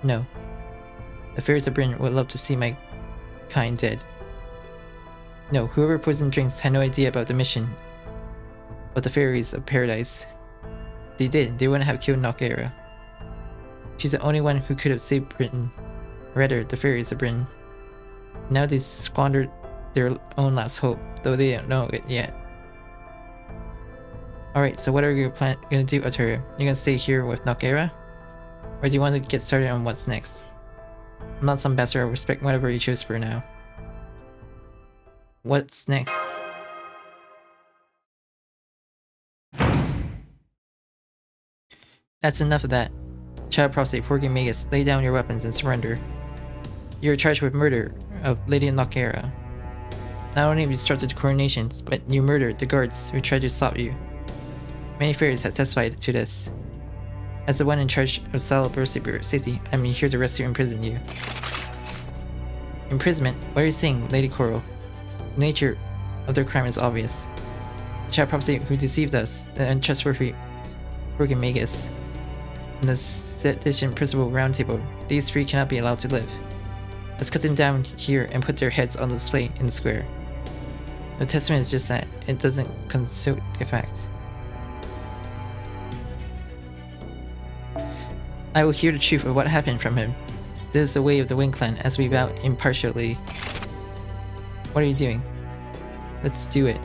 No. The fairies of Britain would love to see my kind dead. No, whoever poisoned drinks had no idea about the mission of the fairies of paradise. They did, they wouldn't have killed noahblomberg. She's the only one who could have saved Britain. Rather, the fairies of Britain. Now they squandered their own last hope, though they don't know it yet. Alright, so what are you gonna do, Arturia? You're gonna stay here with noahblomberg? Or do you want to get started on what's next? I'm not some bastard, I'll respect whatever you choose for now. What's next? That's enough of that. Child prostate, porkslopestarfire, lay down your weapons and surrender. You're charged with murder of Lady noahblomberg. Not only have you started the coronations, but you murdered the guards who tried to stop you. Many fairies have testified to this. As the one in charge of celebrity safety, I'm here to arrest you and imprison you. Imprisonment? What are you saying, Lady Coral? The nature of their crime is obvious. The child prostate who deceived us, the untrustworthy porkslopestarfire, and the sedition principal round table, these three cannot be allowed to live. Let's cut them down here and put their heads on display in the square. The testament is just that, it doesn't consume the fact. I will hear the truth of what happened from him. This is the way of the Wind Clan as we vow impartially. What are you doing? Let's do it.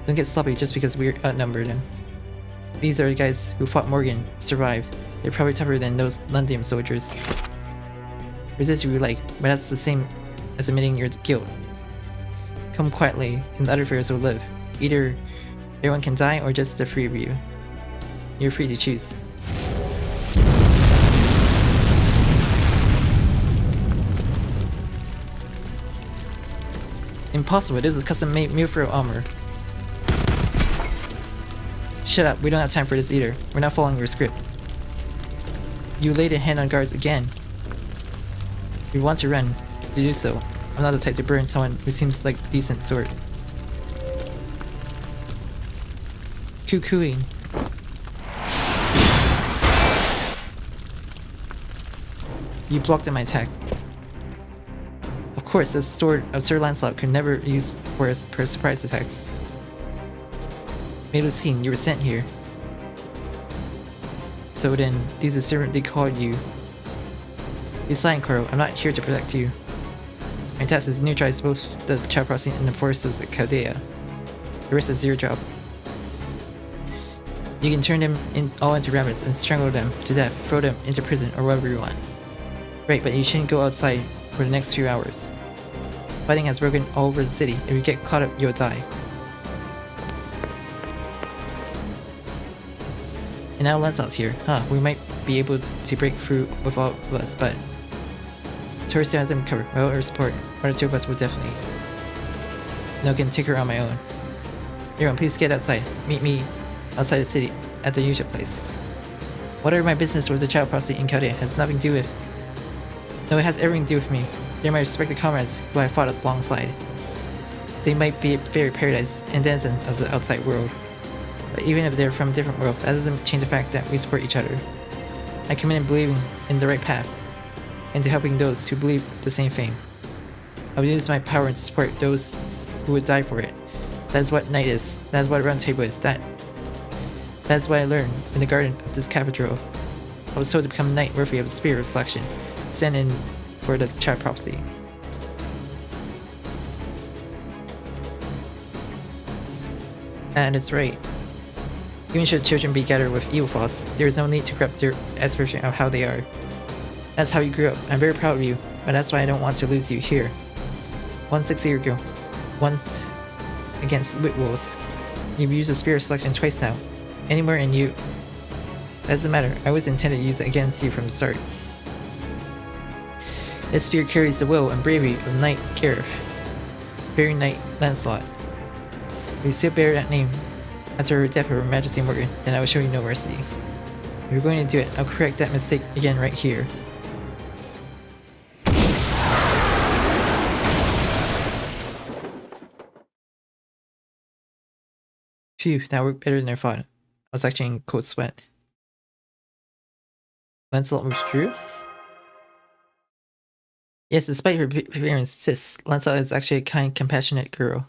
Don't get sloppy just because we're outnumbered them. These are the guys who fought Morgan, survived. They're probably tougher than those Lundium soldiers. Resist if you like, but that's the same as admitting your guilt. Come quietly, and the other fairies will live. Either everyone can die, or just the three of you. You're free to choose. Impossible, this is custom-made mrfluffey armor. Shut up, we don't have time for this either. We're not following your script. You laid a hand on guards again. If you want to run, do so. I'm not the type to burn someone who seems like a decent sort. Cuckooing. You blocked my attack. Of course, the sword of Sir Lancelot could never be used for a surprise attack. Melusine, you were sent here. So then, these are the servant they called you. Be silent, Coral. I'm not here to protect you. My task is to neutralize both the child prostate and the forces of Chaldea. The rest is your job. You can turn them all into rabbits and strangle them to death, throw them into prison, or whatever you want. Right, but you shouldn't go outside for the next few hours. Fighting has broken all over the city. If you get caught up, you'll die. And now Lancelot's here. We might be able to break through with all of us, but Tori still hasn't recovered. Without her support, one or two of us will definitely. No, I can take her on my own. Everyone, please get outside. Meet me outside the city at the usual place. Whatever my business with the child prostate in Chaldea has nothing to do with. No, it has everything to do with me. They're my respected comrades who I fought alongside. They might be a fairy paradise and denizen of the outside world. But even if they're from a different world, that doesn't change the fact that we support each other. I commit to believing in the right path, and to helping those who believe the same thing. I will use my power to support those who would die for it. That is what knight is. That is what round table is. That is what I learned in the garden of this cathedral. I was told to become a knight worthy of spirit of selection. Stand in for the child prophecy. And it's right. Even should children be gathered with evil thoughts, there is no need to corrupt their expression of how they are. That's how you grew up. I'm very proud of you, but that's why I don't want to lose you here. 1-6 years ago, once against Whitwolves. You've used the spirit selection twice now. Anywhere in you. That doesn't matter. I always intended to use it against you from the start. This spear carries the will and bravery of Knight Gareth, Fairy Knight Lancelot. If you still bear that name after her death of Her Majesty Morgan, then I will show you no mercy. If you're going to do it, I'll correct that mistake again right here. Phew, that worked better than I thought. I was actually in cold sweat. Lancelot moves through? Yes, despite her appearance, sis, Lancelot is actually a kind, compassionate girl.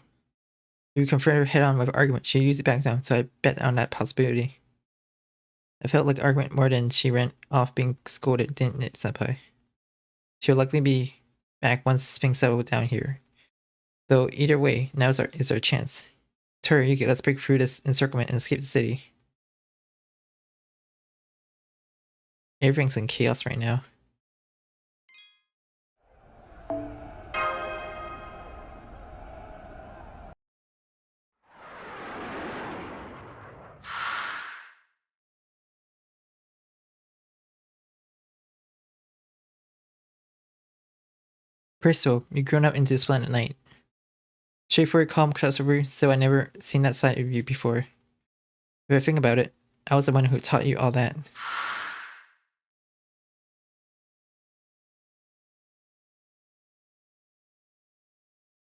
If you confront her head-on with argument, she usually backs down, so I bet on that possibility. I felt like argument more than she ran off being scolded, didn't it, senpai? She'll likely be back once things settle down here. Though either way, now is our chance. Yuki, let's break through this encirclement and escape the city. Everything's in chaos right now. Percival, you've grown up into a splendid knight. Straightforward, calm crossover, so I never seen that side of you before. If I think about it, I was the one who taught you all that.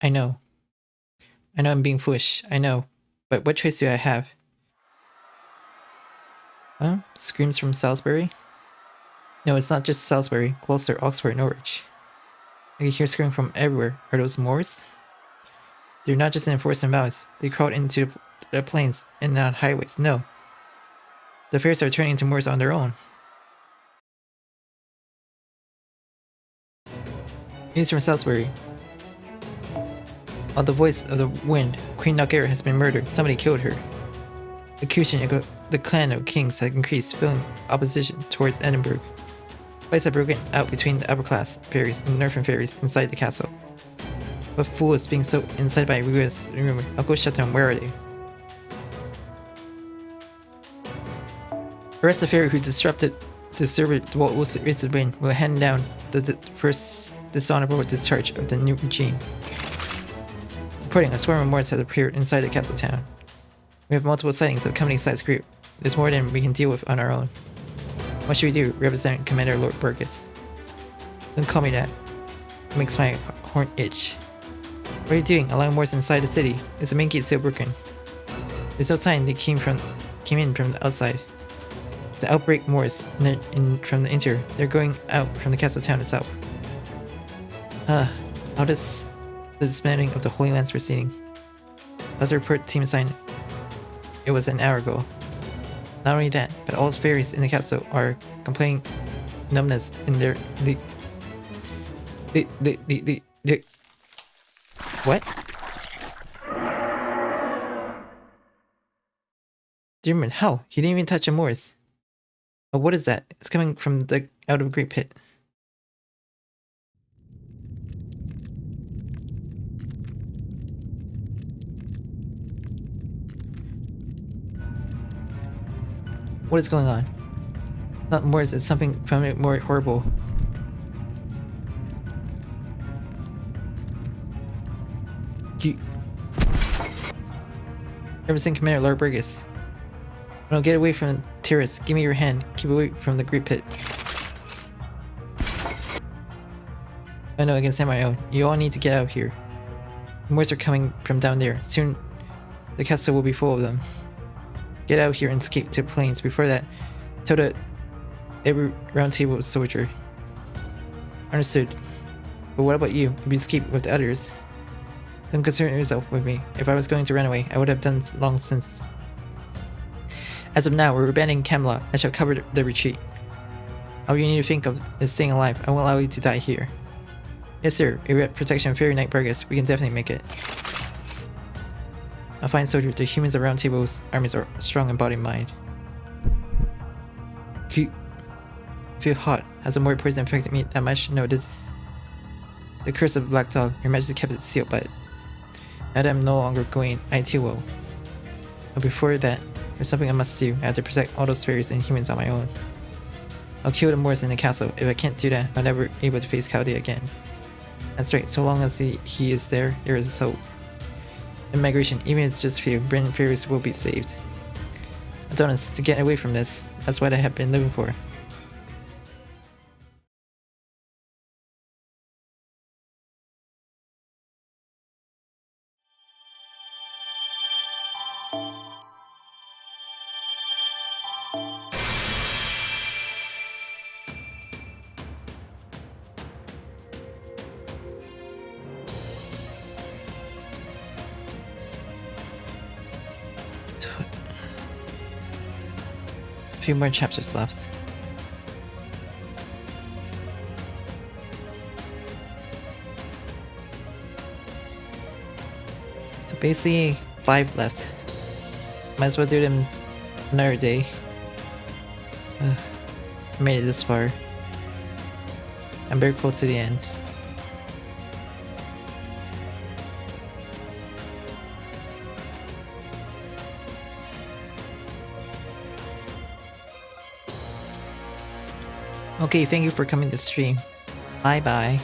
I know. I know I'm being foolish, I know. But what choice do I have? Huh? Screams from Salisbury? No, it's not just Salisbury, Gloucester, Oxford, Norwich. I can hear screaming from everywhere. Are those Moors? They're not just in the forests and valleys. They crawled into the plains and not highways. No. The fairs are turning into Moors on their own. News from Salisbury. On the voice of the wind, Queen Nugget has been murdered. Somebody killed her. The clan of kings had increased, feeling opposition towards Edinburgh. Fights have broken out between the upper-class fairies and Nerfin fairies inside the castle. What fool is being so inside by rumor? I'll go shut down. Where are they? Arrest the fairy who disturbed what was the brain. Will hand down the first dishonorable discharge of the new regime. Reporting, a swarm of Moors has appeared inside the castle town. We have multiple sightings of company-sized group. There's more than we can deal with on our own. What should we do, Representative Commander Lord Burgess? Don't call me that. It makes my horn itch. What are you doing? Allowing Moors inside the city? Is the main gate still broken? There's no sign they came in from the outside. The outbreak Moors from the interior. They're going out from the castle town itself. How does the disbanding of the Holy Lands proceeding? Last report team assigned. It was an hour ago. Not only that, but all fairies in the castle are complaining numbness in their what? Dearman, how? He didn't even touch a Moors. Oh, what is that? It's coming from the out of a great pit. What is going on? Not Moors, it's something from it more horrible. Everything, Commander Lord Burgess. No, get away from the terrace. Give me your hand. Keep away from the great pit. I know I can stand my own. You all need to get out of here. The Moors are coming from down there. Soon the castle will be full of them. Get out here and escape to the plains. Before that, tell every round table soldier. Understood. But what about you? If you escape with the others, don't concern yourself with me. If I was going to run away, I would have done long since. As of now, we're abandoning Camelot. I shall cover the retreat. All you need to think of is staying alive. I won't allow you to die here. Yes, sir. If we have protection of Fairy Knight Burgess, we can definitely make it. A fine soldier. The humans of Round Table's armies are strong in body and mind. Feel hot. Has the Moor poison affected me that much? No, this is the curse of the Black Dog. Your Majesty kept it sealed, but now that I'm no longer going, I too will. But before that, there's something I must do. I have to protect all those fairies and humans on my own. I'll kill the Moors in the castle. If I can't do that, I'll never be able to face Chaldea again. That's right. So long as he is there, there is hope. In migration, even if it's just a few, Brandon fairies will be saved. Adonis, to get away from this, that's what I have been living for. few more chapters left. So basically 5 left. Might as well do them another day. Made it this far. I'm very close to the end. Okay, thank you for coming to stream. Bye bye.